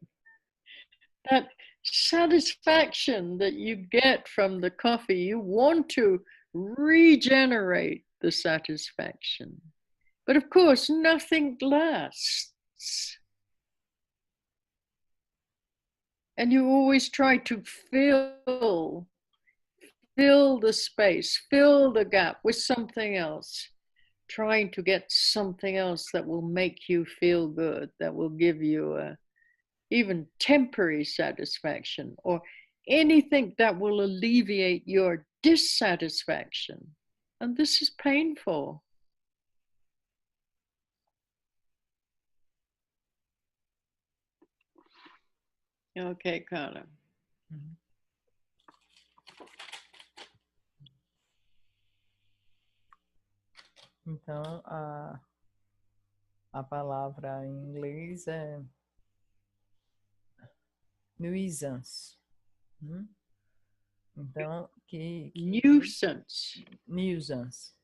That satisfaction that you get from the coffee, you want to regenerate the satisfaction. But of course, nothing lasts. And you always try to fill the space, fill the gap with something else, trying to get something else that will make you feel good, that will give you a even temporary satisfaction, or anything that will alleviate your dissatisfaction. And this is painful. Okay, Carla. Então, a palavra em inglês é nuisance. Então, nuisance. Nuisance.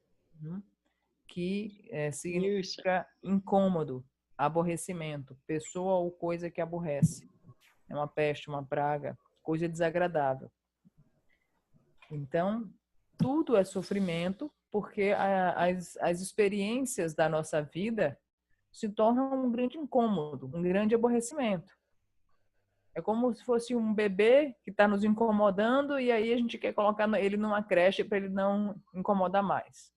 Que significa incômodo, aborrecimento, pessoa ou coisa que aborrece. É uma peste, uma praga, coisa desagradável. Então, tudo é sofrimento, porque as experiências da nossa vida se tornam um grande incômodo, um grande aborrecimento. É como se fosse um bebê que está nos incomodando e aí a gente quer colocar ele numa creche para ele não incomodar mais.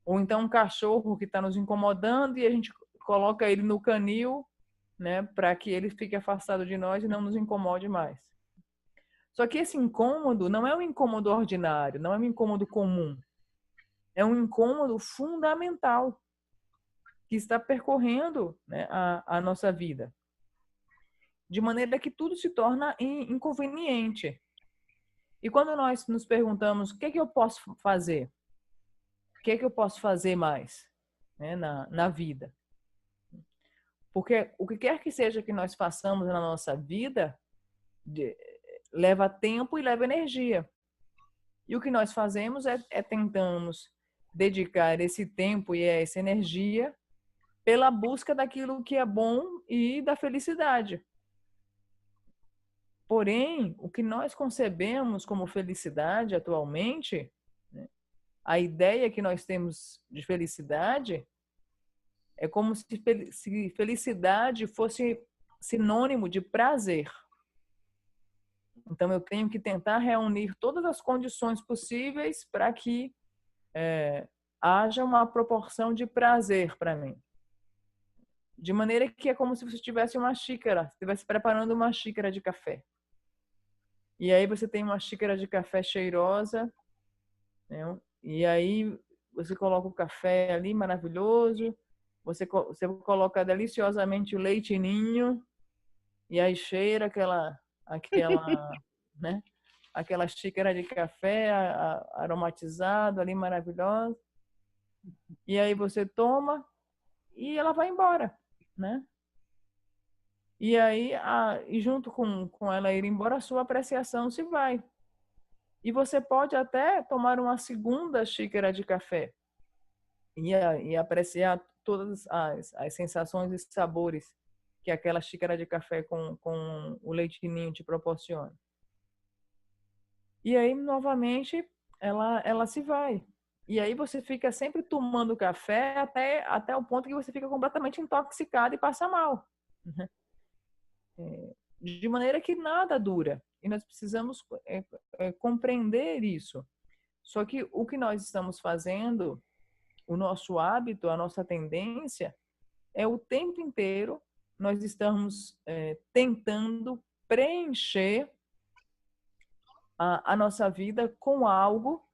Ou então um cachorro que está nos incomodando e a gente coloca ele no canil, né, para que ele fique afastado de nós e não nos incomode mais. Só que esse incômodo não é um incômodo ordinário, não é um incômodo comum. É um incômodo fundamental que está percorrendo, né, a nossa vida. De maneira que tudo se torna inconveniente. E quando nós nos perguntamos o que é que eu posso fazer? O que é que eu posso fazer mais, né, na vida? Porque o que quer que seja que nós façamos na nossa vida leva tempo e leva energia. E o que nós fazemos é tentamos dedicar esse tempo e essa energia pela busca daquilo que é bom e da felicidade. Porém, o que nós concebemos como felicidade atualmente, né, a ideia que nós temos de felicidade é como se felicidade fosse sinônimo de prazer. Então, eu tenho que tentar reunir todas as condições possíveis para que haja uma proporção de prazer para mim. De maneira que é como se você tivesse uma xícara, estivesse preparando uma xícara de café. E aí você tem uma xícara de café cheirosa, né? E aí você coloca o café ali maravilhoso, você coloca deliciosamente o leite ninho, e aí cheira aquela né? Aquela xícara de café aromatizado ali maravilhosa. E aí você toma e ela vai embora, né? E aí, e junto com ela ir embora, a sua apreciação se vai. E você pode até tomar uma segunda xícara de café e apreciar todas as sensações e sabores que aquela xícara de café com o leite ninho te proporciona. E aí, novamente, ela se vai. E aí você fica sempre tomando café até o ponto que você fica completamente intoxicado e passa mal. De maneira que nada dura. E nós precisamos compreender isso. Só que o que nós estamos fazendo, o nosso hábito, a nossa tendência, é o tempo inteiro nós estamos tentando preencher a nossa vida com algo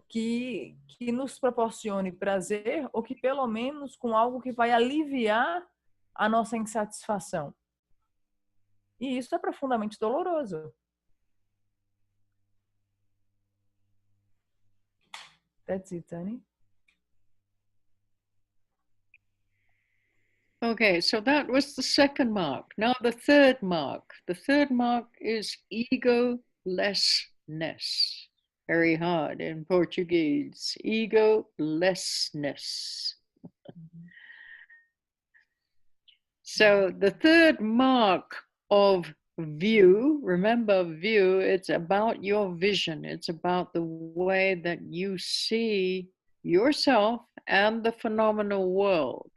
que nos proporcione prazer, ou que pelo menos com algo que vai aliviar a nossa insatisfação. E isso é profundamente doloroso. That's it, Annie. Okay, so that was the second mark. Now the third mark. The third mark is egolessness. Very hard in Portuguese. Egolessness. So the third mark of view, remember view, it's about your vision. It's about the way that you see yourself and the phenomenal world.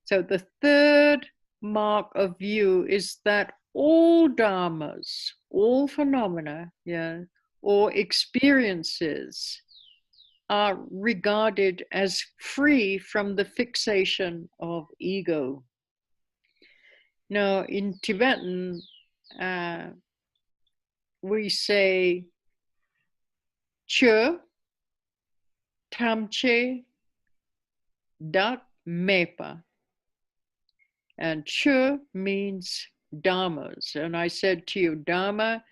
So the third mark of view is that all dharmas, all phenomena, or experiences are regarded as free from the fixation of ego. Now, in Tibetan, we say Chö, Tamche, Dak, Mepa. And Chö means dharmas. And I said to you, dharma,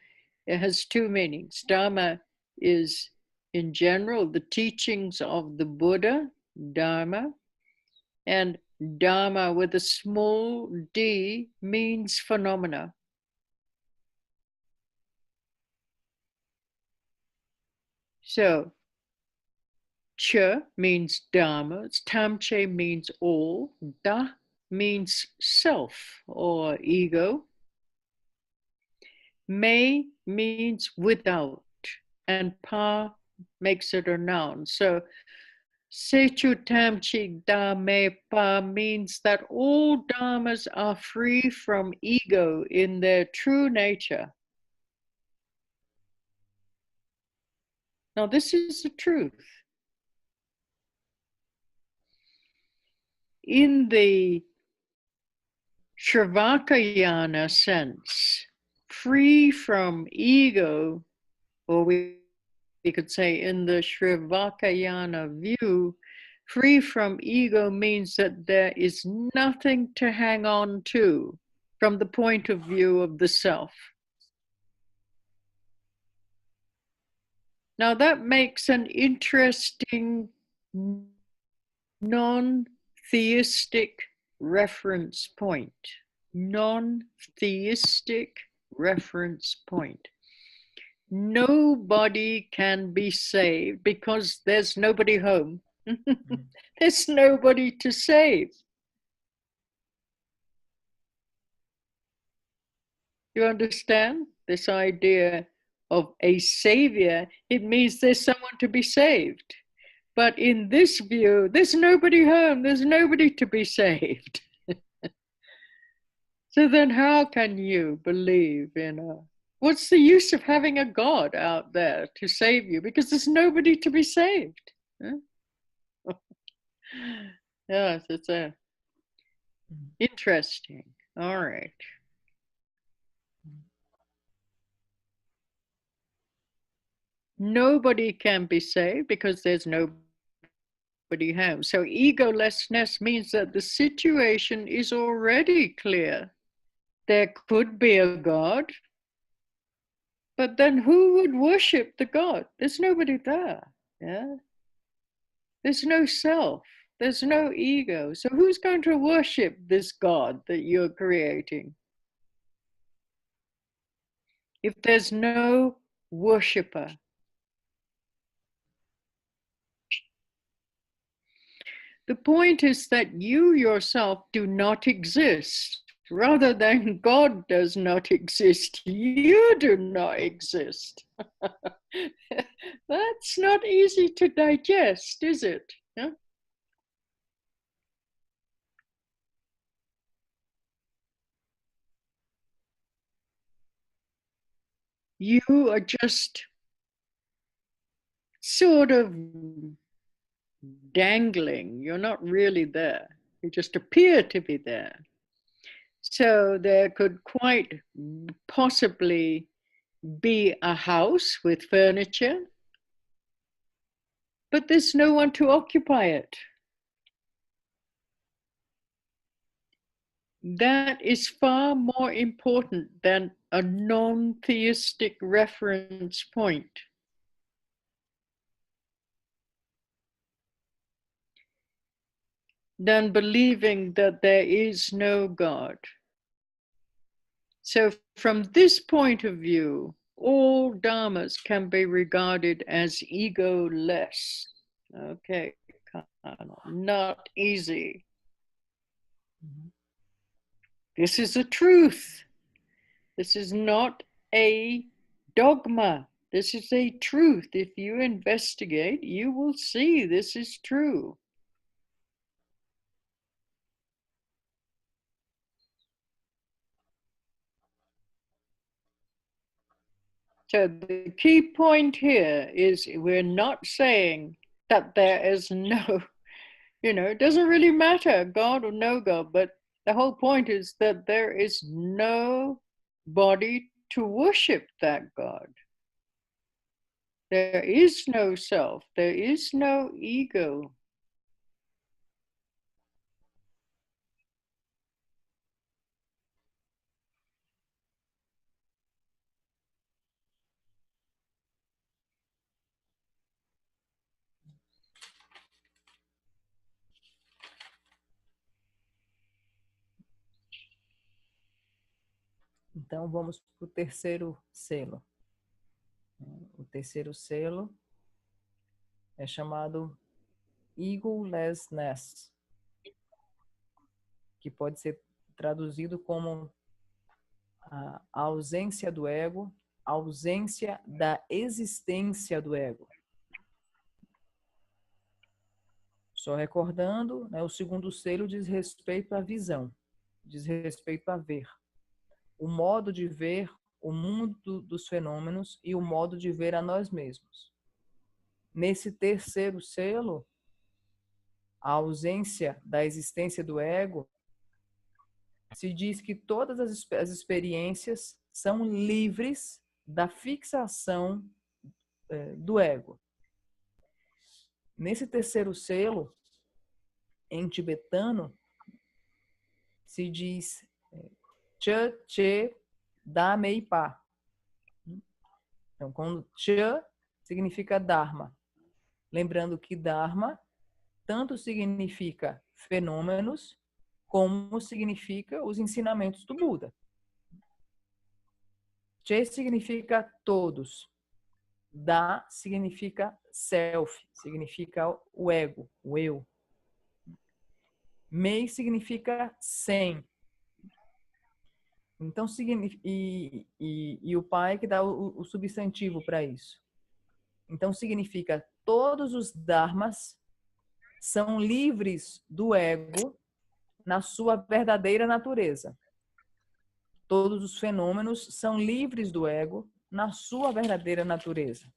it has two meanings. Dharma is, in general, the teachings of the Buddha, dharma. And dharma with a small d means phenomena. So, Chö means dharmas, Tamche means all, Da means self or ego, Me means without, and Pa makes it a noun. So, Sechu Tamche Da Me Pa means that all dharmas are free from ego in their true nature. Now, this is the truth. In the Shravakayana sense, free from ego, or we could say in the Shravakayana view, free from ego means that there is nothing to hang on to from the point of view of the self. Now that makes an interesting non-theistic reference point. Non-theistic reference point. Nobody can be saved because there's nobody home. There's nobody to save. You understand this idea of a savior? It means there's someone to be saved. But in this view, there's nobody home, there's nobody to be saved. So then how can you believe in what's the use of having a God out there to save you? Because there's nobody to be saved. Huh? Yes, it's interesting. All right. Nobody can be saved because there's nobody home. So egolessness means that the situation is already clear. There could be a God, but then who would worship the God? There's nobody there. Yeah. There's no self. There's no ego. So who's going to worship this God that you're creating? If there's no worshiper. The point is that you yourself do not exist. Rather than God does not exist, you do not exist. That's not easy to digest, is it? Yeah? You are just sort of dangling. You're not really there. You just appear to be there. So there could quite possibly be a house with furniture, but there's no one to occupy it. That is far more important than a non-theistic reference point. Than believing that there is no God. So from this point of view, all dharmas can be regarded as ego-less. Okay, not easy. This is a truth. This is not a dogma. This is a truth. If you investigate, you will see this is true. So the key point here is we're not saying that there is no, it doesn't really matter, God or no God, but the whole point is that there is no body to worship that God. There is no self, there is no ego. Então, vamos para o terceiro selo. O terceiro selo é chamado egolessness, que pode ser traduzido como a ausência do ego, a ausência da existência do ego. Só recordando, né, o segundo selo diz respeito à visão, diz respeito a ver. O modo de ver o mundo dos fenômenos e o modo de ver a nós mesmos. Nesse terceiro selo, a ausência da existência do ego, se diz que todas as experiências são livres da fixação do ego. Nesse terceiro selo, em tibetano, se diz Che, Che, Da, Mei, Pa. Então, quando Che significa Dharma. Lembrando que Dharma tanto significa fenômenos, como significa os ensinamentos do Buda. Che significa todos. Da significa self, significa o ego, o eu. Mei significa sem. Então, e o pai que dá o substantivo para isso. Então, significa todos os dharmas são livres do ego na sua verdadeira natureza. Todos os fenômenos são livres do ego na sua verdadeira natureza.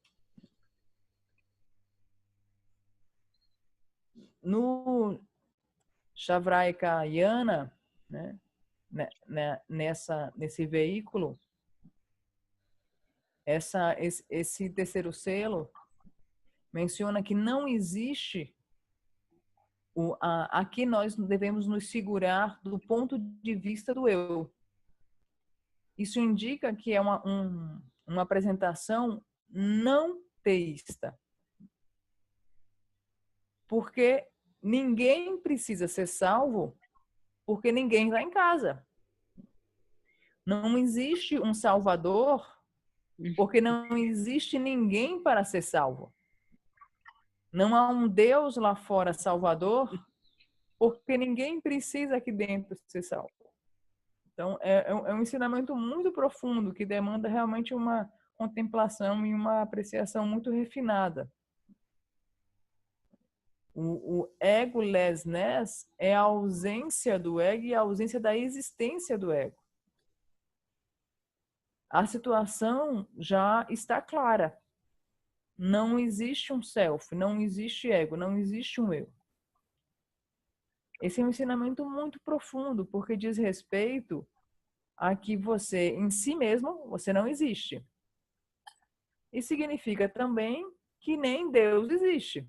No Shavrayakayana, né, nesse veículo, esse terceiro selo menciona que não existe aqui nós devemos nos segurar do ponto de vista do eu. Isso indica que é uma apresentação não teísta. Porque ninguém precisa ser salvo porque ninguém está em casa. Não existe um salvador porque não existe ninguém para ser salvo. Não há um Deus lá fora salvador porque ninguém precisa aqui dentro ser salvo. Então, é um ensinamento muito profundo que demanda realmente uma contemplação e uma apreciação muito refinada. O egolessness é a ausência do ego e a ausência da existência do ego. A situação já está clara. não existe um self, não existe ego, não existe um eu. Esse é um ensinamento muito profundo, porque diz respeito a que você, em si mesmo, você não existe. E significa também que nem Deus existe.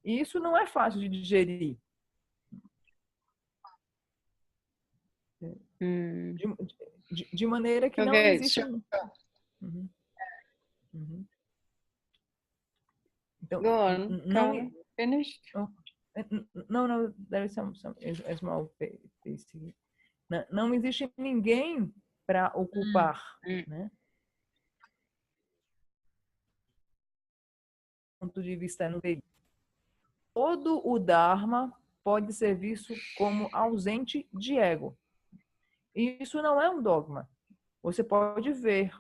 E isso não é fácil de digerir. De maneira que não Okay, existe... so Uhum. Uhum. Então, go on, não... Carla. Finished? Não, there is some small piece here. Não existe ninguém para ocupar, né? Do ponto de vista dele. Todo o Dharma pode ser visto como ausente de ego. E isso não é um dogma. Você pode ver.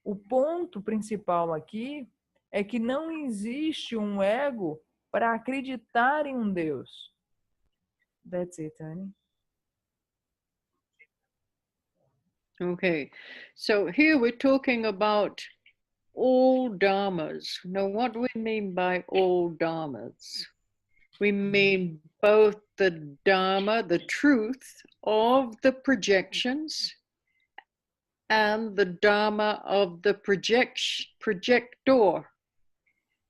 O ponto principal aqui é que não existe um ego para acreditar em um Deus. That's it, honey. Okay, so here we're talking about all dharmas. Now, what do we mean by all dharmas? We mean both the dharma, the truth of the projections, and the dharma of the projector.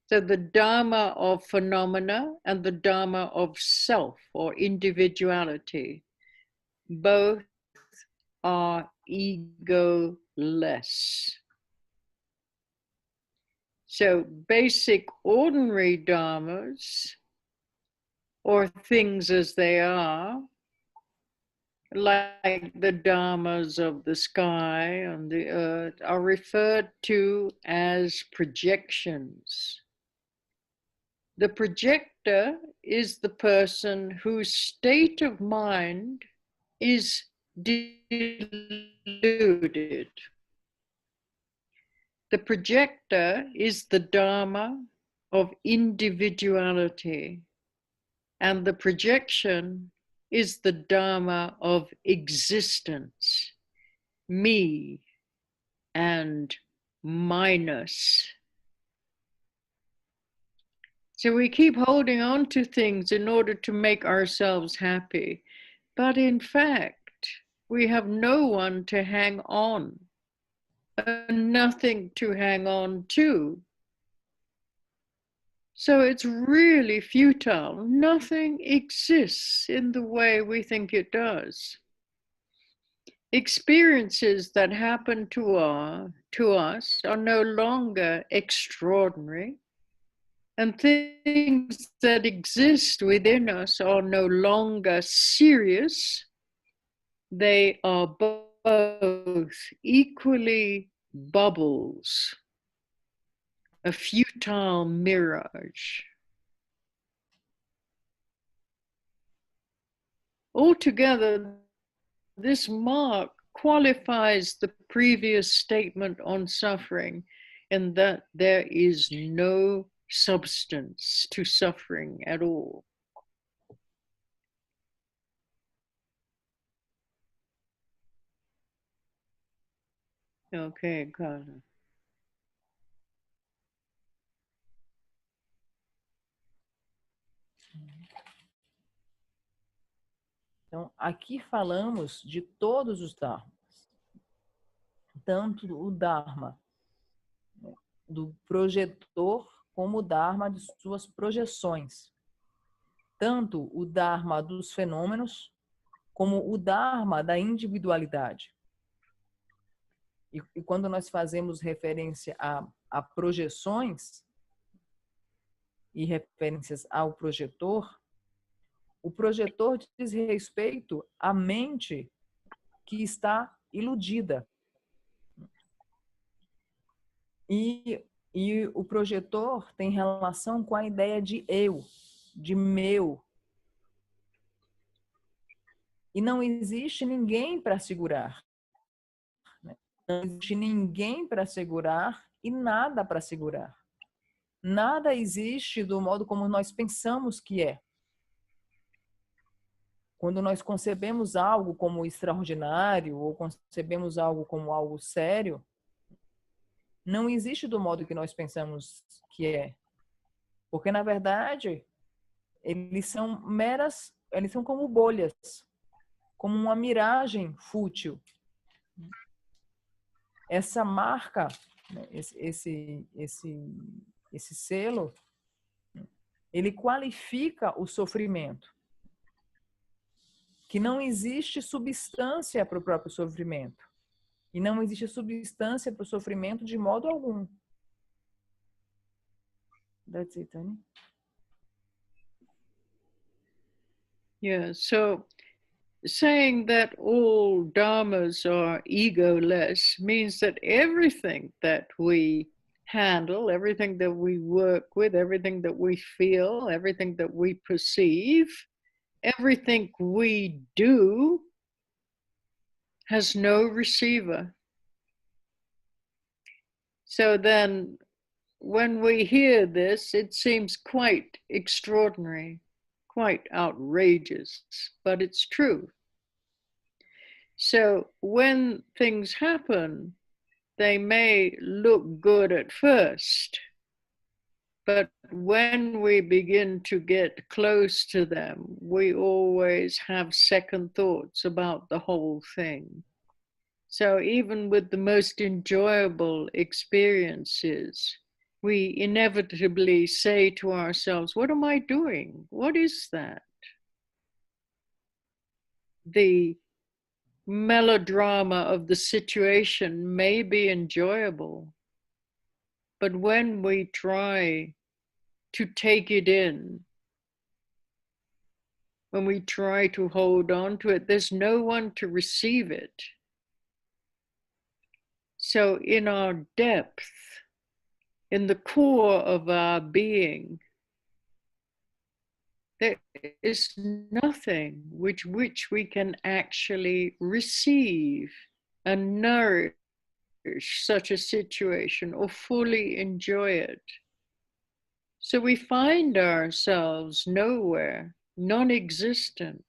So the dharma of phenomena and the dharma of self or individuality. Both are egoless. So basic ordinary dharmas, or things as they are, like the dharmas of the sky and the earth, are referred to as projections. The projector is the person whose state of mind is deluded. The projector is the Dharma of individuality, and the projection is the Dharma of existence, me and minus. So we keep holding on to things in order to make ourselves happy, but in fact, we have no one to hang on. Nothing to hang on to. So it's really futile. Nothing exists in the way we think it does. Experiences that happen to us are no longer extraordinary, and things that exist within us are no longer serious. They are both equally bubbles, a futile mirage. Altogether, this mark qualifies the previous statement on suffering in that there is no substance to suffering at all. Okay, Carla. Então, aqui falamos de todos os dharmas. Tanto o dharma do projetor como o dharma de suas projeções. Tanto o dharma dos fenômenos como o dharma da individualidade. E quando nós fazemos referência a projeções e referências ao projetor, o projetor diz respeito à mente que está iludida. E o projetor tem relação com a ideia de eu, de meu. E não existe ninguém para segurar. Não existe ninguém para segurar e nada para segurar. Nada existe do modo como nós pensamos que é. Quando nós concebemos algo como extraordinário ou concebemos algo como algo sério, não existe do modo que nós pensamos que é. Porque, na verdade, eles são como bolhas, como uma miragem fútil. Essa marca, né, esse selo, ele qualifica o sofrimento. Que não existe substância para o próprio sofrimento. E não existe substância para o sofrimento de modo algum. That's it, Annie. Yeah, so saying that all dharmas are egoless means that everything that we handle, everything that we work with, everything that we feel, everything that we perceive, everything we do has no receiver. So then when we hear this, it seems quite extraordinary, quite outrageous, but it's true. So when things happen, they may look good at first, but when we begin to get close to them, we always have second thoughts about the whole thing. So even with the most enjoyable experiences, we inevitably say to ourselves, what am I doing? What is that? The melodrama of the situation may be enjoyable, but when we try to take it in, when we try to hold on to it, there's no one to receive it. So in our depth, in the core of our being, there is nothing which we can actually receive and nourish such a situation or fully enjoy it. So we find ourselves nowhere, non-existent,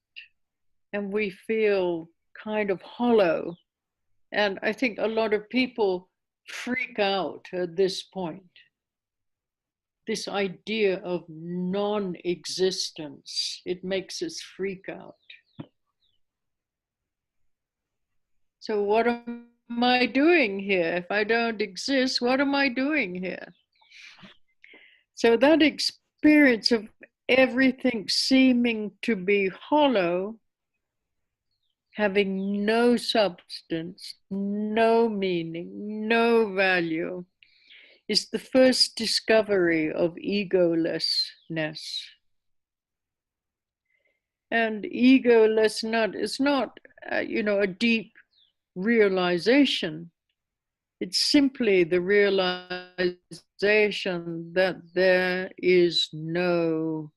and we feel kind of hollow. And I think a lot of people freak out at this point. This idea of non-existence, it makes us freak out. So what am I doing here? If I don't exist, what am I doing here? So that experience of everything seeming to be hollow, having no substance, no meaning, no value, is the first discovery of egolessness. And egolessness is not, a deep realization. It's simply the realization that there is no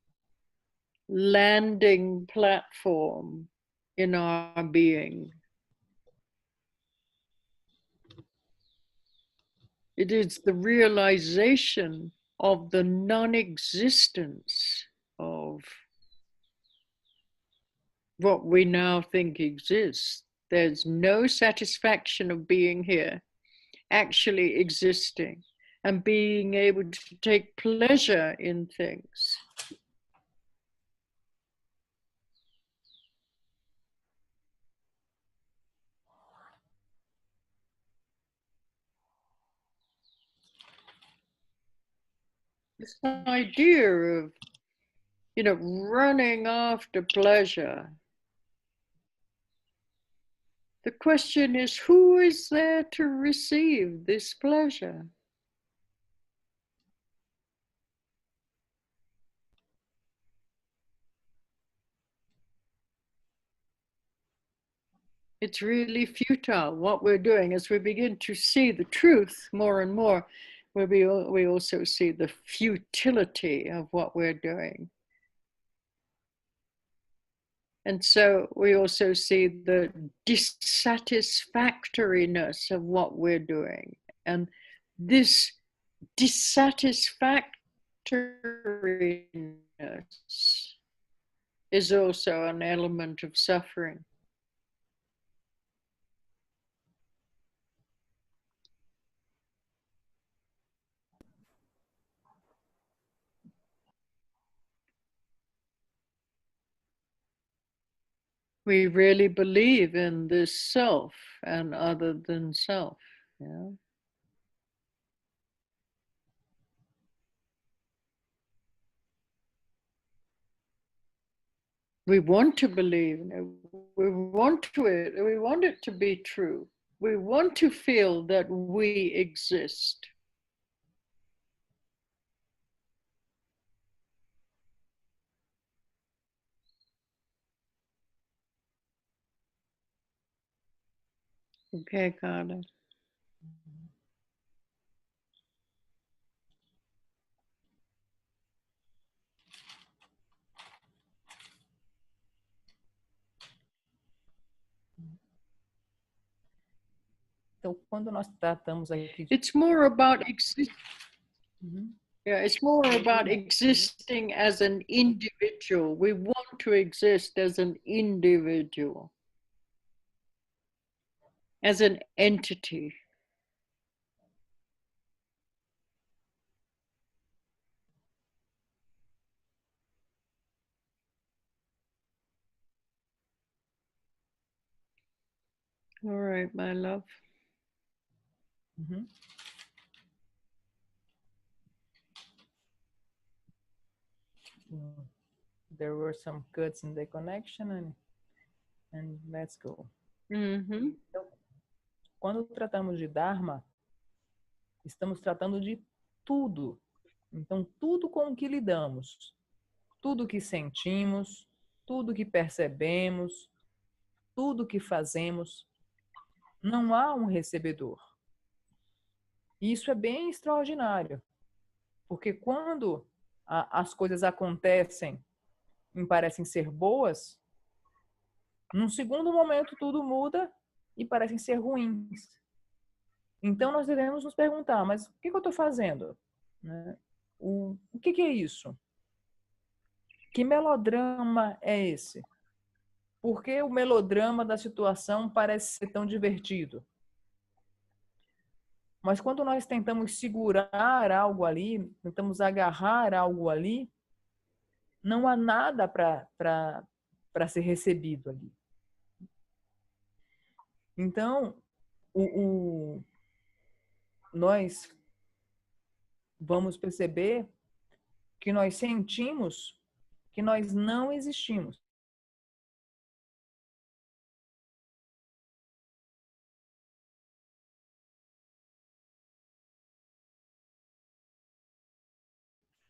landing platform in our being. It is the realization of the non-existence of what we now think exists. There's no satisfaction of being here, actually existing, and being able to take pleasure in things. This idea of, running after pleasure. The question is, who is there to receive this pleasure? It's really futile what we're doing. As we begin to see the truth more and more, we also see the futility of what we're doing. And so we also see the dissatisfactoriness of what we're doing. And this dissatisfactoriness is also an element of suffering. we really believe in this self and other than self. Yeah. We want to believe, we want it to be true. We want to feel that we exist. Okay, Carla. Então, quando nós tratamos aqui de... It's more about yeah, it's more about existing as an individual. We want to exist as an individual, as an entity. All right, my love. There were some cuts in the connection and let's go. Então, quando tratamos de Dharma, estamos tratando de tudo. Então, tudo com o que lidamos, tudo que sentimos, tudo que percebemos, tudo que fazemos, não há um recebedor. E isso é bem extraordinário, porque quando as coisas acontecem e parecem ser boas, num segundo momento tudo muda e parecem ser ruins. Então nós devemos nos perguntar, mas o que eu estou fazendo? Né? O que é isso? Que melodrama é esse? Por que o melodrama da situação parece ser tão divertido? Mas quando nós tentamos segurar algo ali, tentamos agarrar algo ali, não há nada para ser recebido ali. Então, nós vamos perceber que nós sentimos que nós não existimos.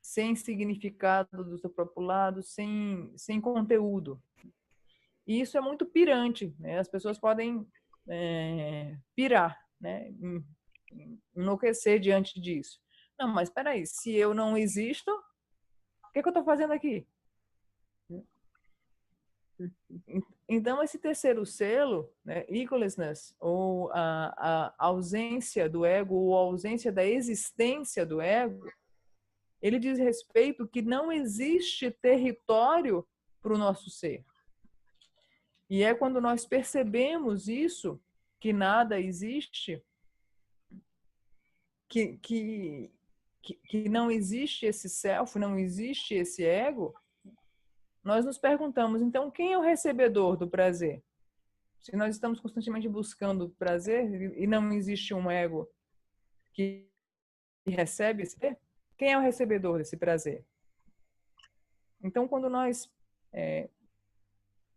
Sem significado do seu próprio lado, sem conteúdo. E isso é muito pirante, né? As pessoas podem pirar, né? Enlouquecer diante disso. Não, mas espera aí, se eu não existo, o que eu estou fazendo aqui? Então, esse terceiro selo, né, egolessness, ou a ausência do ego, ou a ausência da existência do ego, ele diz respeito que não existe território para o nosso ser. E é quando nós percebemos isso, que nada existe, que não existe esse self, não existe esse ego, nós nos perguntamos, então, quem é o recebedor do prazer? Se nós estamos constantemente buscando prazer e não existe um ego que recebe esse prazer, quem é o recebedor desse prazer? Então, quando nós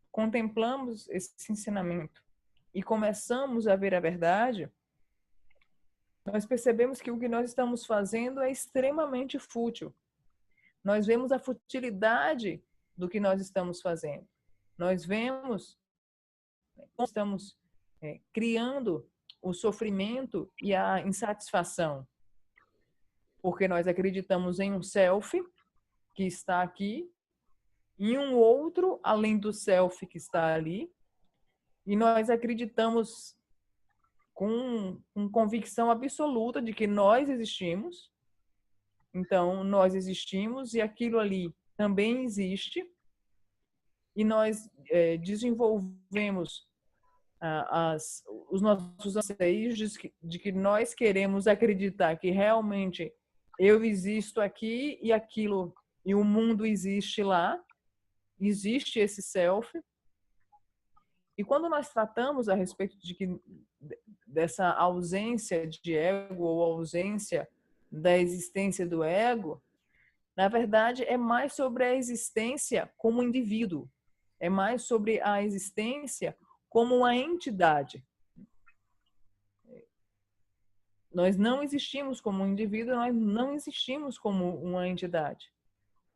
contemplamos esse ensinamento e começamos a ver a verdade, nós percebemos que o que nós estamos fazendo é extremamente fútil. Nós vemos a futilidade do que nós estamos fazendo. Nós vemos como estamos criando o sofrimento e a insatisfação. Porque nós acreditamos em um self que está aqui, em um outro além do self que está ali, e nós acreditamos com convicção absoluta de que nós existimos. Então, nós existimos e aquilo ali também existe, e nós desenvolvemos os nossos anseios de que nós queremos acreditar que realmente eu existo aqui e aquilo, e o mundo existe lá, existe esse self, E quando nós tratamos a respeito dessa ausência de ego ou ausência da existência do ego, na verdade é mais sobre a existência como indivíduo, é mais sobre a existência como uma entidade. Nós não existimos como um indivíduo, nós não existimos como uma entidade.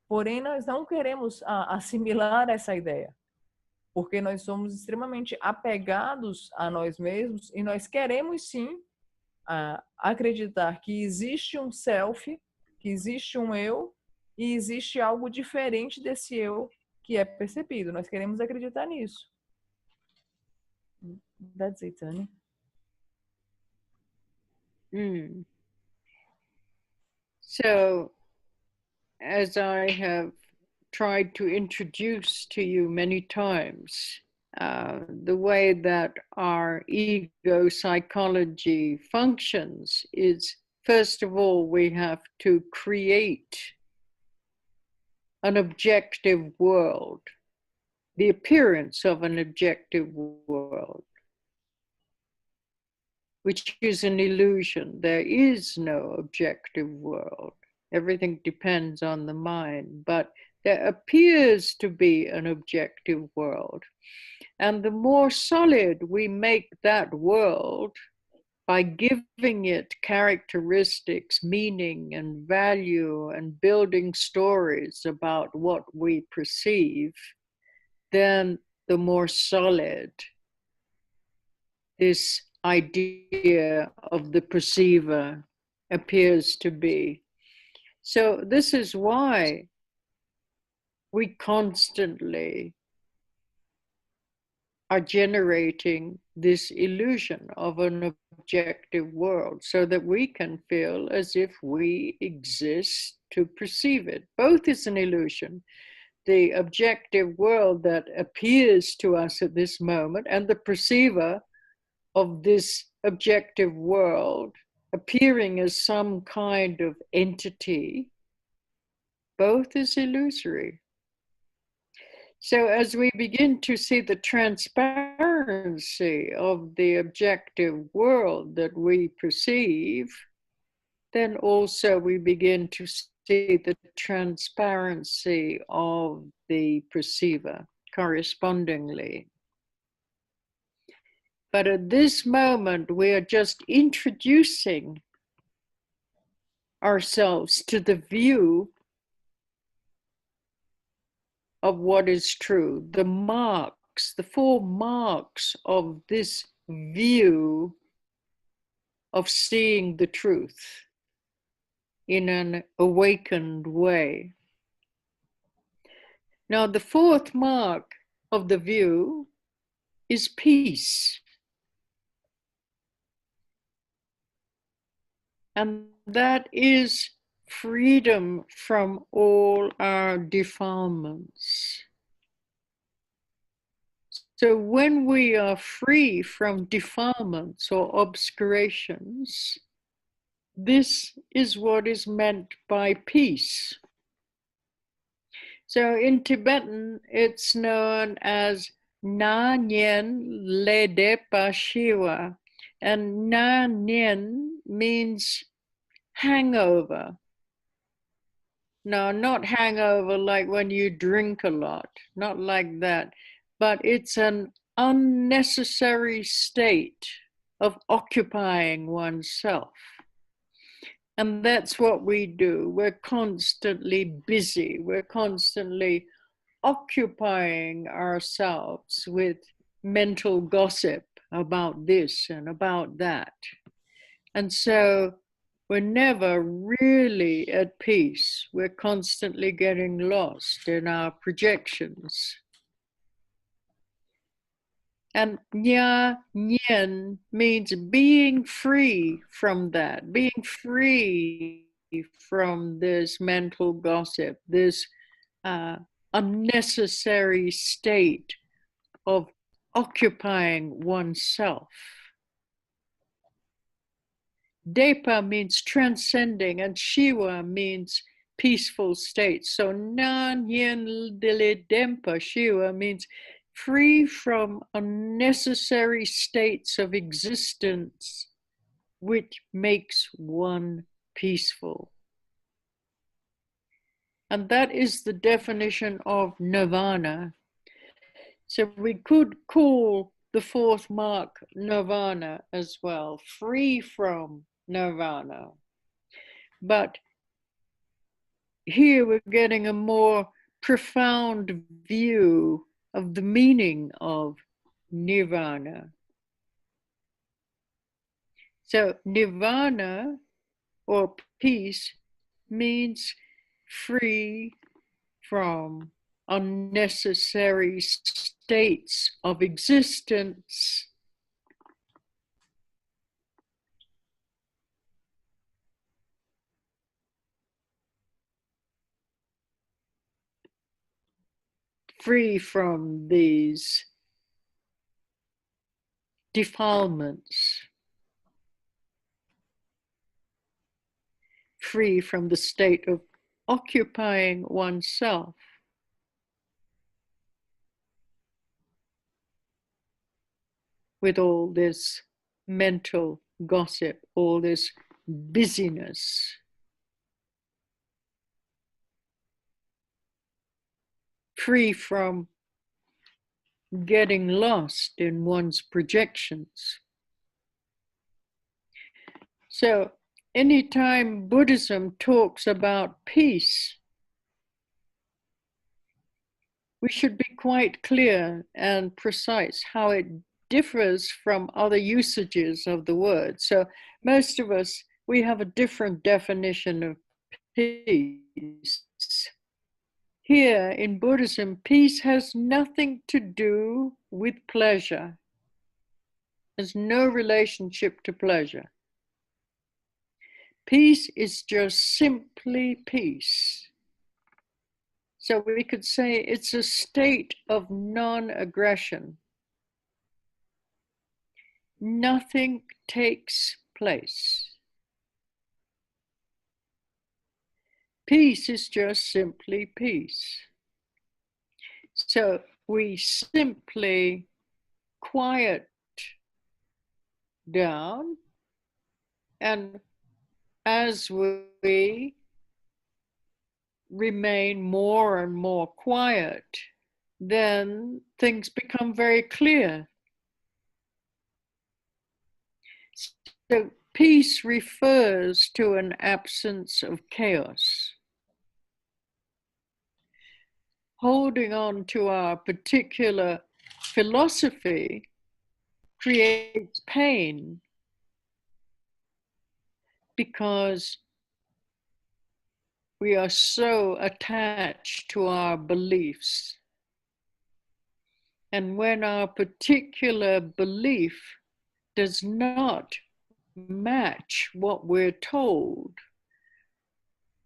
Porém, nós não queremos assimilar essa ideia, porque nós somos extremamente apegados a nós mesmos e nós queremos sim acreditar que existe um self, que existe um eu e existe algo diferente desse eu que é percebido. Nós queremos acreditar nisso. That's it, Tani. So, as I have tried to introduce to you many times, the way that our ego psychology functions is, first of all, we have to create an objective world, the appearance of an objective world, which is an illusion. There is no objective world. Everything depends on the mind, but there appears to be an objective world. And the more solid we make that world by giving it characteristics, meaning, and value, and building stories about what we perceive, then the more solid this idea of the perceiver appears to be. So this is why we constantly are generating this illusion of an objective world so that we can feel as if we exist to perceive it. Both is an illusion. The objective world that appears to us at this moment and the perceiver of this objective world appearing as some kind of entity, both is illusory. So as we begin to see the transparency of the objective world that we perceive, then also we begin to see the transparency of the perceiver correspondingly. But at this moment, we are just introducing ourselves to the view of what is true, the marks, the 4 marks of this view of seeing the truth in an awakened way. Now, the 4th mark of the view is peace. And that is freedom from all our defilements. So when we are free from defilements or obscurations, this is what is meant by peace. So in Tibetan, it's known as Na Nyen Ledepa Shiva. And Na Nyen means hangover. No, not hangover like when you drink a lot, not like that, but it's an unnecessary state of occupying oneself. And that's what we do. We're constantly busy. We're constantly occupying ourselves with mental gossip about this and about that. And so we're never really at peace. We're constantly getting lost in our projections. And Nya Nyen means being free from that, being free from this mental gossip, this unnecessary state of occupying oneself. Depa means transcending, and Shiva means peaceful state. So Na Nyen Dile Dempa Shiva means free from unnecessary states of existence which makes one peaceful. And that is the definition of nirvana. So we could call the fourth mark nirvana as well, free from nirvana. But here we're getting a more profound view of the meaning of nirvana. So nirvana, or peace, means free from unnecessary states of existence free from these defilements, free from the state of occupying oneself with all this mental gossip, all this busyness. Free from getting lost in one's projections. So anytime Buddhism talks about peace, we should be quite clear and precise how it differs from other usages of the word. So most of us, we have a different definition of peace. Here in Buddhism, peace has nothing to do with pleasure. There's no relationship to pleasure. Peace is just simply peace. So we could say it's a state of non-aggression. Nothing takes place. Peace is just simply peace. So we simply quiet down, and as we remain more and more quiet, then things become very clear. So peace refers to an absence of chaos. Holding on to our particular philosophy creates pain because we are so attached to our beliefs. And when our particular belief does not match what we're told,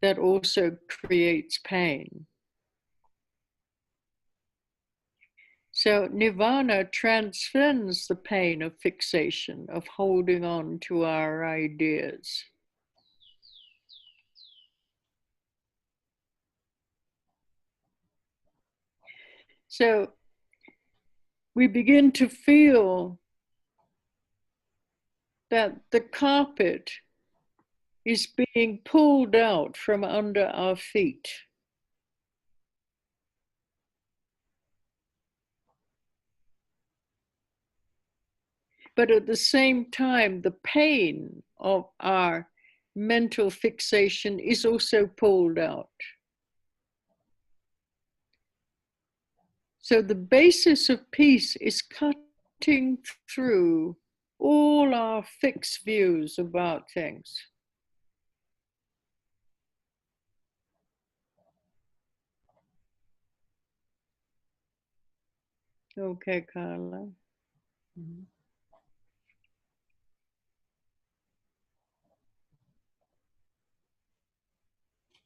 that also creates pain. So nirvana transcends the pain of fixation, of holding on to our ideas. So we begin to feel that the carpet is being pulled out from under our feet. But at the same time, the pain of our mental fixation is also pulled out. So the basis of peace is cutting through all our fixed views about things. Okay, Carla. Mm-hmm.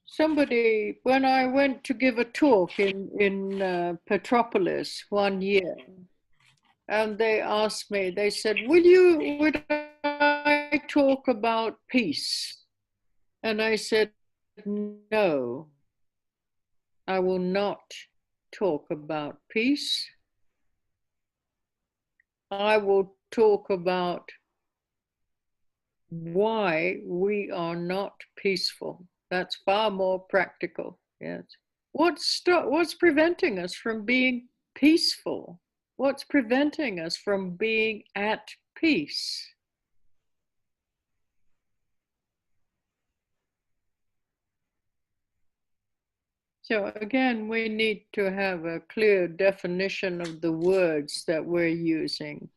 Somebody, when I went to give a talk in Petropolis one year, and they asked me, they said, would I talk about peace? And I said, no, I will not talk about peace. I will talk about why we are not peaceful. That's far more practical. Yes. What's preventing us from being peaceful? What's preventing us from being at peace? So again, we need to have a clear definition of the words that we're using.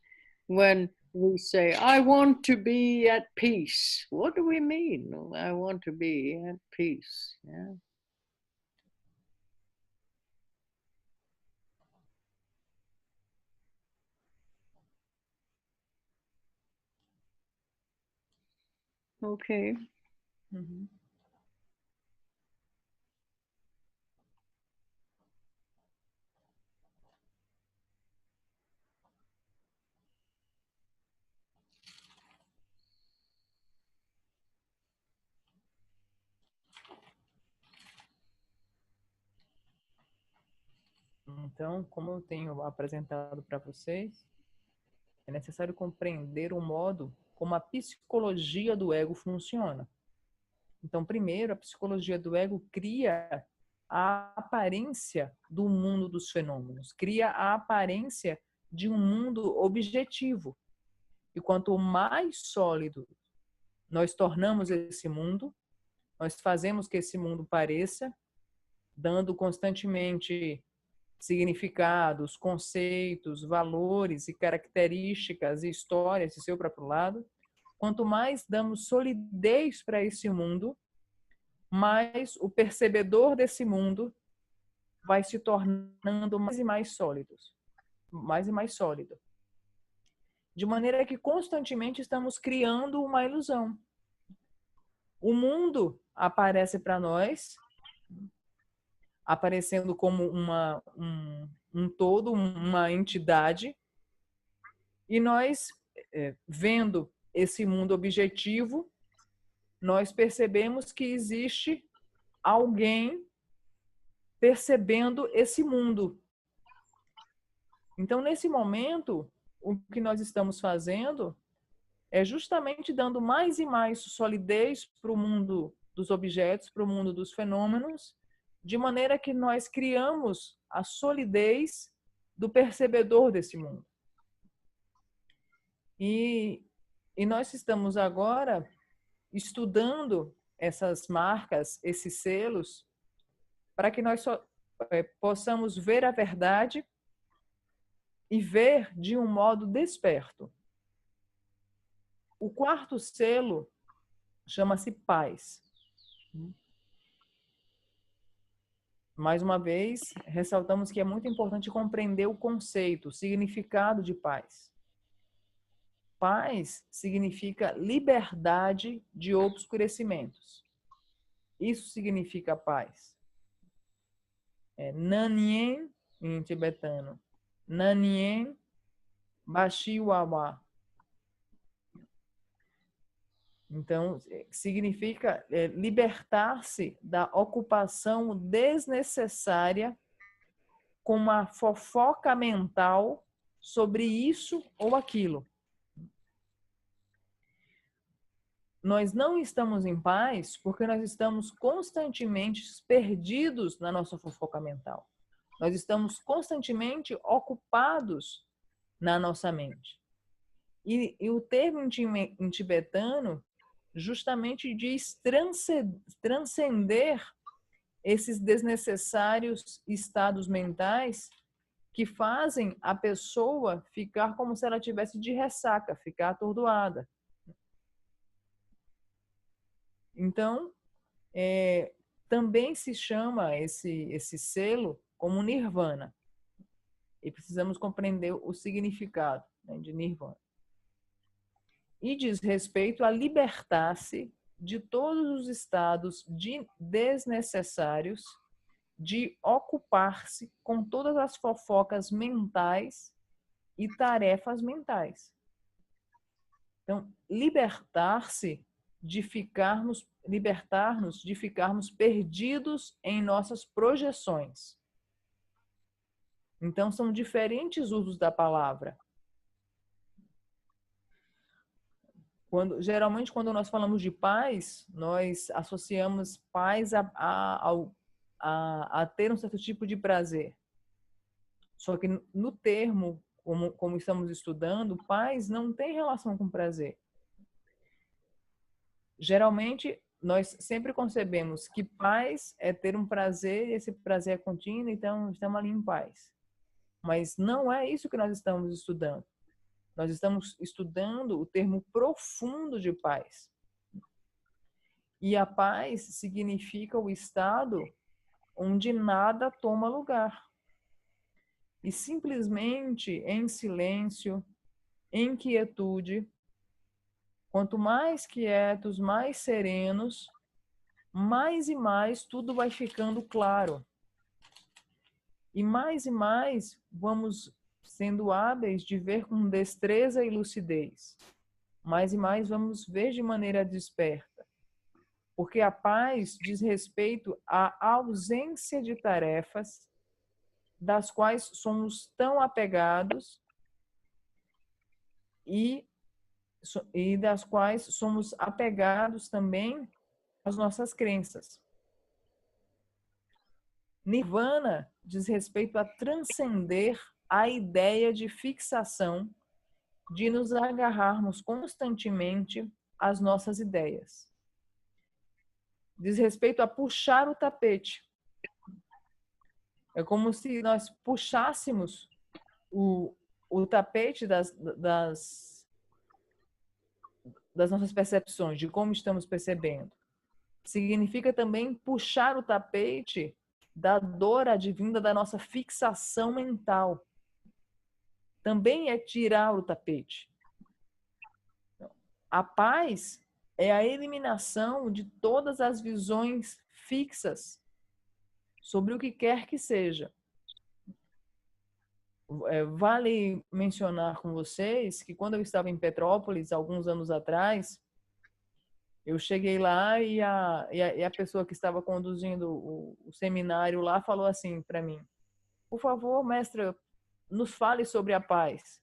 When we say, I want to be at peace, what do we mean? I want to be at peace. Yeah. Okay. Uhum. Então, como eu tenho apresentado para vocês, é necessário compreender o modo como a psicologia do ego funciona. Então, primeiro, a psicologia do ego cria a aparência do mundo dos fenômenos, cria a aparência de um mundo objetivo. E quanto mais sólido nós tornamos esse mundo, nós fazemos que esse mundo pareça, dando constantemente significados, conceitos, valores e características e histórias de seu próprio lado. Quanto mais damos solidez para esse mundo, mais o percebedor desse mundo vai se tornando mais e mais sólido. Mais e mais sólido. De maneira que constantemente estamos criando uma ilusão. O mundo aparece para nós, aparecendo como um todo, uma entidade, e nós, vendo esse mundo objetivo, nós percebemos que existe alguém percebendo esse mundo. Então, nesse momento, o que nós estamos fazendo é justamente dando mais e mais solidez para o mundo dos objetos, para o mundo dos fenômenos, de maneira que nós criamos a solidez do percebedor desse mundo. E nós estamos agora estudando essas marcas, esses selos, para que nós possamos ver a verdade e ver de um modo desperto. O quarto selo chama-se paz. Mais uma vez, ressaltamos que é muito importante compreender o conceito, o significado de paz. Paz significa liberdade de obscurecimentos. Isso significa paz. Nanien, em tibetano. Nanien Bashiwawa. Então, significa libertar-se da ocupação desnecessária com uma fofoca mental sobre isso ou aquilo. Nós não estamos em paz porque nós estamos constantemente perdidos na nossa fofoca mental. Nós estamos constantemente ocupados na nossa mente. E o termo em tibetano justamente diz transcender esses desnecessários estados mentais que fazem a pessoa ficar como se ela tivesse de ressaca, ficar atordoada. Então, também se chama esse selo como nirvana. E precisamos compreender o significado, né, de nirvana. E diz respeito a libertar-se de todos os estados desnecessários, de ocupar-se com todas as fofocas mentais e tarefas mentais. Então, libertar-nos de ficarmos perdidos em nossas projeções. Então, são diferentes usos da palavra. Geralmente, quando nós falamos de paz, nós associamos paz a ter um certo tipo de prazer. Só que no termo, como estamos estudando, paz não tem relação com prazer. Geralmente, nós sempre concebemos que paz é ter um prazer, e esse prazer é contínuo, então estamos ali em paz. Mas não é isso que nós estamos estudando. Nós estamos estudando o termo profundo de paz. E a paz significa o estado onde nada toma lugar. E simplesmente em silêncio, em quietude, quanto mais quietos, mais serenos, mais e mais tudo vai ficando claro. E mais vamos sendo hábeis de ver com destreza e lucidez. Mais e mais vamos ver de maneira desperta. Porque a paz diz respeito à ausência de tarefas das quais somos tão apegados e das quais somos apegados também às nossas crenças. Nirvana diz respeito a transcender a ideia de fixação, de nos agarrarmos constantemente às nossas ideias. Diz respeito a puxar o tapete. É como se nós puxássemos o tapete das nossas percepções, de como estamos percebendo. Significa também puxar o tapete da dor advinda da nossa fixação mental. Também é tirar o tapete. A paz é a eliminação de todas as visões fixas sobre o que quer que seja. Vale mencionar com vocês que quando eu estava em Petrópolis, alguns anos atrás, eu cheguei lá e a pessoa que estava conduzindo o seminário lá falou assim para mim: por favor, mestre, nos fale sobre a paz.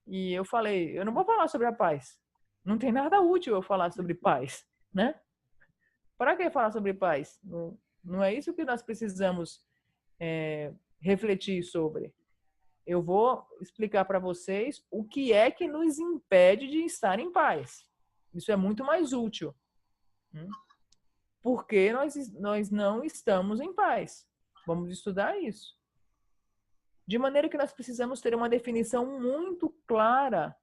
E eu falei: eu não vou falar sobre a paz. Não tem nada útil eu falar sobre paz, né? Para que falar sobre paz? Não é isso que nós precisamos refletir sobre. Eu vou explicar para vocês o que é que nos impede de estar em paz. Isso é muito mais útil. Porque nós não estamos em paz. Vamos estudar isso. De maneira que nós precisamos ter uma definição muito clara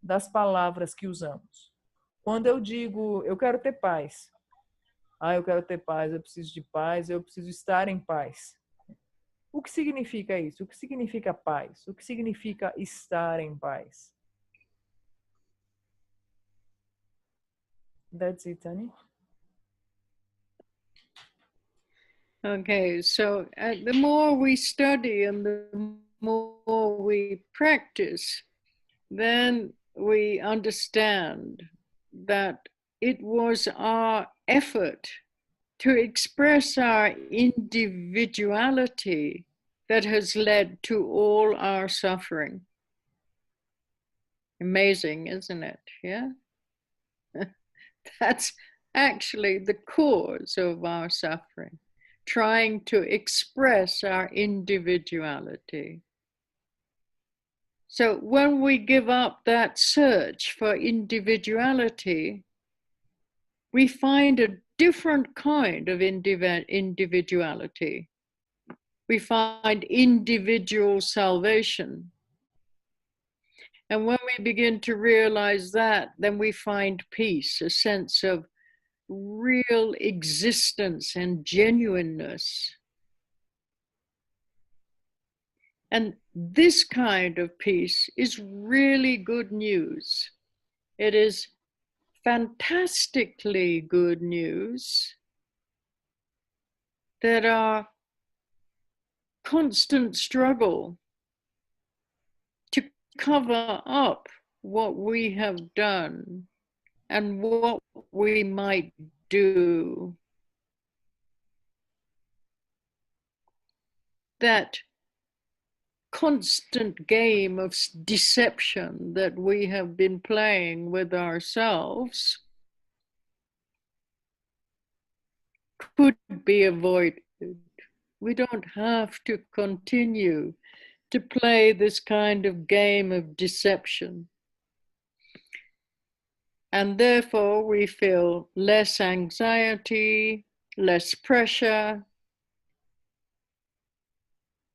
das palavras que usamos. Quando eu digo, eu quero ter paz. Eu quero ter paz, eu preciso de paz, eu preciso estar em paz. O que significa isso? O que significa paz? O que significa estar em paz? That's it, Annie. Okay, so the more we study and the more we practice, then we understand that it was our effort to express our individuality that has led to all our suffering. Amazing, isn't it? Yeah? That's actually the cause of our suffering, trying to express our individuality. So when we give up that search for individuality, we find a different kind of individuality. We find individual salvation. And when we begin to realize that, then we find peace, a sense of real existence and genuineness. And this kind of peace is really good news. It is fantastically good news that our constant struggle to cover up what we have done and what we might do, that constant game of deception that we have been playing with ourselves could be avoided. We don't have to continue to play this kind of game of deception. And therefore we feel less anxiety, less pressure,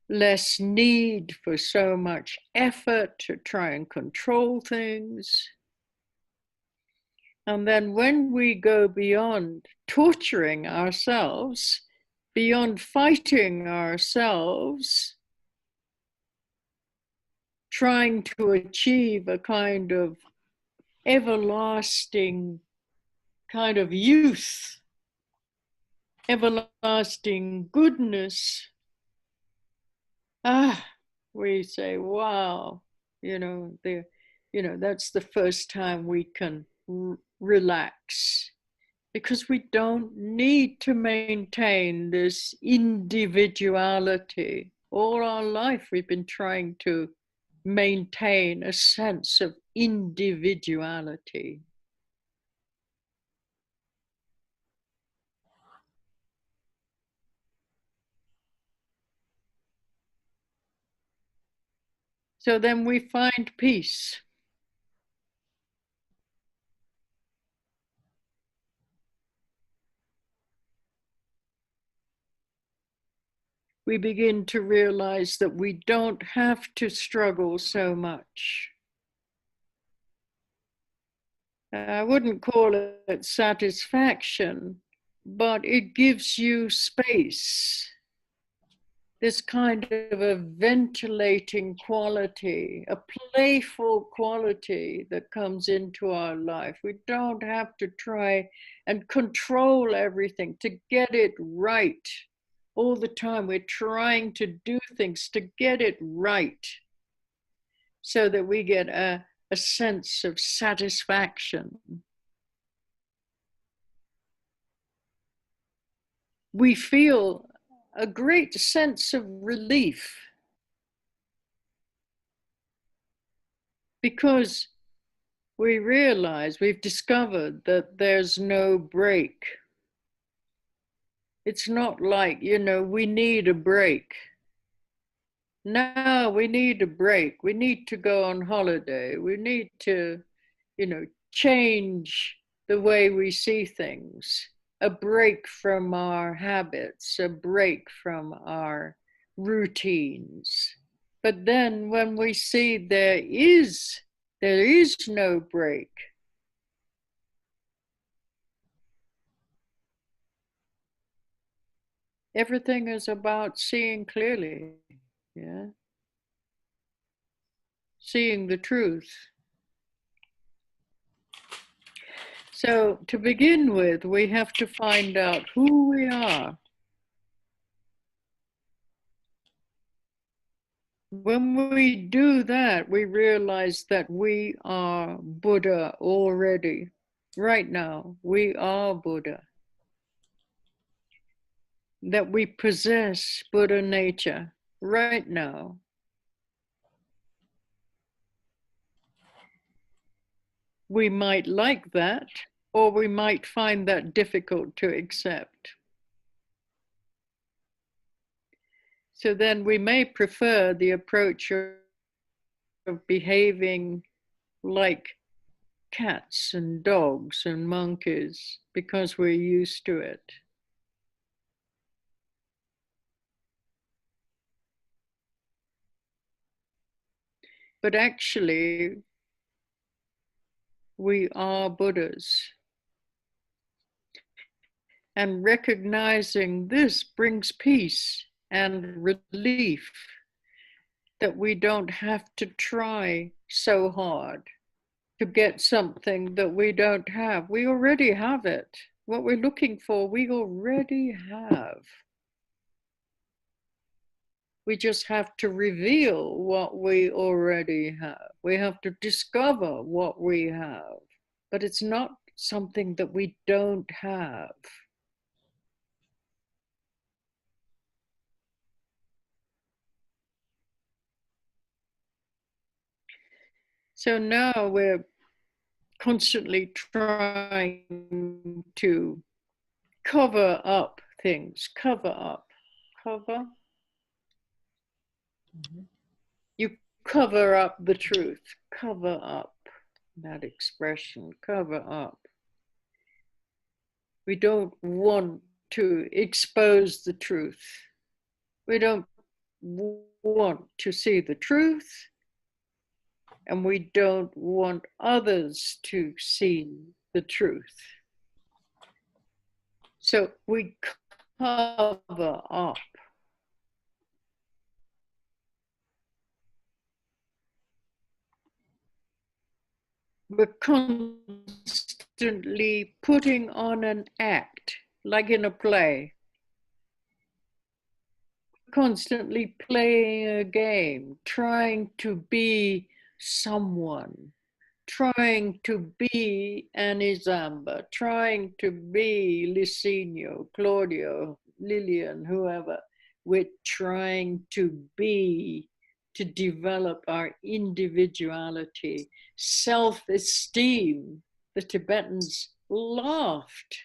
less need for so much effort to try and control things. And then when we go beyond torturing ourselves, beyond fighting ourselves, trying to achieve a kind of everlasting kind of youth, everlasting goodness, we say, wow, that's the first time we can relax, because we don't need to maintain this individuality. All our life we've been trying to maintain a sense of individuality. So then we find peace. We begin to realize that we don't have to struggle so much. I wouldn't call it satisfaction, but it gives you space. This kind of a ventilating quality, a playful quality that comes into our life. We don't have to try and control everything to get it right. All the time we're trying to do things to get it right so that we get a sense of satisfaction. We feel a great sense of relief because we realize, we've discovered that there's no break. It's not like, we need a break. No, we need a break. We need to go on holiday. We need to, change the way we see things. A break from our habits, a break from our routines. But then when we see there is no break, everything is about seeing clearly, seeing the truth. So to begin with, we have to find out who we are. When we do that, we realize that we are Buddha already. Right now, we are Buddha. That we possess Buddha nature right now. We might like that, or we might find that difficult to accept. So then we may prefer the approach of behaving like cats and dogs and monkeys because we're used to it. But actually, we are Buddhas. And recognizing this brings peace and relief, that we don't have to try so hard to get something that we don't have. We already have it. What we're looking for, we already have. We just have to reveal what we already have. We have to discover what we have. But it's not something that we don't have. So now we're constantly trying to cover up things, cover up, cover. You cover up the truth, cover up, that expression, cover up. We don't want to expose the truth. We don't want to see the truth, and we don't want others to see the truth. So we cover up. We're constantly putting on an act, like in a play. Constantly playing a game, trying to be someone, trying to be Annie Zamba, trying to be Licinio, Claudio, Lillian, whoever. We're trying to be, to develop our individuality, self-esteem. The Tibetans laughed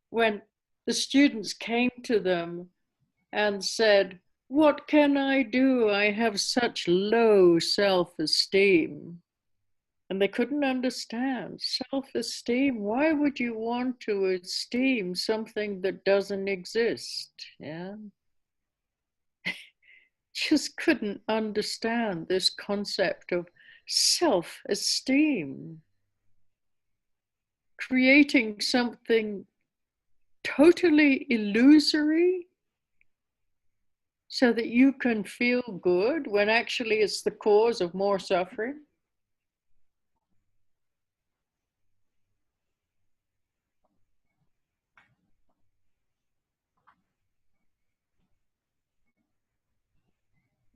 when the students came to them and said, "What can I do? I have such low self-esteem." And they couldn't understand self-esteem. Why would you want to esteem something that doesn't exist? Yeah. Just couldn't understand this concept of self-esteem. Creating something totally illusory so that you can feel good when actually it's the cause of more suffering.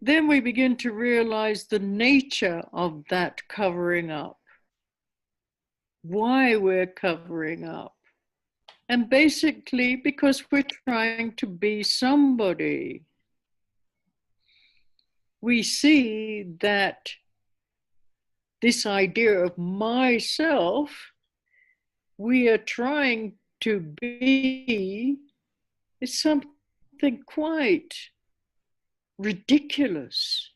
Then we begin to realize the nature of that covering up, why we're covering up. And basically, because we're trying to be somebody. We see that this idea of myself, we are trying to be, is something quite ridiculous.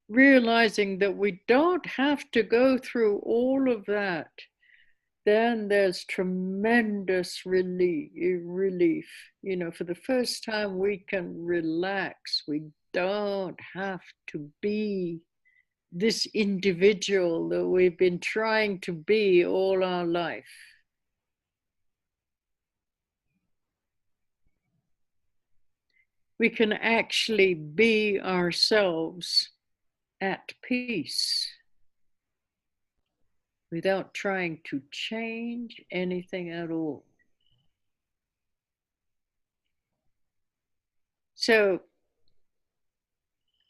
Realizing that we don't have to go through all of that, then there's tremendous relief. You know, for the first time we can relax. We don't have to be this individual that we've been trying to be all our life. We can actually be ourselves at peace without trying to change anything at all. So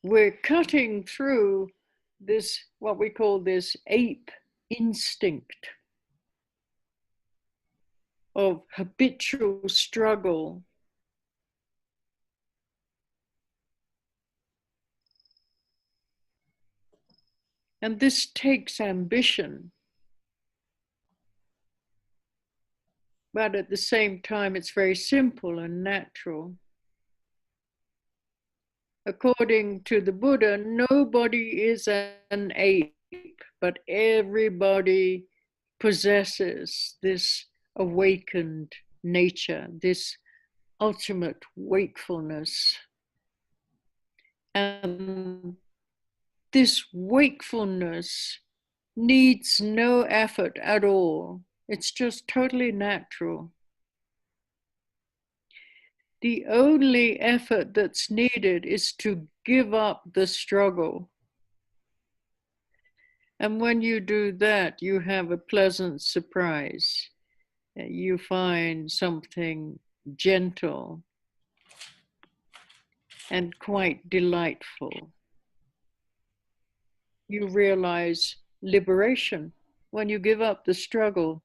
we're cutting through this, what we call this ape instinct of habitual struggle. And this takes ambition. But at the same time, it's very simple and natural. According to the Buddha, nobody is an ape, but everybody possesses this awakened nature, this ultimate wakefulness. And this wakefulness needs no effort at all. It's just totally natural. The only effort that's needed is to give up the struggle. And when you do that, you have a pleasant surprise. You find something gentle and quite delightful. You realize liberation. When you give up the struggle,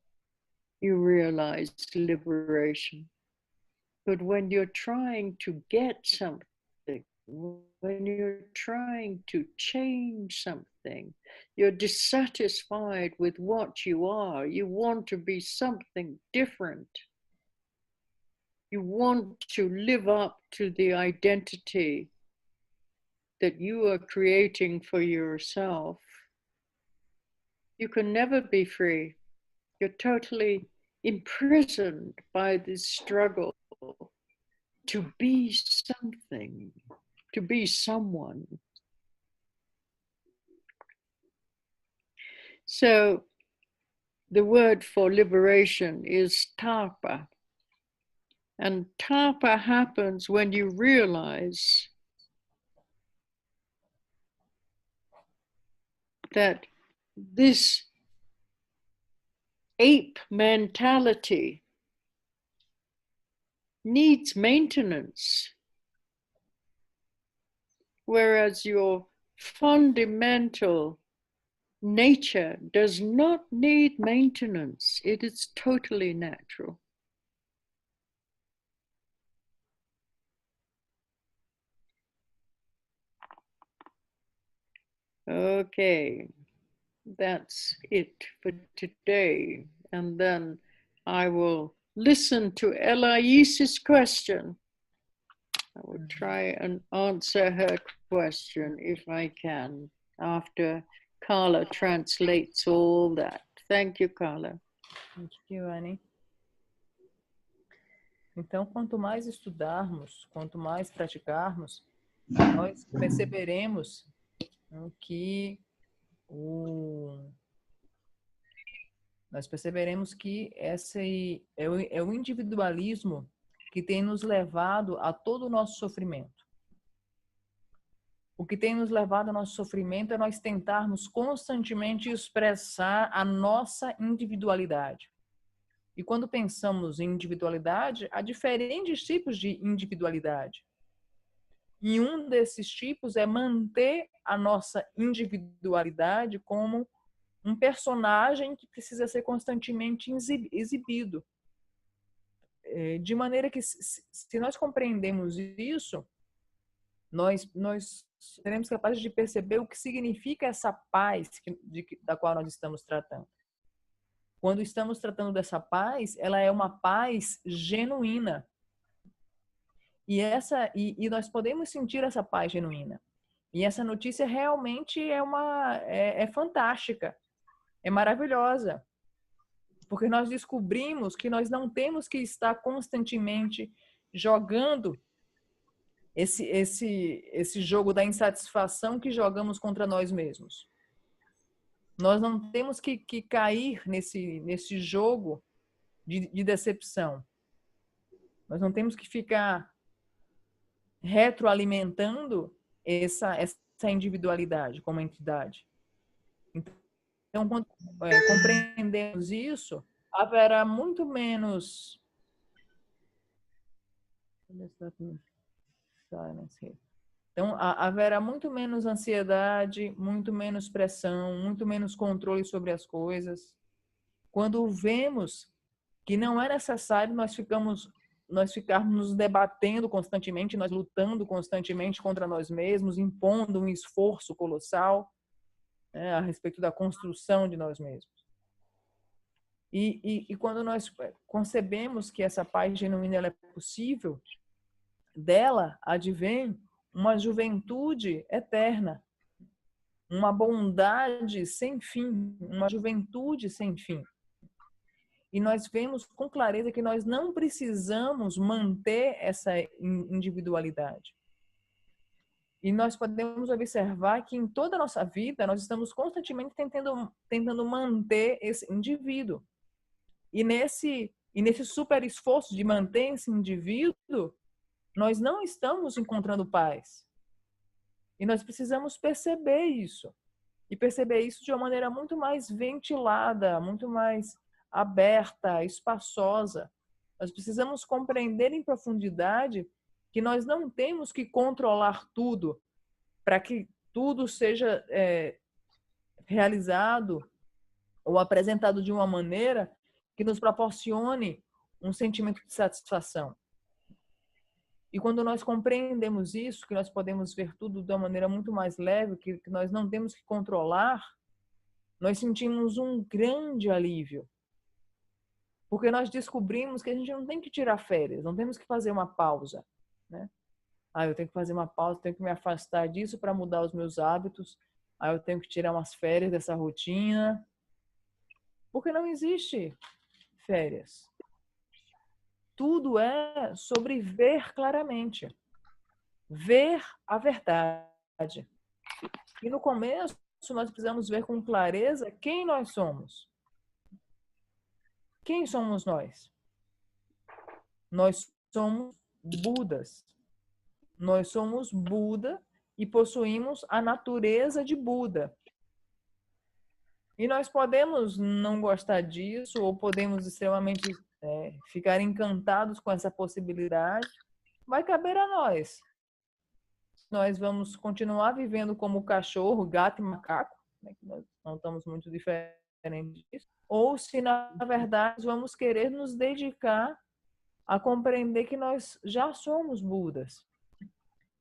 you realize liberation. But when you're trying to get something, when you're trying to change something, you're dissatisfied with what you are. You want to be something different. You want to live up to the identity that you are creating for yourself. You can never be free. You're totally imprisoned by this struggle to be something, to be someone. So the word for liberation is tapa. And tapa happens when you realize that this ape mentality needs maintenance, whereas your fundamental nature does not need maintenance. It is totally natural. Okay, that's it for today. And then I will listen to Elaise's question. I will try and answer her question if I can, after Carla translates all that. Thank you, Carla. Thank you, Annie. Então, quanto mais estudarmos, quanto mais praticarmos, nós perceberemos que esse é o individualismo que tem nos levado a todo o nosso sofrimento. O que tem nos levado ao nosso sofrimento é nós tentarmos constantemente expressar a nossa individualidade. E quando pensamos em individualidade, há diferentes tipos de individualidade. E um desses tipos é manter a nossa individualidade como um personagem que precisa ser constantemente exibido. De maneira que, se nós compreendemos isso, nós seremos capazes de perceber o que significa essa paz da qual nós estamos tratando. Quando estamos tratando dessa paz, ela é uma paz genuína. E nós podemos sentir essa paz genuína. E essa notícia realmente é fantástica, é maravilhosa. Porque nós descobrimos que nós não temos que estar constantemente jogando esse jogo da insatisfação que jogamos contra nós mesmos. Nós não temos que cair nesse jogo de decepção. Nós não temos que ficar retroalimentando essa individualidade como entidade. Então, quando compreendemos isso, haverá muito menos... Então, haverá muito menos ansiedade, muito menos pressão, muito menos controle sobre as coisas. Quando vemos que não é necessário nós ficarmos nos debatendo constantemente, nós lutando constantemente contra nós mesmos, impondo um esforço colossal, né, a respeito da construção de nós mesmos. E quando nós concebemos que essa paz genuína ela é possível, dela advém uma juventude eterna, uma bondade sem fim, uma juventude sem fim. E nós vemos com clareza que nós não precisamos manter essa individualidade. E nós podemos observar que em toda a nossa vida nós estamos constantemente tentando manter esse indivíduo. E nesse super esforço de manter esse indivíduo, nós não estamos encontrando paz. E nós precisamos perceber isso. E perceber isso de uma maneira muito mais ventilada, muito mais aberta, espaçosa. Nós precisamos compreender em profundidade que nós não temos que controlar tudo para que tudo seja realizado ou apresentado de uma maneira que nos proporcione um sentimento de satisfação. E quando nós compreendemos isso, que nós podemos ver tudo de uma maneira muito mais leve, que nós não temos que controlar, nós sentimos um grande alívio. Porque nós descobrimos que a gente não tem que tirar férias, não temos que fazer uma pausa, né? Eu tenho que fazer uma pausa, tenho que me afastar disso para mudar os meus hábitos. Eu tenho que tirar umas férias dessa rotina. Porque não existe férias. Tudo é sobre ver claramente. Ver a verdade. E no começo, nós precisamos ver com clareza quem nós somos. Quem somos nós? Nós somos Budas. Nós somos Buda e possuímos a natureza de Buda. E nós podemos não gostar disso ou podemos extremamente ficar encantados com essa possibilidade. Vai caber a nós. Nós vamos continuar vivendo como cachorro, gato e macaco, né, que nós não estamos muito diferentes disso. Ou se, na verdade, vamos querer nos dedicar a compreender que nós já somos Budas.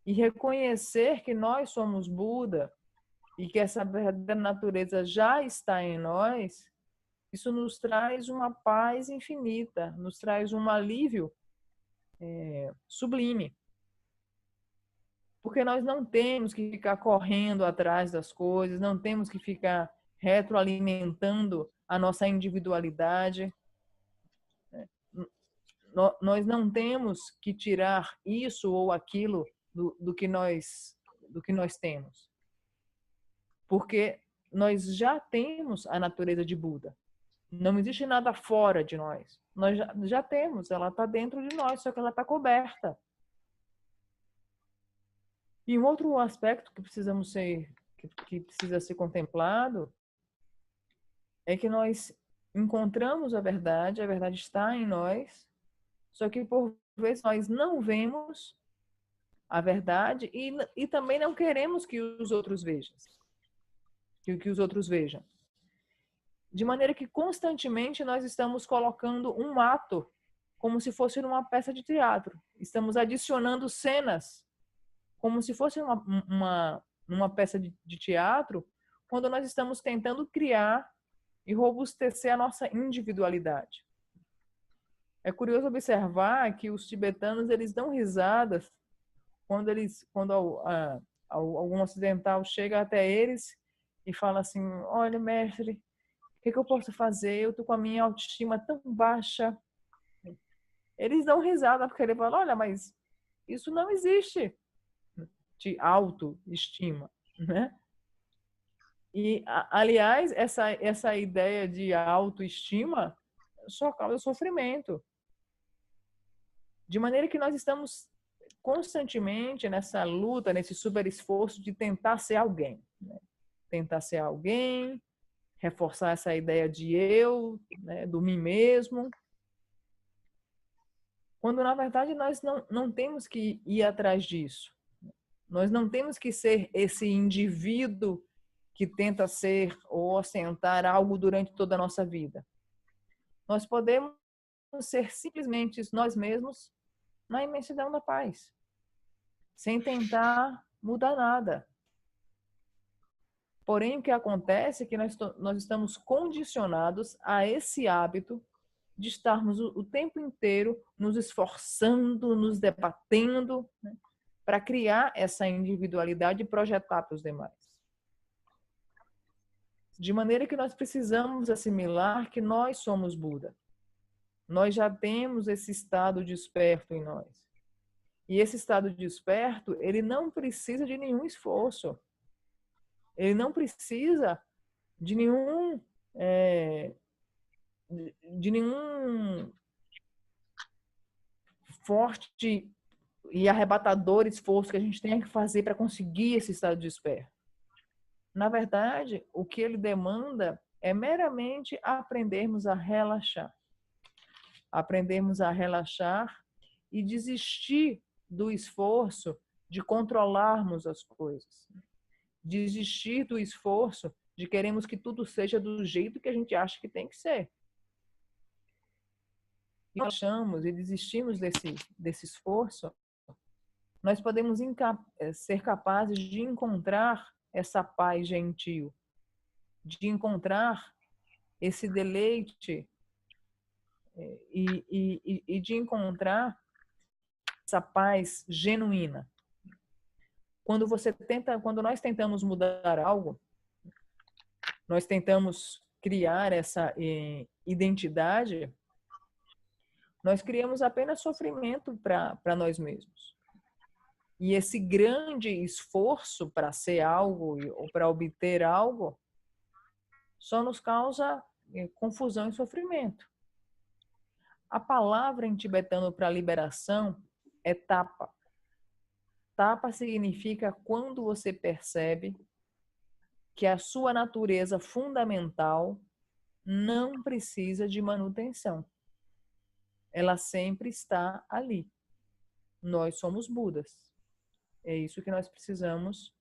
E reconhecer que nós somos Buda e que essa verdadeira natureza já está em nós, isso nos traz uma paz infinita, nos traz um alívio sublime. Porque nós não temos que ficar correndo atrás das coisas, não temos que ficar retroalimentando a nossa individualidade. Nós não temos que tirar isso ou aquilo do que nós temos. Porque nós já temos a natureza de Buda. Não existe nada fora de nós. Nós já temos, ela está dentro de nós, só que ela está coberta. E um outro aspecto que que precisa ser contemplado é que nós encontramos a verdade está em nós, só que por vezes nós não vemos a verdade e também não queremos que os outros vejam. Que os outros vejam. De maneira que constantemente nós estamos colocando um ato como se fosse uma peça de teatro. Estamos adicionando cenas como se fosse uma peça de teatro, quando nós estamos tentando criar e robustecer a nossa individualidade. É curioso observar que os tibetanos eles dão risadas quando algum ocidental chega até eles e fala assim: olha, mestre, o que eu posso fazer? Eu estou com a minha autoestima tão baixa. Eles dão risada porque ele fala: olha, mas isso não existe de autoestima, né? E, aliás, essa ideia de autoestima só causa sofrimento. De maneira que nós estamos constantemente nessa luta, nesse super esforço de tentar ser alguém, né? Tentar ser alguém, reforçar essa ideia de eu, né, do mim mesmo. Quando, na verdade, nós não temos que ir atrás disso. Nós não temos que ser esse indivíduo que tenta ser ou ostentar algo durante toda a nossa vida. Nós podemos ser simplesmente nós mesmos na imensidão da paz, sem tentar mudar nada. Porém, o que acontece é que nós estamos condicionados a esse hábito de estarmos o tempo inteiro nos esforçando, nos debatendo, né, para criar essa individualidade e projetar para os demais. De maneira que nós precisamos assimilar que nós somos Buda. Nós já temos esse estado desperto em nós. E esse estado desperto, ele não precisa de nenhum esforço. Ele não precisa de nenhum forte e arrebatador esforço que a gente tenha que fazer para conseguir esse estado desperto. Na verdade, o que ele demanda é meramente aprendermos a relaxar. Aprendermos a relaxar e desistir do esforço de controlarmos as coisas. Desistir do esforço de queremos que tudo seja do jeito que a gente acha que tem que ser. E nós achamos e desistimos desse esforço, nós podemos ser capazes de encontrar essa paz gentil, de encontrar esse deleite e de encontrar essa paz genuína. Quando nós tentamos mudar algo, nós tentamos criar essa identidade, nós criamos apenas sofrimento para nós mesmos. E esse grande esforço para ser algo ou para obter algo só nos causa confusão e sofrimento. A palavra em tibetano para liberação é tapa. Tapa significa quando você percebe que a sua natureza fundamental não precisa de manutenção. Ela sempre está ali. Nós somos Budas. É isso que nós precisamos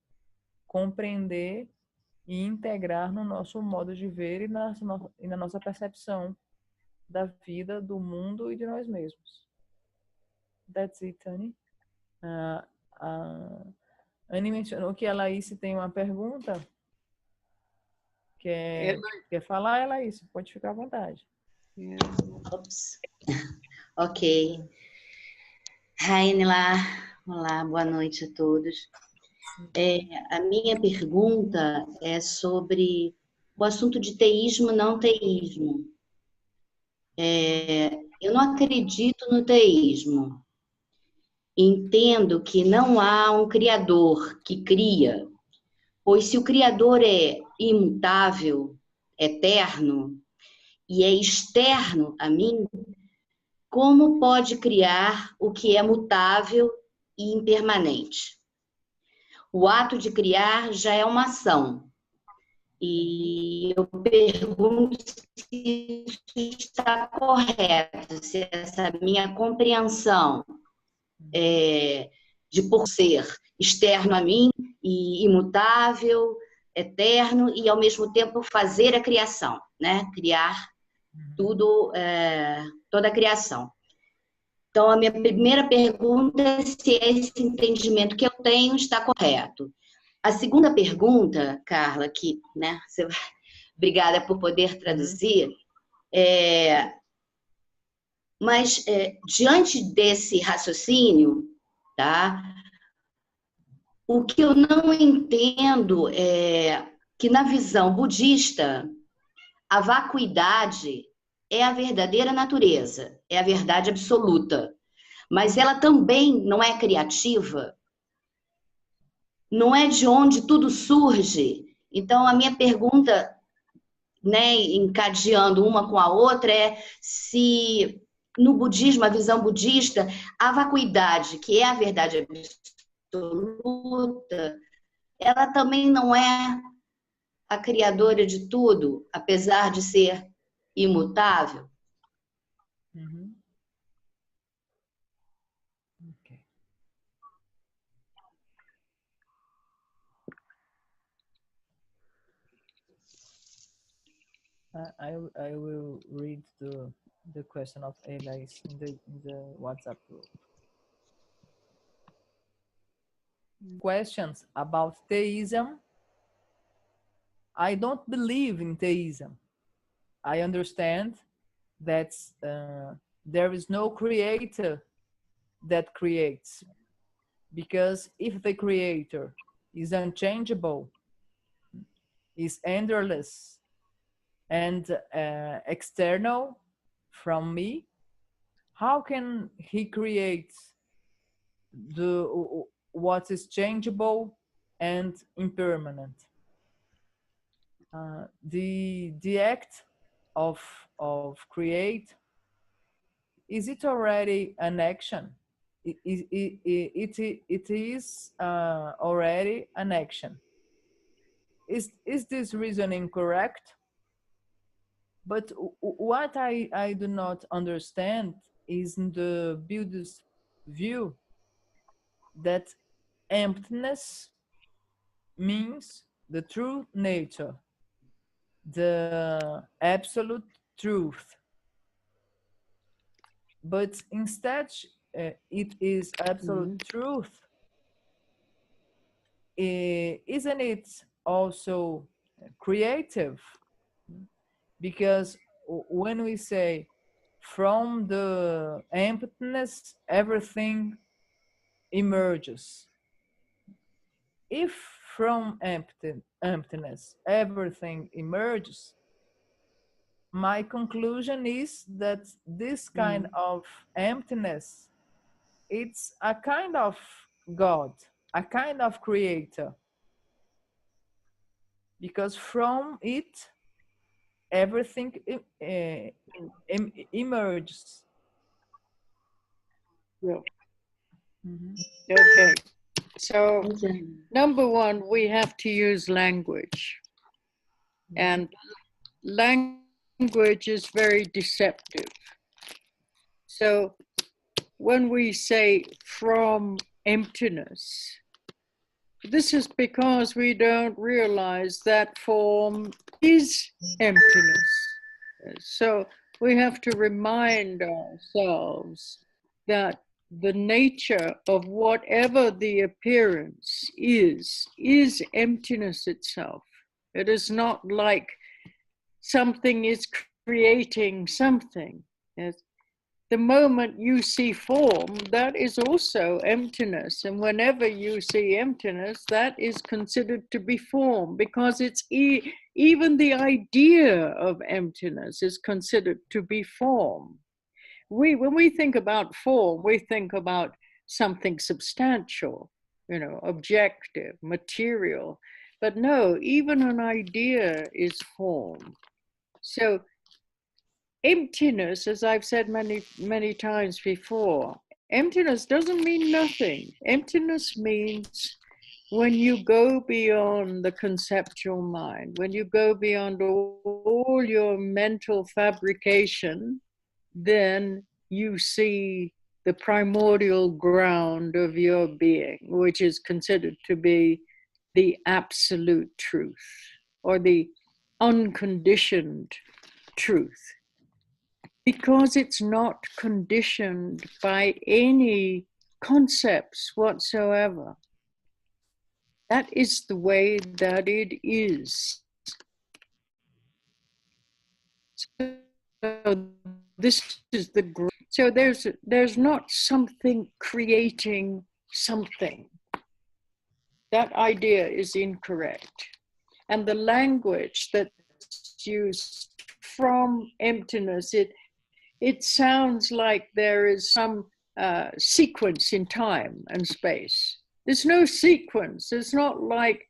compreender e integrar no nosso modo de ver e na nossa percepção da vida, do mundo e de nós mesmos. That's it, Annie. A Annie mencionou que a Laís tem uma pergunta. Quer falar, Laís? Pode ficar à vontade. Ops. Ok. Rainila, olá, boa noite a todos. A minha pergunta é sobre o assunto de teísmo e não teísmo. Eu não acredito no teísmo. Entendo que não há um Criador que cria, pois se o Criador é imutável, eterno, e é externo a mim, como pode criar o que é mutável e impermanente? O ato de criar já é uma ação. E eu pergunto se isso está correto, se essa minha compreensão de por ser externo a mim e imutável, eterno, e ao mesmo tempo fazer a criação, né? Criar tudo, toda a criação. Então, a minha primeira pergunta é se esse entendimento que eu tenho está correto. A segunda pergunta, Carla, que, né, obrigada por poder traduzir, mas diante desse raciocínio, tá? O que eu não entendo é que na visão budista, a vacuidade é a verdadeira natureza, é a verdade absoluta. Mas ela também não é criativa, não é de onde tudo surge. Então, a minha pergunta, né, encadeando uma com a outra, é se no budismo, a visão budista, a vacuidade, que é a verdade absoluta, ela também não é a criadora de tudo, apesar de ser imutável. Okay. I will read the question of Elais in the WhatsApp group. Questions about theism. I don't believe in theism. I understand that there is no creator that creates, because if the creator is unchangeable, is endless and external from me, how can he create what is changeable and impermanent? The act of create, is it already an action? It is already an action. Is this reasoning correct? But what I do not understand is in the Buddhist view that emptiness means the true nature, the absolute truth. But instead, it is absolute truth isn't it also creative? Because when we say from the emptiness everything emerges, if from emptiness everything emerges, my conclusion is that this kind of emptiness, it's a kind of God, a kind of creator, because from it everything emerges. Yeah. Mhm. Okay. So, Okay. number one, we have to use language. And language is very deceptive. So, when we say from emptiness, this is because we don't realize that form is emptiness. So we have to remind ourselves that the nature of whatever the appearance is emptiness itself. It is not like something is creating something. Yes. The moment you see form, that is also emptiness. And whenever you see emptiness, that is considered to be form, because it's even the idea of emptiness is considered to be form. When we think about form, we think about something substantial, objective, material. But no, even an idea is form. So emptiness, as I've said many, many times before, emptiness doesn't mean nothing. Emptiness means when you go beyond the conceptual mind, when you go beyond all your mental fabrication, then you see the primordial ground of your being, which is considered to be the absolute truth or the unconditioned truth, because it's not conditioned by any concepts whatsoever. That is the way that it is. So this is the great. So there's not something creating something. That idea is incorrect. And the language that's used from emptiness, it sounds like there is some sequence in time and space. There's no sequence. It's not like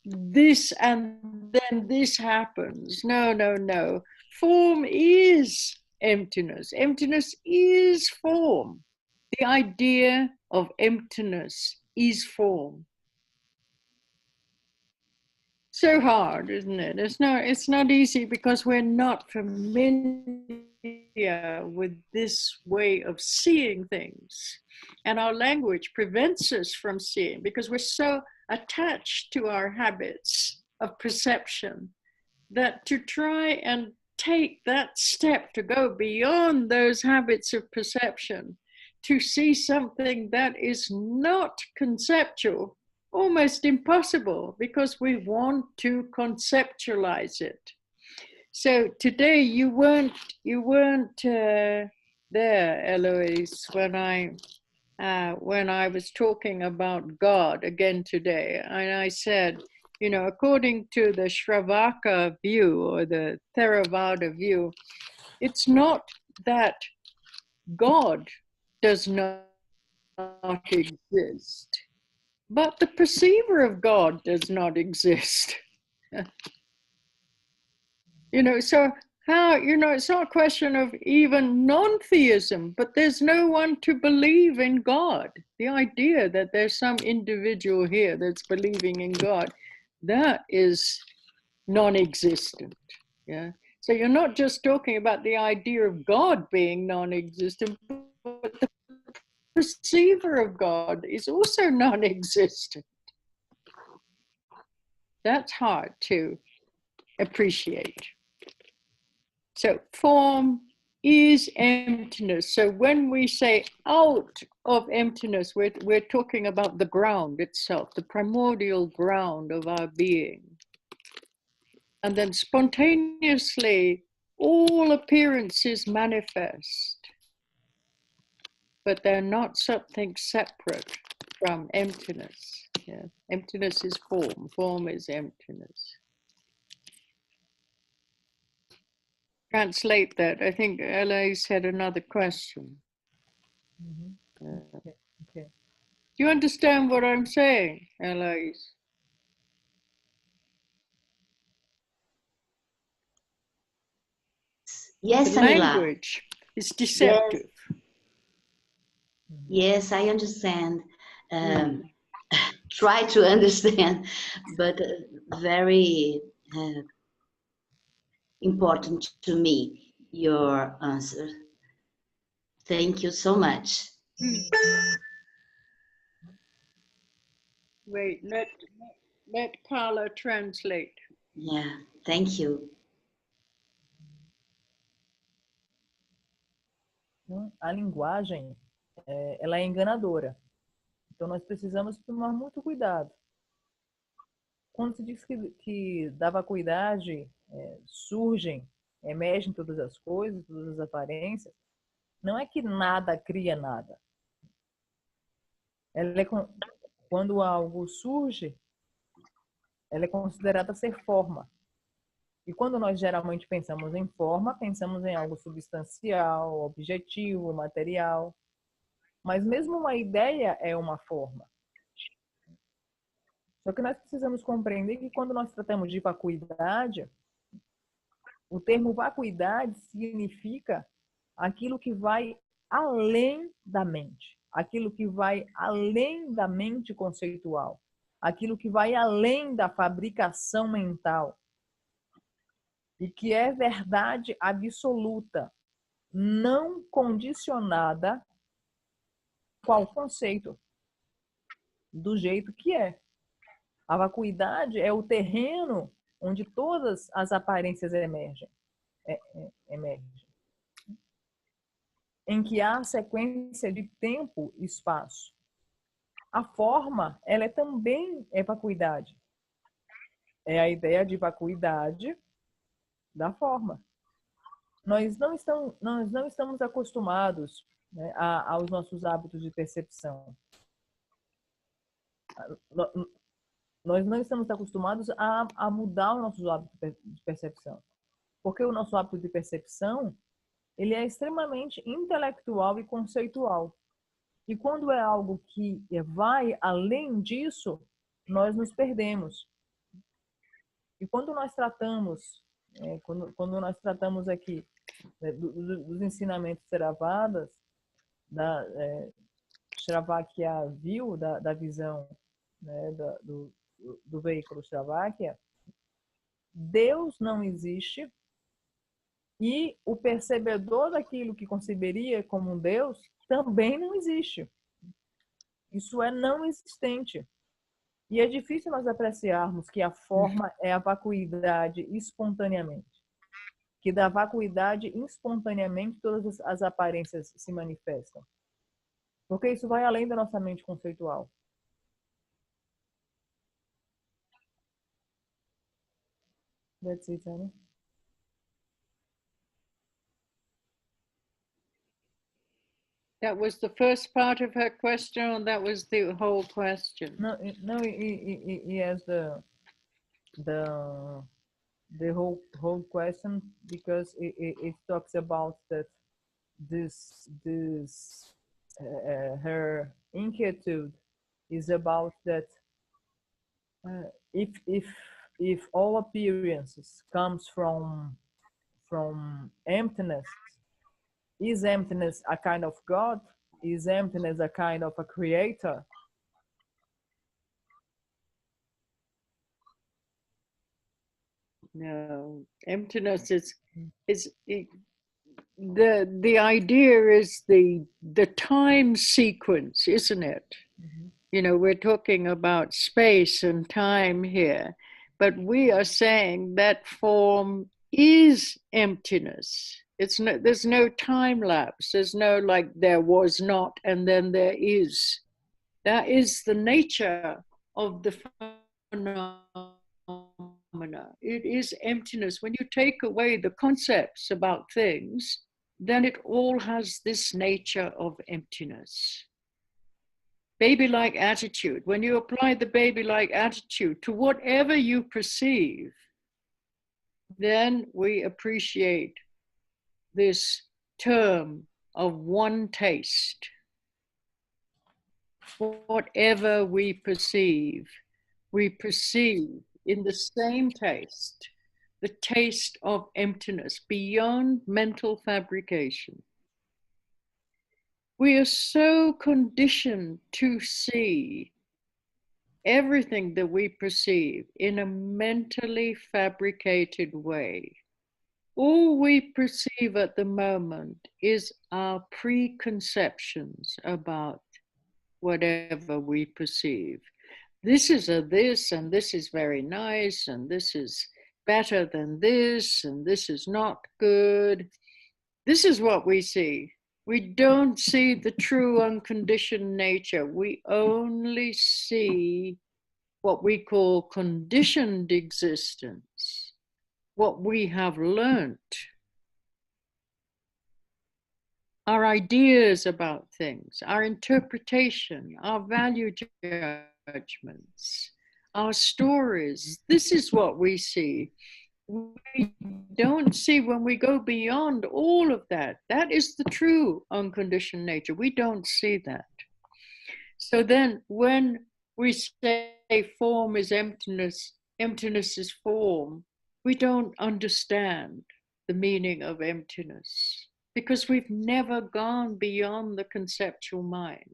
this and then this happens. No, no, no. Form is emptiness. Emptiness is form. The idea of emptiness is form. So hard, isn't it? It's not easy because we're not familiar with this way of seeing things. And our language prevents us from seeing because we're so attached to our habits of perception that to try and take that step to go beyond those habits of perception, to see something that is not conceptual, almost impossible, because we want to conceptualize it. So today you weren't there, Eloise, when I was talking about God again today, and I said, according to the Shravaka view or the Theravada view, it's not that God does not exist, but the perceiver of God does not exist. So how, it's not a question of even non-theism, but there's no one to believe in God. The idea that there's some individual here that's believing in God, that is non-existent. Yeah. So you're not just talking about the idea of God being non-existent, but the perceiver of God is also non-existent. That's hard to appreciate. So form is emptiness. So when we say out of emptiness, we're talking about the ground itself, the primordial ground of our being. And then spontaneously, all appearances manifest, but they're not something separate from emptiness. Yeah. Emptiness is form, form is emptiness. Translate that. I think Elise had another question. Okay. Do you understand what I'm saying, Elise? Yes, The Anila. language is deceptive. Yes, I understand. Try to understand, but very important to me, your answer. Thank you so much. Wait, let Carla translate. Yeah, thank you. A linguagem, ela é enganadora. Então, nós precisamos tomar muito cuidado. Quando se diz que da vacuidade surgem, emergem todas as coisas, todas as aparências, não é que nada cria nada. Quando algo surge, ela é considerada ser forma. E quando nós geralmente pensamos em forma, pensamos em algo substancial, objetivo, material. Mas mesmo uma ideia é uma forma. Só que nós precisamos compreender que quando nós tratamos de vacuidade, o termo vacuidade significa aquilo que vai além da mente, aquilo que vai além da mente conceitual, aquilo que vai além da fabricação mental e que é verdade absoluta, não condicionada a qual conceito, do jeito que é. A vacuidade é o terreno onde todas as aparências emergem. Em que há sequência de tempo e espaço. A forma, ela também é vacuidade. É a ideia de vacuidade da forma. Nós não estamos acostumados, né, aos nossos hábitos de percepção. Nós não estamos acostumados a mudar o nosso hábito de percepção. Porque o nosso hábito de percepção, ele é extremamente intelectual e conceitual. E quando é algo que vai além disso, nós nos perdemos. E quando nós tratamos, quando nós tratamos aqui dos ensinamentos Theravadas, da Shravakya viu, da visão, né, do veículo Shravakya, Deus não existe e o percebedor daquilo que conceberia como um Deus também não existe. Isso é não existente. E é difícil nós apreciarmos que a forma é a vacuidade espontaneamente. Que da vacuidade espontaneamente todas as aparências se manifestam. Porque isso vai além da nossa mente conceitual. That's it, Annie. That was the first part of her question, or that was the whole question? No, he has the whole question because it talks about that this her inquietude is about that if all appearances comes from emptiness, is emptiness a kind of God? Is emptiness a kind of a creator? No, emptiness is the idea is the time sequence, isn't it? Mm-hmm. You know, we're talking about space and time here, but we are saying that form is emptiness. There's no time lapse. There's no like there was not and then there is. That is the nature of the phenomena. It is emptiness. When you take away the concepts about things, then it all has this nature of emptiness. Baby-like attitude. When you apply the baby-like attitude to whatever you perceive, then we appreciate this term of one taste. Whatever we perceive in the same taste, the taste of emptiness beyond mental fabrication. We are so conditioned to see everything that we perceive in a mentally fabricated way. All we perceive at the moment is our preconceptions about whatever we perceive. This is a this, and this is very nice, and this is better than this, and this is not good. This is what we see. We don't see the true unconditioned nature. We only see what we call conditioned existence, what we have learnt, our ideas about things, our interpretation, our value judgments, our stories. This is what we see. We don't see when we go beyond all of that. That is the true unconditioned nature. We don't see that. So then when we say form is emptiness, emptiness is form, we don't understand the meaning of emptiness because we've never gone beyond the conceptual mind.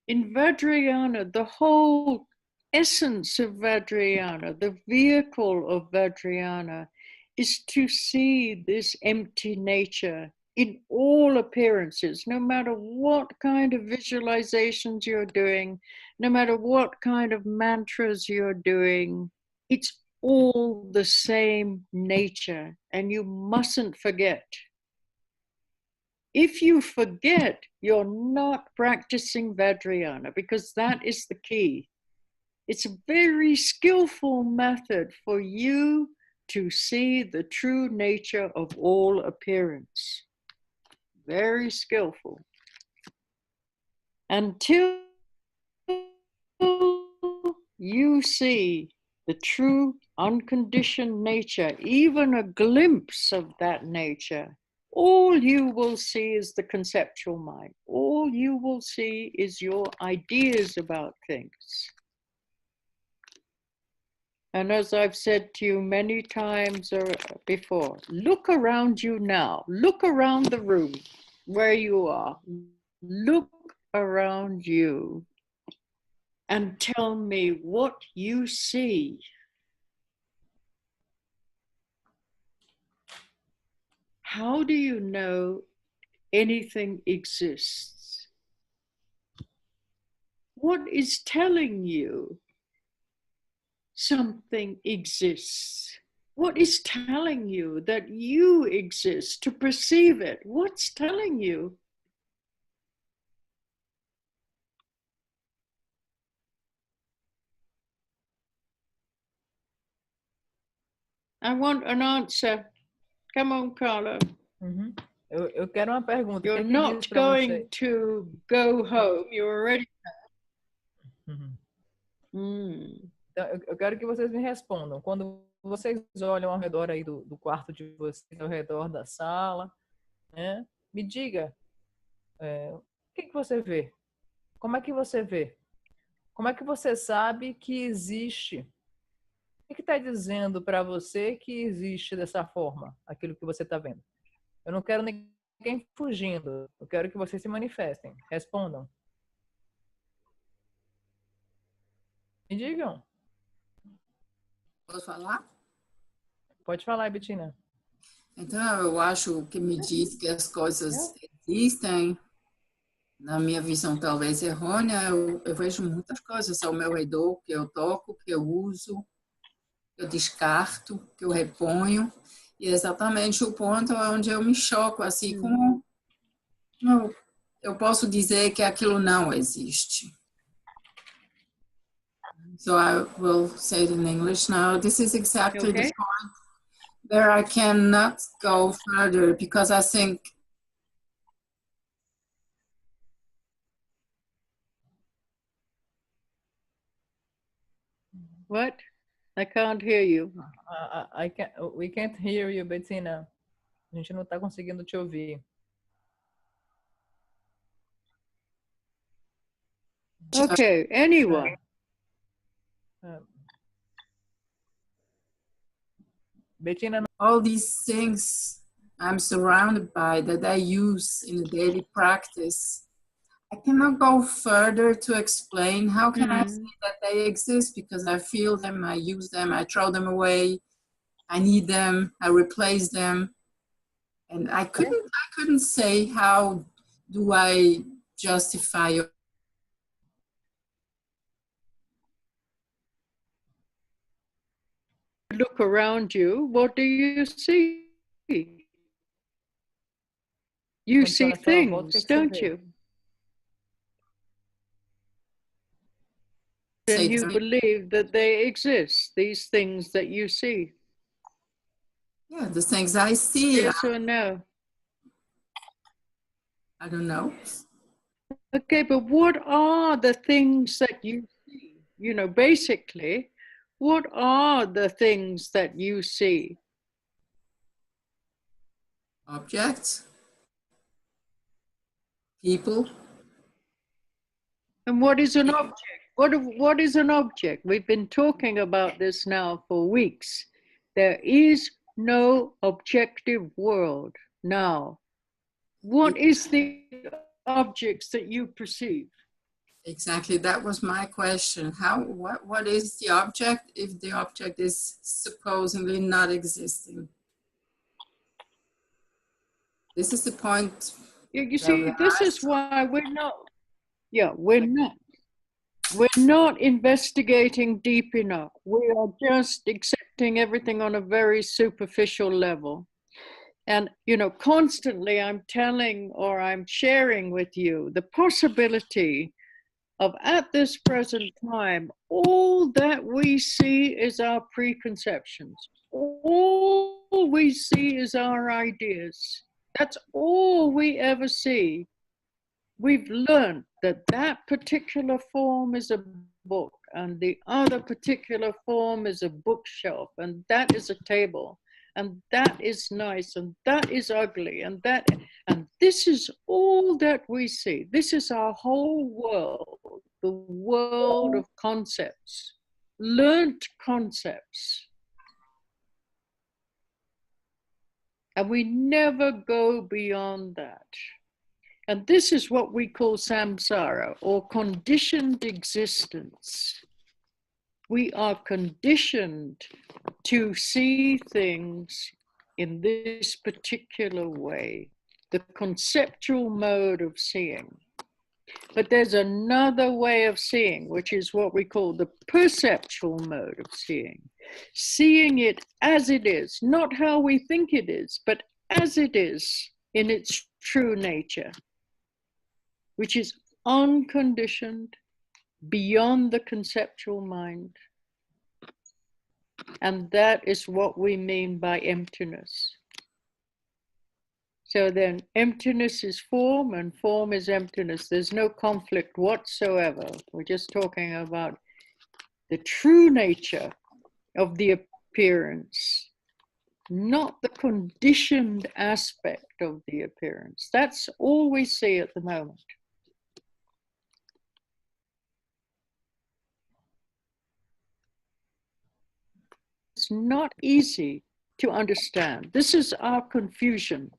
In Vajrayana, the whole essence of Vajrayana, the vehicle of Vajrayana, is to see this empty nature in all appearances, no matter what kind of visualizations you're doing, no matter what kind of mantras you're doing, it's all the same nature, and you mustn't forget. If you forget, you're not practicing Vajrayana, because that is the key. It's a very skillful method for you to see the true nature of all appearance. Very skillful. Until you see the true unconditioned nature, even a glimpse of that nature, all you will see is the conceptual mind. All you will see is your ideas about things. And as I've said to you many times before, look around you now. Look around the room where you are. Look around you and tell me what you see. How do you know anything exists? What is telling you something exists? What is telling you that you exist to perceive it? What's telling you? I want an answer. Come on, Carla. Uhum. Eu quero uma pergunta. You're O que not diz pra going você? to go home. You're already. Então, eu quero que vocês me respondam. Quando vocês olham ao redor aí do quarto de vocês, ao redor da sala, né? Me diga, o que você vê? Como é que você vê? Como é que você sabe que existe? O que está dizendo para você que existe dessa forma, aquilo que você está vendo? Eu não quero ninguém fugindo. Eu quero que vocês se manifestem. Respondam. Me digam. Posso falar? Pode falar, Bettina. Então, eu acho que me diz que as coisas existem. Na minha visão, talvez errônea, eu vejo muitas coisas ao meu redor que eu toco, que eu uso, que eu descarto, que eu reponho. E é exatamente o ponto onde eu me choco, assim, como eu posso dizer que aquilo não existe. So I will say it in English now. This is exactly the point where I cannot go further because I think What? I can't hear you. We can't hear you, Bettina. A gente não está conseguindo te ouvir. Okay, anyone. Bettina, all these things I'm surrounded by that I use in the daily practice, I cannot go further to explain how can I say that they exist because I feel them, I use them, I throw them away, I need them, I replace them. And I couldn't say how do I justify Look around you, what do you see? You see things, don't you? And you believe that they exist, these things that you see. Yeah, the things I see. Yes or no? I don't know. Okay, but what are the things that you see? You know, basically, what are the things that you see? Objects, people. And what is an object? What is an object? We've been talking about this now for weeks. There is no objective world now. What is the objects that you perceive? Exactly, that was my question. What is the object if the object is supposedly not existing? This is the point. You see, this is why we're not investigating deep enough. We are just accepting everything on a very superficial level. And, you know, constantly I'm telling or I'm sharing with you the possibility of at this present time, all that we see is our preconceptions. All we see is our ideas. That's all we ever see. We've learned that that particular form is a book and the other particular form is a bookshelf and that is a table and that is nice and that is ugly and this is all that we see. This is our whole world, the world of concepts, learned concepts. And we never go beyond that. And this is what we call samsara, or conditioned existence. We are conditioned to see things in this particular way, the conceptual mode of seeing. But there's another way of seeing, which is what we call the perceptual mode of seeing. Seeing it as it is, not how we think it is, but as it is in its true nature, which is unconditioned, beyond the conceptual mind. And that is what we mean by emptiness. So then emptiness is form and form is emptiness. There's no conflict whatsoever. We're just talking about the true nature of the appearance, not the conditioned aspect of the appearance. That's all we see at the moment. It's not easy to understand. This is our confusion.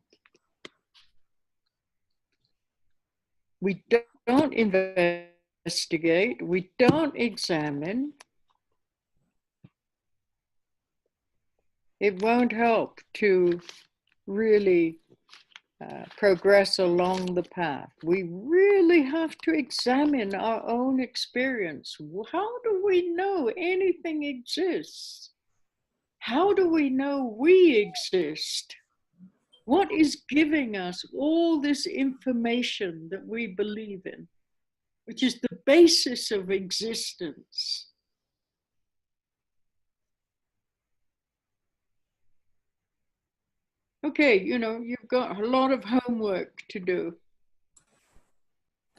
We don't investigate, we don't examine. It won't help to really progress along the path. We really have to examine our own experience. How do we know anything exists? how do we know we exist? What is giving us all this information that we believe in, which is the basis of existence? Okay, you know, you've got a lot of homework to do.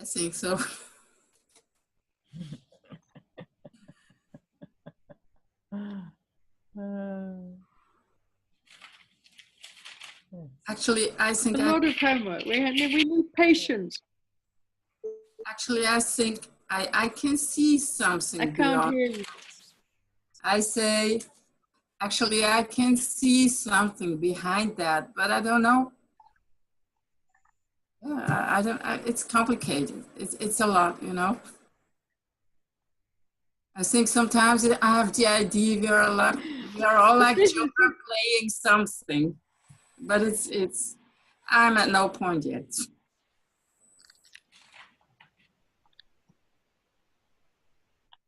I think so. Actually, I think A lot of homework. We need patience. Actually, I think I can see something. I can't beyond. hear you. I say, actually, I can see something behind that, but I don't know. Yeah, I don't. It's complicated. It's a lot, you know. I think sometimes I have the idea we are all like children playing something, but I'm at no point yet.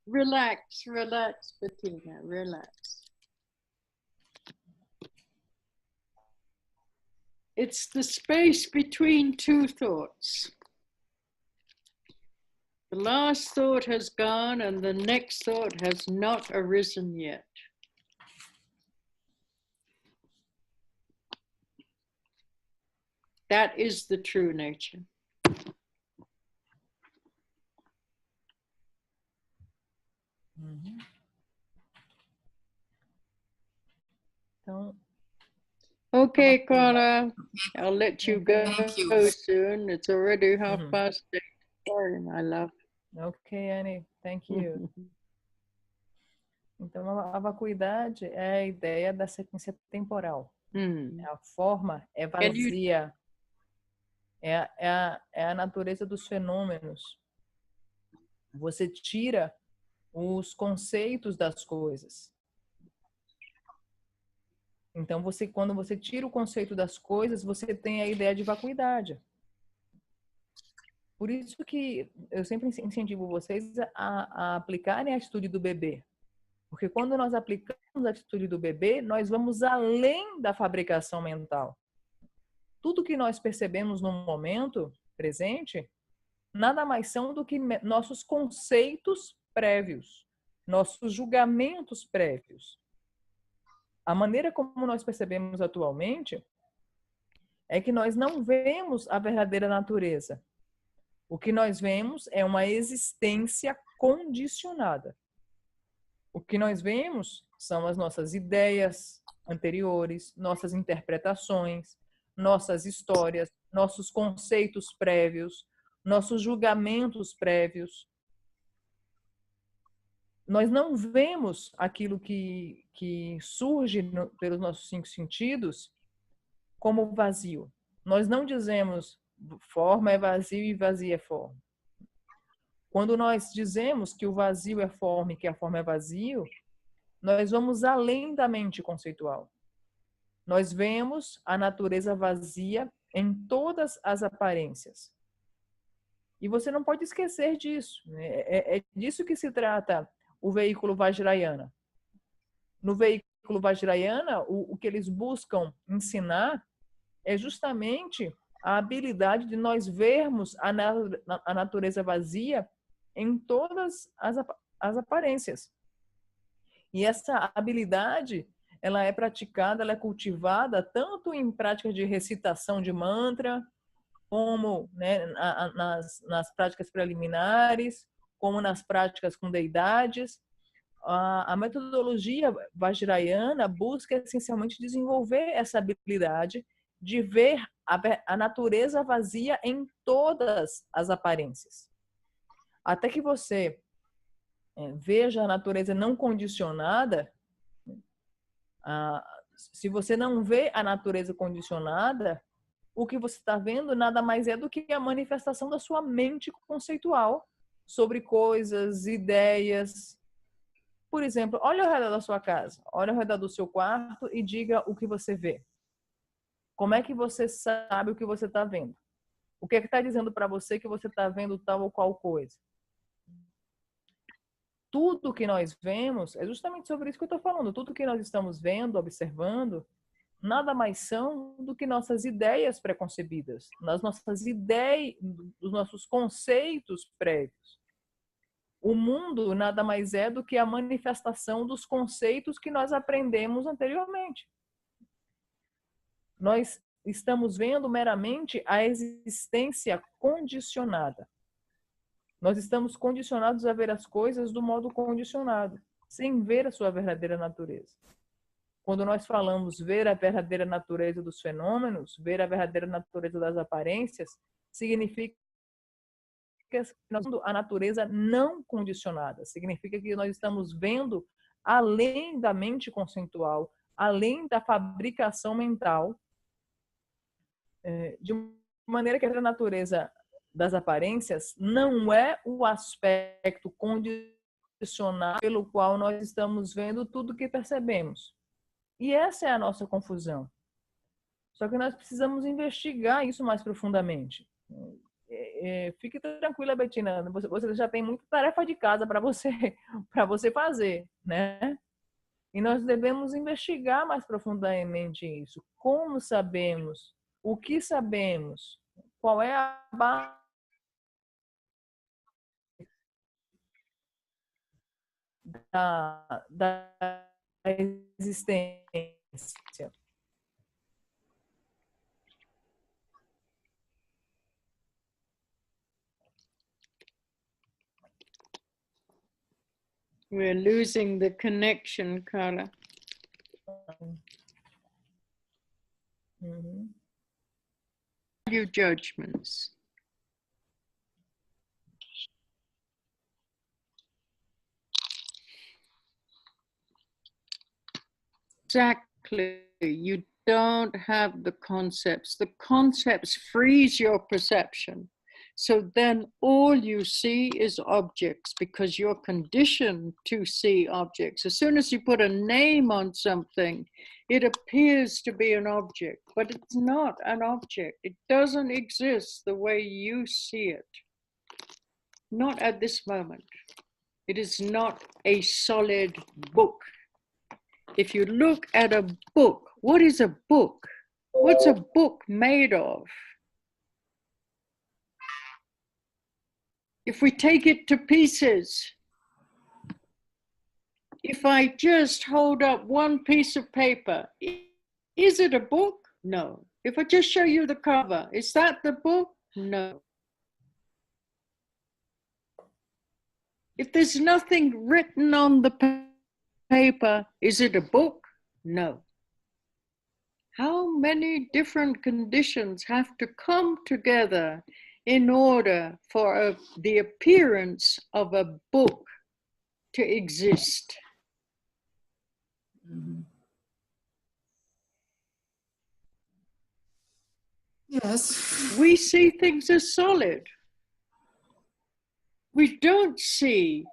Relax, relax, Bettina, relax. It's the space between two thoughts. The last thought has gone and the next thought has not arisen yet. That is the true nature. Então, Okay, Carla, I'll let you go Thank you. soon. It's already 8:30. Sorry, my love. ok, Annie, thank you. Então, a vacuidade é a ideia da sequência temporal. A forma é vazia. É a natureza dos fenômenos. Você tira os conceitos das coisas. Então, quando você tira o conceito das coisas, você tem a ideia de vacuidade. Por isso que eu sempre incentivo vocês a aplicarem a atitude do bebê. Porque quando nós aplicamos a atitude do bebê, nós vamos além da fabricação mental. Tudo que nós percebemos no momento presente, nada mais são do que nossos conceitos prévios, nossos julgamentos prévios. A maneira como nós percebemos atualmente é que nós não vemos a verdadeira natureza. O que nós vemos é uma existência condicionada. O que nós vemos são as nossas ideias anteriores, nossas interpretações, nossas histórias, nossos conceitos prévios, nossos julgamentos prévios. Nós não vemos aquilo que surge pelos nossos 5 sentidos como vazio. Nós não dizemos forma é vazio e vazio é forma. Quando nós dizemos que o vazio é forma e que a forma é vazio, nós vamos além da mente conceitual. Nós vemos a natureza vazia em todas as aparências. E você não pode esquecer disso. É disso que se trata o veículo Vajrayana. No veículo Vajrayana, o que eles buscam ensinar é justamente a habilidade de nós vermos a natureza vazia em todas as aparências. E essa habilidade, ela é praticada, ela é cultivada tanto em práticas de recitação de mantra, como nas práticas preliminares, como nas práticas com deidades. A metodologia Vajrayana busca essencialmente desenvolver essa habilidade de ver a natureza vazia em todas as aparências. Até que você veja a natureza não condicionada, se você não vê a natureza condicionada, o que você está vendo nada mais é do que a manifestação da sua mente conceitual sobre coisas, ideias. Por exemplo, olha ao redor da sua casa, olha ao redor do seu quarto e diga o que você vê. Como é que você sabe o que você está vendo? O que é que está dizendo para você que você está vendo tal ou qual coisa? tudo que nós vemos, é justamente sobre isso que eu estou falando, tudo que nós estamos vendo, observando, nada mais são do que nossas ideias preconcebidas, nas nossas ideias, os nossos conceitos prévios. O mundo nada mais é do que a manifestação dos conceitos que nós aprendemos anteriormente. Nós estamos vendo meramente a existência condicionada. Nós estamos condicionados a ver as coisas do modo condicionado, sem ver a sua verdadeira natureza. Quando nós falamos ver a verdadeira natureza dos fenômenos, ver a verdadeira natureza das aparências, significa nós vendo a natureza não condicionada. Significa que nós estamos vendo além da mente conceitual, além da fabricação mental, de maneira que a natureza das aparências não é o aspecto condicionado pelo qual nós estamos vendo tudo que percebemos. E essa é a nossa confusão. Só que nós precisamos investigar isso mais profundamente. Fique tranquila, Betina, você já tem muita tarefa de casa para você fazer, né? E nós devemos investigar mais profundamente isso. Como sabemos? O que sabemos? Qual é a base da existência? We're losing the connection, Carla. Uhum. Value judgments. Exactly. You don't have the concepts. The concepts freeze your perception. So then all you see is objects because you're conditioned to see objects. As soon as you put a name on something, it appears to be an object, but it's not an object. It doesn't exist the way you see it. Not at this moment. It is not a solid book. If you look at a book, what is a book? What's a book made of? If we take it to pieces, if I just hold up one piece of paper, is it a book? No. If I just show you the cover, is that the book? No. If there's nothing written on the paper, is it a book? No. How many different conditions have to come together in order for the appearance of a book to exist? Mm-hmm. Yes. We see things as solid. We don't see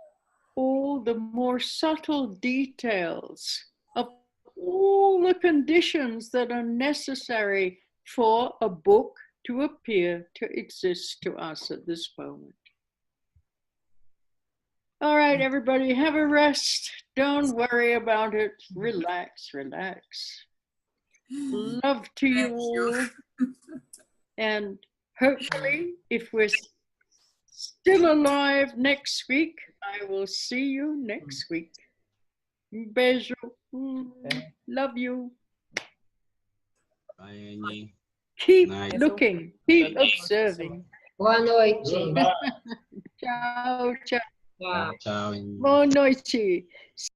all the more subtle details of all the conditions that are necessary for a book to appear to exist to us at this moment. All right, everybody, have a rest. Don't worry about it. Relax, relax. Love to you all. And hopefully, if we're still alive next week, I will see you next week. Beijo. Love you. Bye, Annie. Keep Night. looking, keep observing. Boa noite. Tchau, tchau. Tchau. Tchau, Annie. Boa noite.